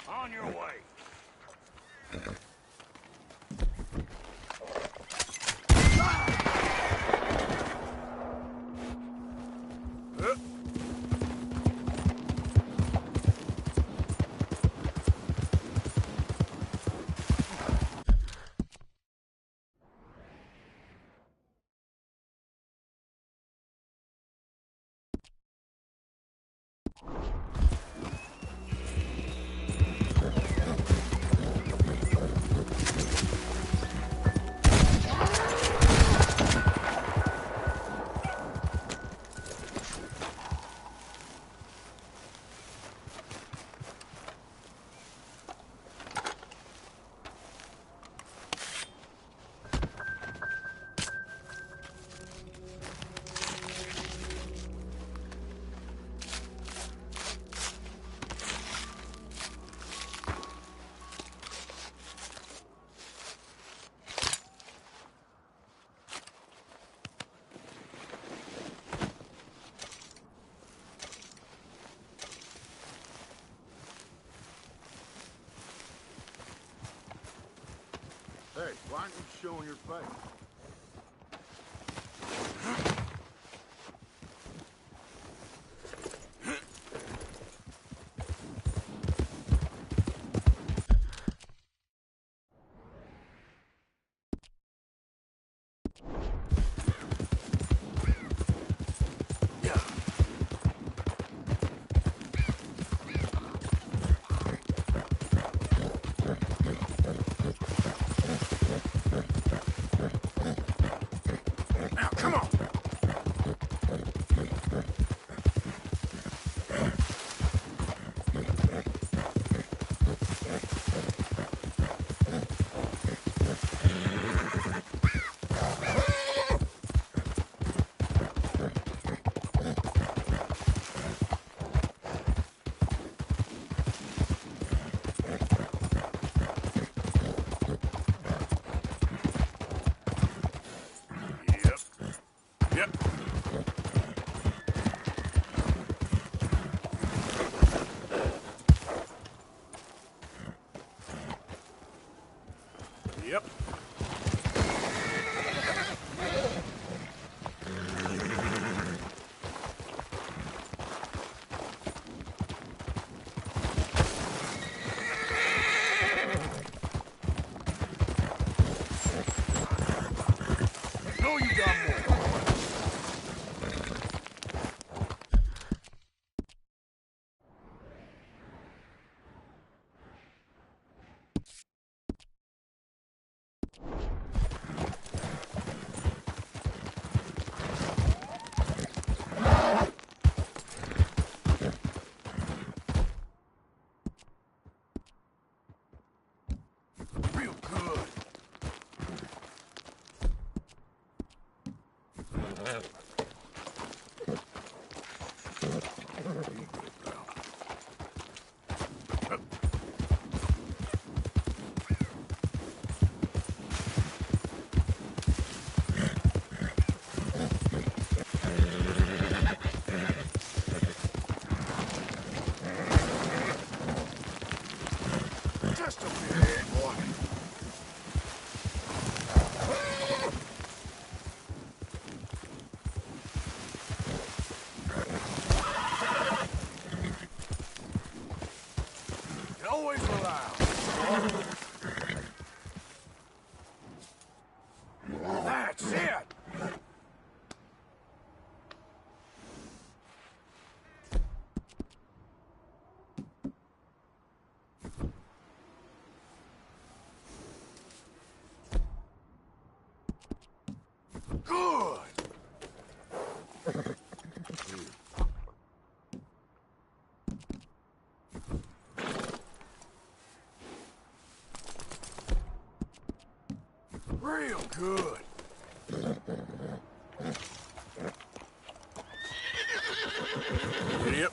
On your way.
Hey, why aren't you showing your face?
Yep.
No, you got more.
Real good.
Just a bit, boy.
You always rely on. That's it. Good. Real good. Yep.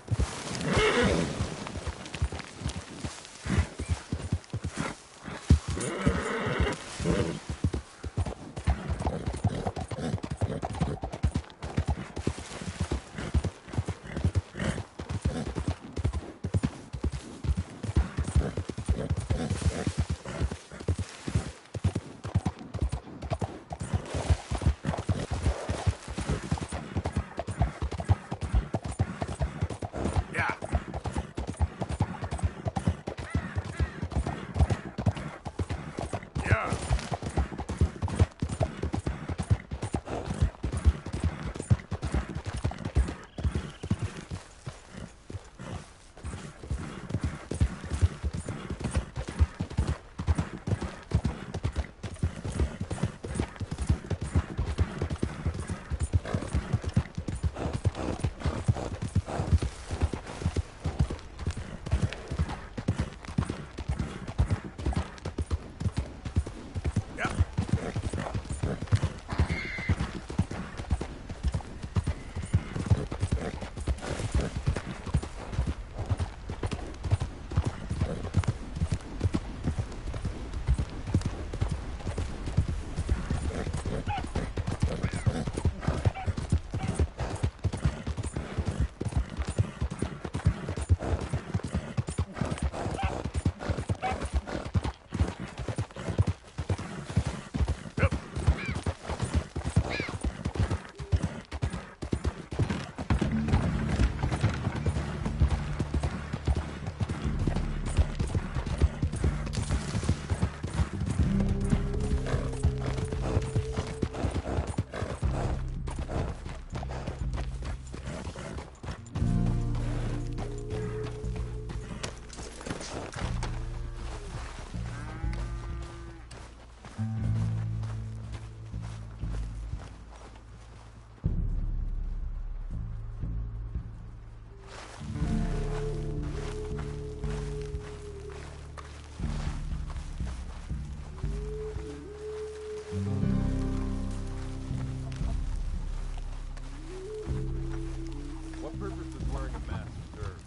What purpose is wearing a mask serve?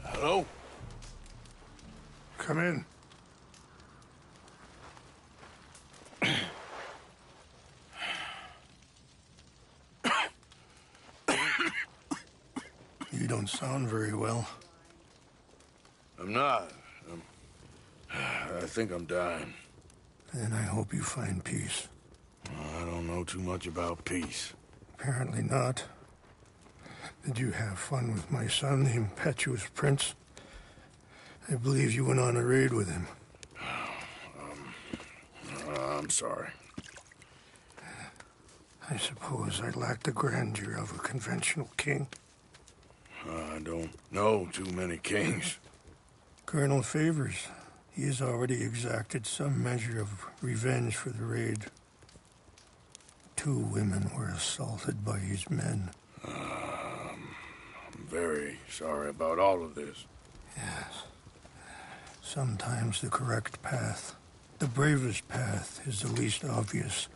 Hello?
Come in. You don't sound very well.
I'm not. I think I'm dying.
And I hope you find peace.
I don't know too much about peace.
Apparently not. Did you have fun with my son, the impetuous prince? I believe you went on a raid with him.
I'm sorry.
I suppose I lack the grandeur of a conventional king.
I don't know too many kings.
Colonel Favors, he has already exacted some measure of revenge for the raid. 2 women were assaulted by his men.
I'm very sorry about all of this.
Yes. Sometimes the correct path, the bravest path, is the least obvious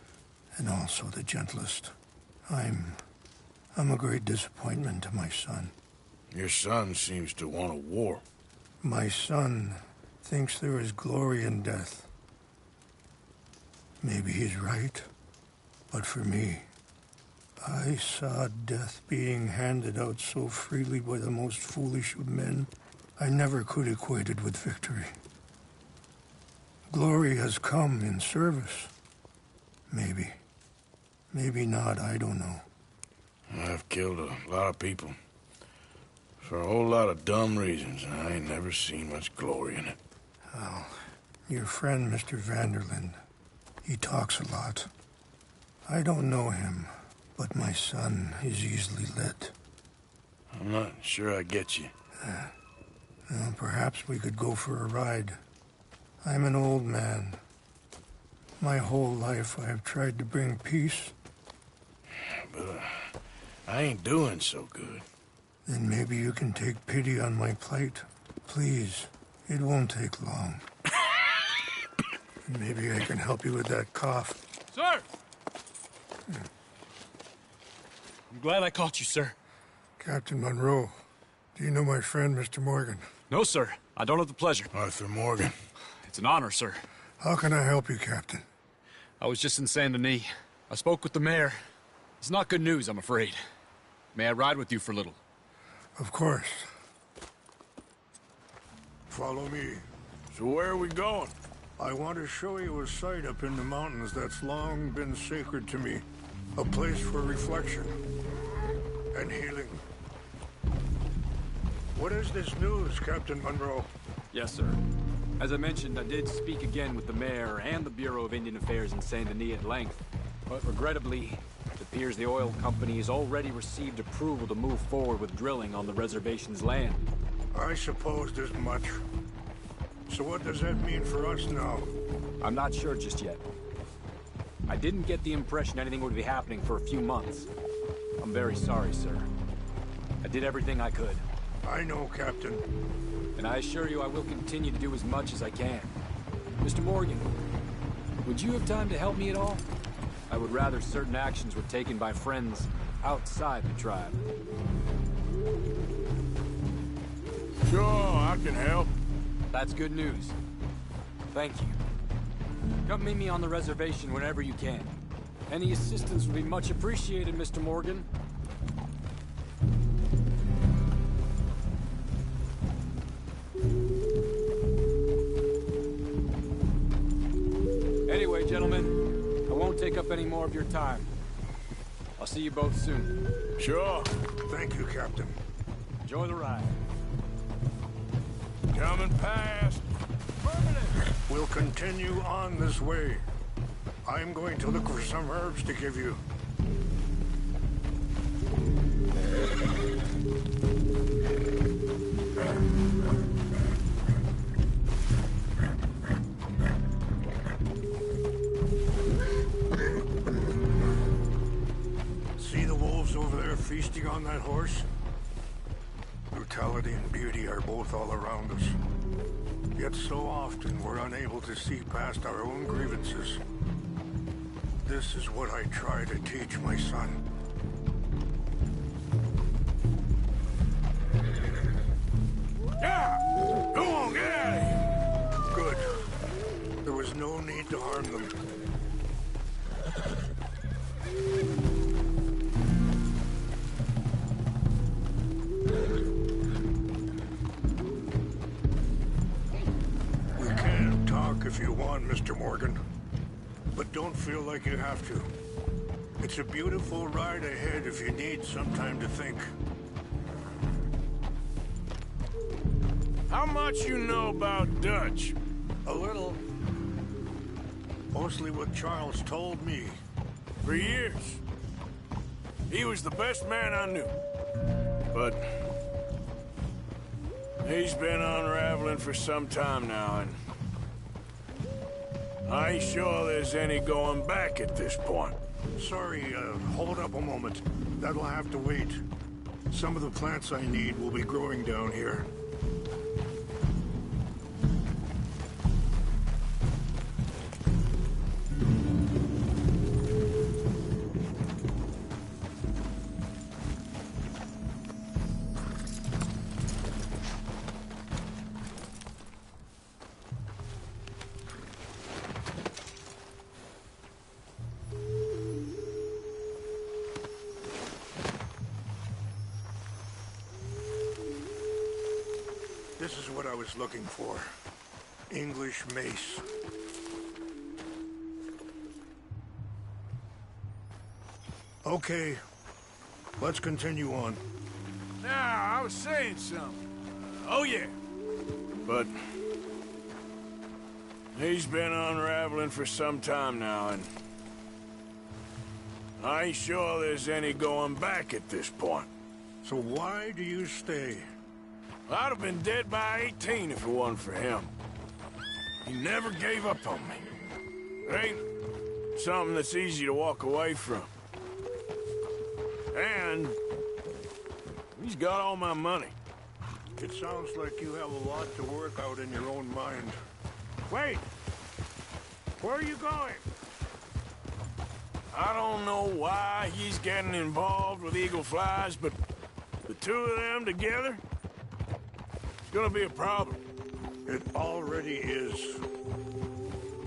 and also the gentlest. I'm a great disappointment to my son.
Your son seems to want a war.
My son thinks there is glory in death. Maybe he's right, but for me, I saw death being handed out so freely by the most foolish of men, I never could equate it with victory. Glory has come in service. Maybe. Maybe not, I don't know.
I've killed a lot of people. For a whole lot of dumb reasons, and I ain't never seen much glory in it.
Oh, your friend, Mr. Vanderlyn, he talks a lot. I don't know him, but my son is easily led.
I'm not sure I get you.
Well, perhaps we could go for a ride. I'm an old man. My whole life I have tried to bring peace.
But I ain't doing so good.
Then maybe you can take pity on my plight. Please, it won't take long. Maybe I can help you with that cough.
Sir! I'm glad I caught you, sir.
Captain Monroe, do you know my friend, Mr. Morgan?
No, sir. I don't have the pleasure.
Arthur Morgan.
It's an honor, sir.
How can I help you, Captain?
I was just in Saint Denis. I spoke with the mayor. It's not good news, I'm afraid. May I ride with you for a little?
Of course. Follow me.
So where are we going?
I want to show you a site up in the mountains that's long been sacred to me. A place for reflection and healing. What is this news, Captain Monroe?
Yes, sir. As I mentioned, I did speak again with the mayor and the Bureau of Indian Affairs in Saint Denis at length. But regrettably, it appears the oil company has already received approval to move forward with drilling on the reservation's land.
I supposed as much. So what does that mean for us now?
I'm not sure just yet. I didn't get the impression anything would be happening for a few months. I'm very sorry, sir. I did everything I could.
I know, Captain.
And I assure you I will continue to do as much as I can. Mr. Morgan, would you have time to help me at all? I would rather certain actions were taken by friends outside the tribe.
Sure, I can help.
That's good news. Thank you. Come meet me on the reservation whenever you can. Any assistance would be much appreciated, Mr. Morgan. Anyway, gentlemen, I won't take up any more of your time. I'll see you both soon.
Sure.
Thank you, Captain.
Enjoy the ride.
Coming past.
We'll continue on this way. I'm going to look for some herbs to give you. See the wolves over there feasting on that horse? Brutality and beauty are both all around us. Yet so often we're unable to see past our own grievances. This is what I try to teach my son.
Yeah! Go on, get out of here!
Good. There was no need to harm them. We can talk if you want, Mr. Morgan. But don't feel like you have to. It's a beautiful ride ahead if you need some time to think.
How much you know about Dutch?
A little. Mostly what Charles told me.
For years. He was the best man I knew. But he's been unraveling for some time now, and I ain't sure there's any going back at this point.
Sorry, hold up a moment. That'll have to wait. Some of the plants I need will be growing down here. This is what I was looking for. English mace. Okay, let's continue on.
Now, I was saying something. Oh, yeah. But he's been unraveling for some time now, and I ain't sure there's any going back at this point.
So why do you stay?
I'd have been dead by 18 if it wasn't for him. He never gave up on me. It ain't something that's easy to walk away from. And he's got all my money.
It sounds like you have a lot to work out in your own mind.
Wait! Where are you going? I don't know why he's getting involved with Eagle Flies, but the two of them together, it's gonna be a problem.
It already is.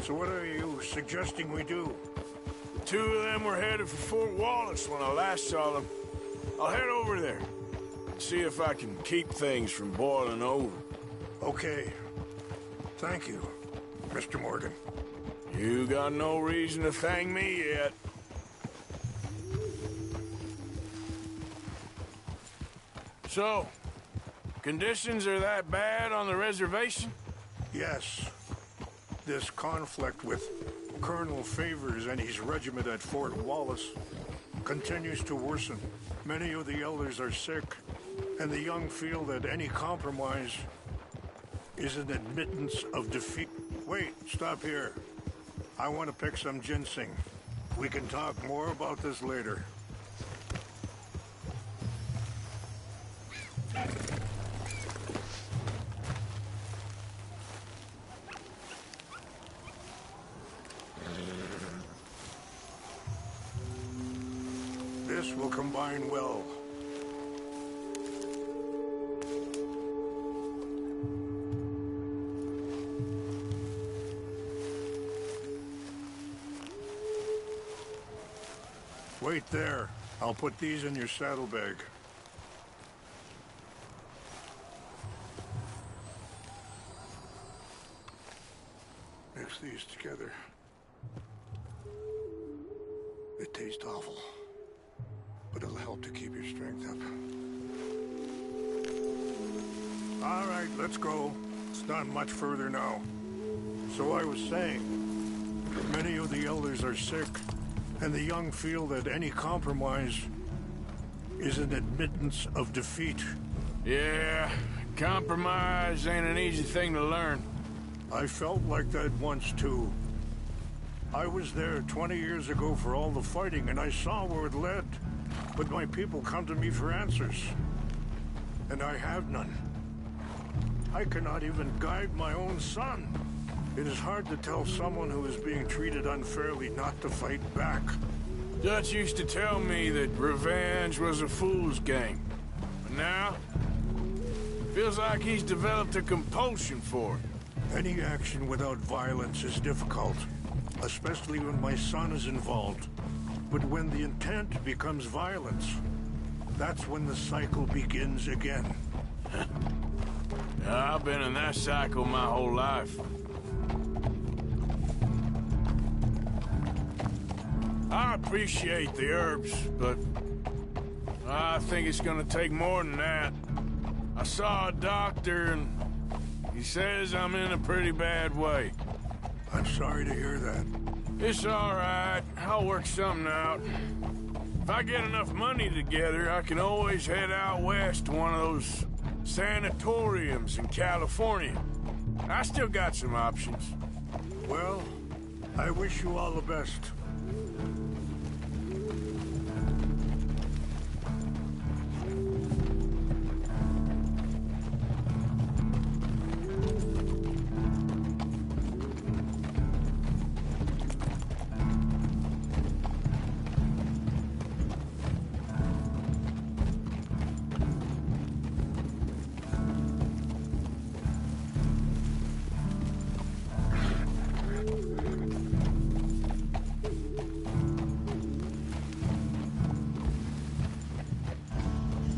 So what are you suggesting we do?
The two of them were headed for Fort Wallace when I last saw them. I'll head over there. See if I can keep things from boiling over.
Okay. Thank you, Mr. Morgan.
You got no reason to thank me yet. So, conditions are that bad on the reservation?
Yes. This conflict with Colonel Favors and his regiment at Fort Wallace continues to worsen. Many of the elders are sick, and the young feel that any compromise is an admittance of defeat. Wait, stop here. I want to pick some ginseng. We can talk more about this later. This will combine well. Wait there. I'll put these in your saddlebag. Mix these together. It tastes awful, but it'll help to keep your strength up. All right, let's go. It's not much further now. So I was saying, many of the elders are sick, and the young feel that any compromise is an admittance of defeat.
Yeah, compromise ain't an easy thing to learn.
I felt like that once, too. I was there 20 years ago for all the fighting, and I saw where it led. But my people come to me for answers, and I have none. I cannot even guide my own son. It is hard to tell someone who is being treated unfairly not to fight back.
Dutch used to tell me that revenge was a fool's game. But now, feels like he's developed a compulsion for it.
Any action without violence is difficult, especially when my son is involved. But when the intent becomes violence, that's when the cycle begins again.
I've been in that cycle my whole life. I appreciate the herbs, but I think it's gonna take more than that. I saw a doctor and he says I'm in a pretty bad way.
I'm sorry to hear that.
It's all right. I'll work something out. If I get enough money together, I can always head out west to one of those sanatoriums in California. I still got some options.
Well, I wish you all the best.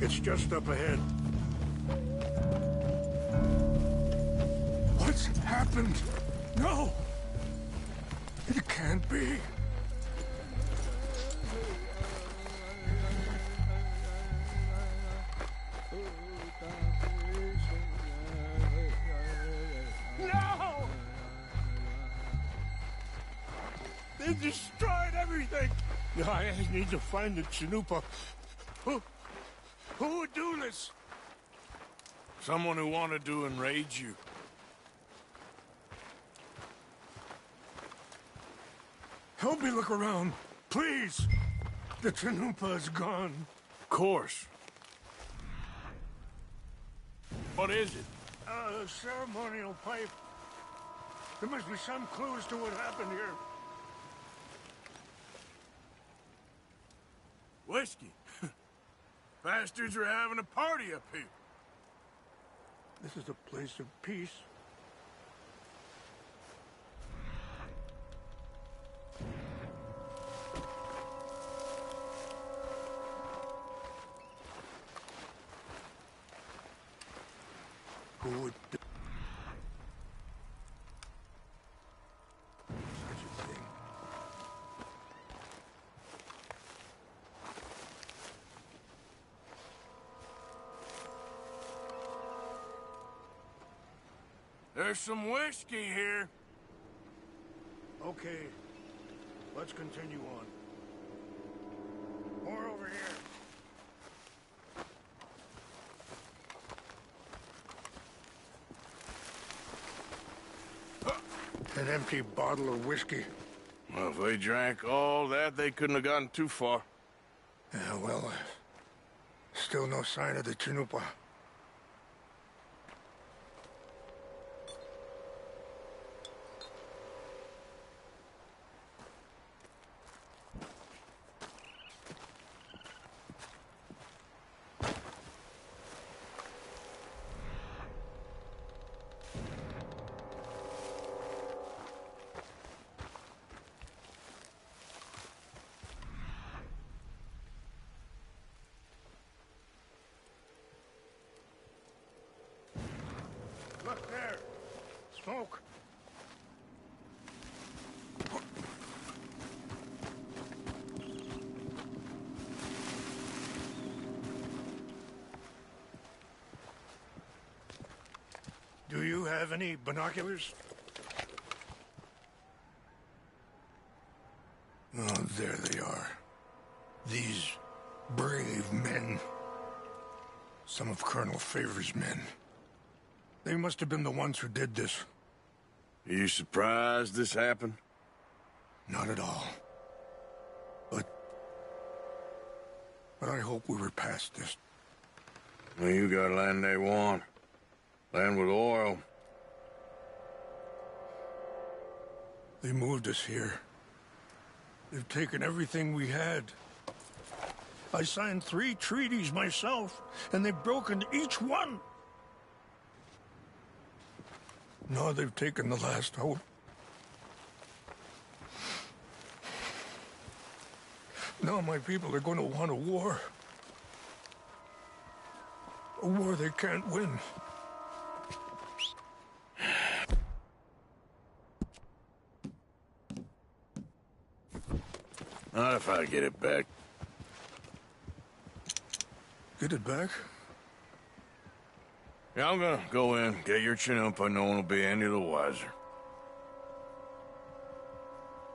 It's just up ahead. What's happened? No! It can't be.
No! They destroyed everything! I need to find the Chanupa.
Who would do this?
Someone who wanted to enrage you.
Help me look around, please. The Chanupa is gone.
Of course. What is it?
A ceremonial pipe. There must be some clues to what happened here.
Whiskey. Bastards are having a party up here.
This is a place of peace. Who would do such a thing?
There's some whiskey here.
Okay, let's continue on. More over here. An empty bottle of whiskey.
Well, if they drank all that, they couldn't have gotten too far.
Yeah, well, still no sign of the Chanupa. Look there! Smoke! Do you have any binoculars? Oh, there they are. These brave men. Some of Colonel Favor's men. They must have been the ones who did this.
Are you surprised this happened?
Not at all. But I hope we were past this.
Well, you got land they want. Land with oil.
They moved us here. They've taken everything we had. I signed 3 treaties myself, and they've broken each one. Now they've taken the last hope. Now my people are going to want a war. A war they can't win.
Not if I get it back.
Get it back?
Yeah, I'm gonna go in, get your Chanupa, no one will be any the wiser.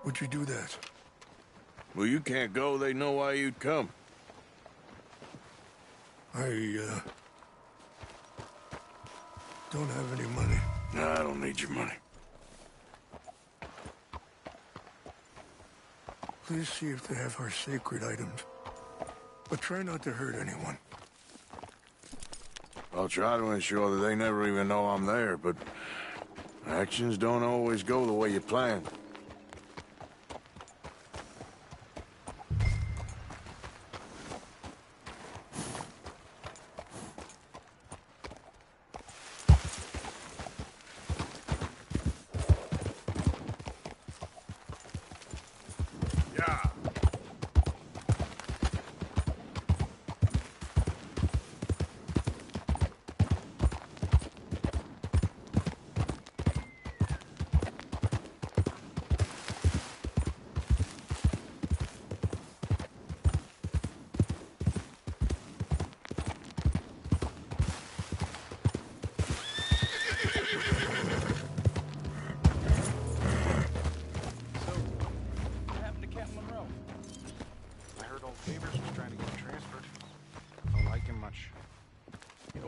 Would you do that?
Well, you can't go, they know why you'd come.
I, don't have any money.
No, I don't need your money.
Please see if they have our sacred items. But try not to hurt anyone.
I'll try to ensure that they never even know I'm there, but actions don't always go the way you plan.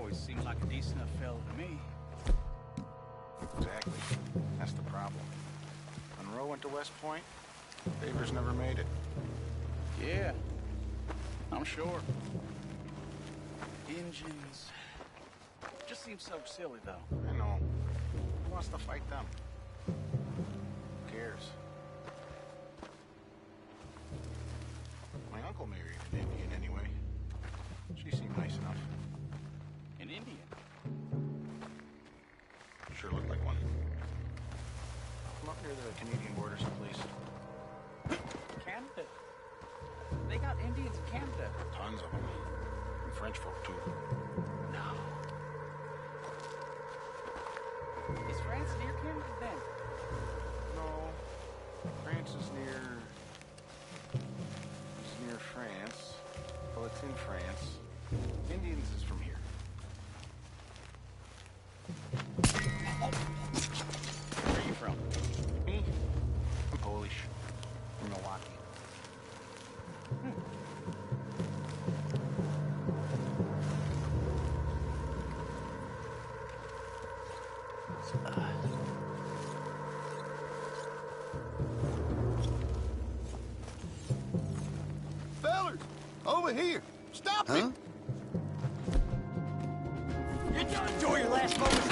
always seemed like a decent enough fellow to me.
Exactly. That's the problem. Monroe went to West Point. Favors never made it.
Yeah, I'm sure. Engines. Just seems so silly, though.
I know. Who wants to fight them? Who cares? My uncle married an Indian anyway. She seemed nice enough.
An Indian?
Sure looked like one. I'm up near the Canadian border someplace.
Canada? They got Indians in Canada.
Tons of them. And French folk, too.
No. Is France near Canada then?
No. France is near... It's near France. Well, it's in France. Indians is from here.
Where are you from?
Me? I'm Polish. From Milwaukee.
Fellers, over here. Stop it!
Enjoy your last moments.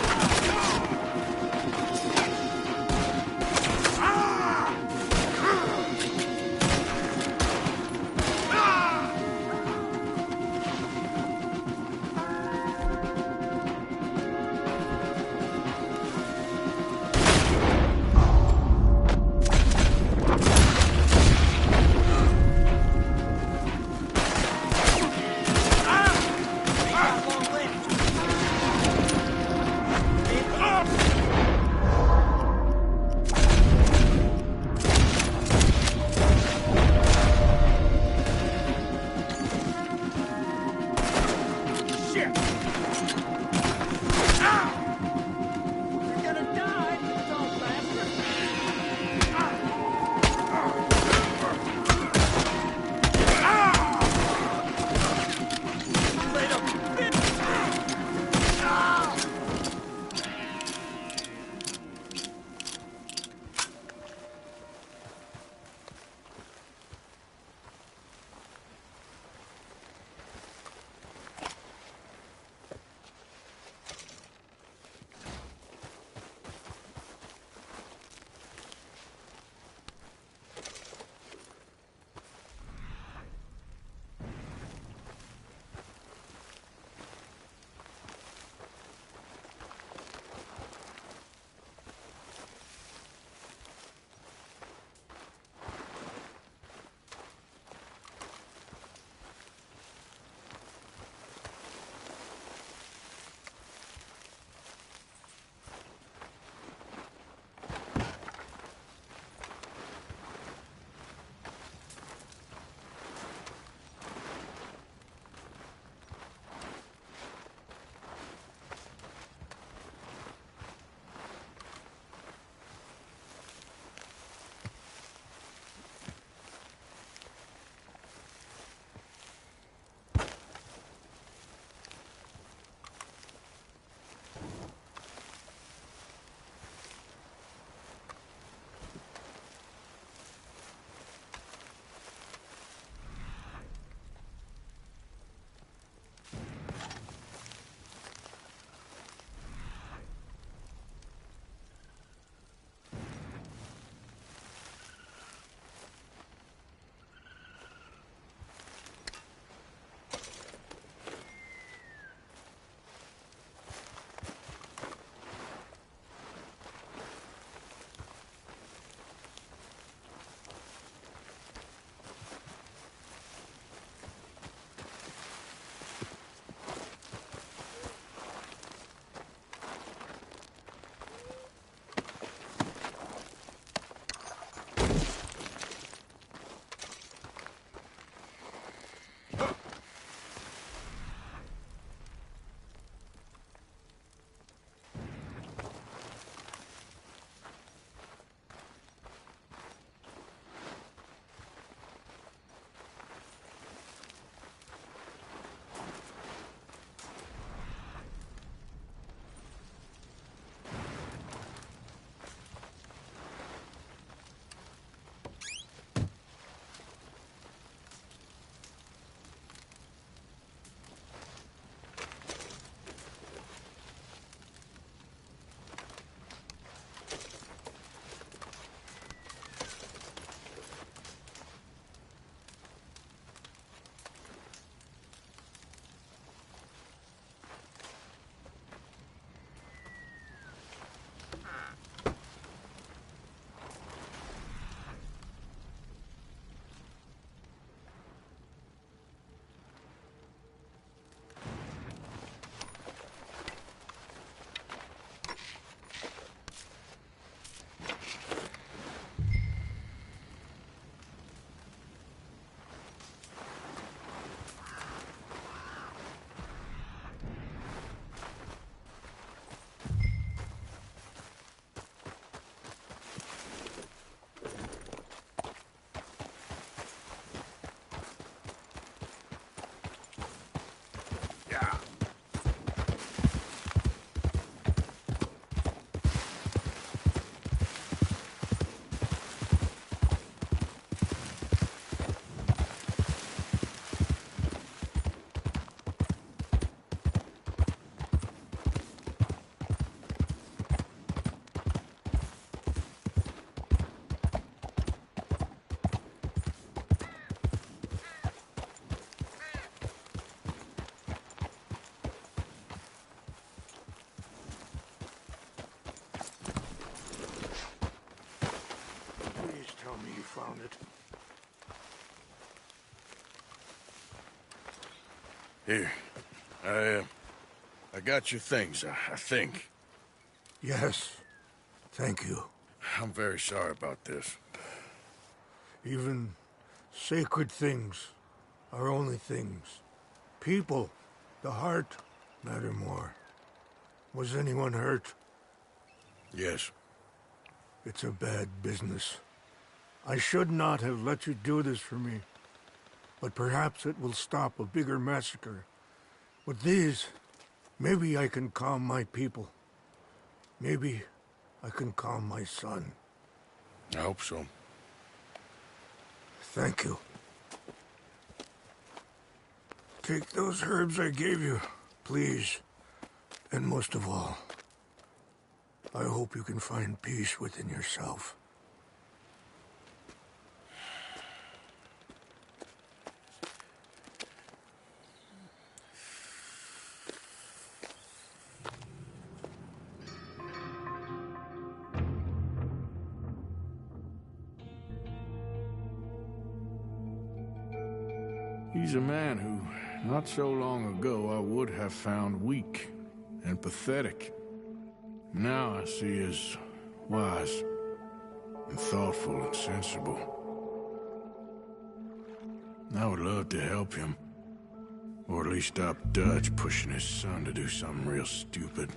Here. I got your things, I think.
Yes. Thank you.
I'm very sorry about this.
Even sacred things are only things. People, the heart, matter more. Was anyone hurt?
Yes.
It's a bad business. I should not have let you do this for me. But perhaps it will stop a bigger massacre. With these, maybe I can calm my people. Maybe I can calm my son.
I hope so.
Thank you. Take those herbs I gave you, please. And most of all, I hope you can find peace within yourself.
He's a man who, not so long ago, I would have found weak and pathetic. Now I see as wise and thoughtful and sensible. I would love to help him, or at least stop Dutch pushing his son to do something real stupid.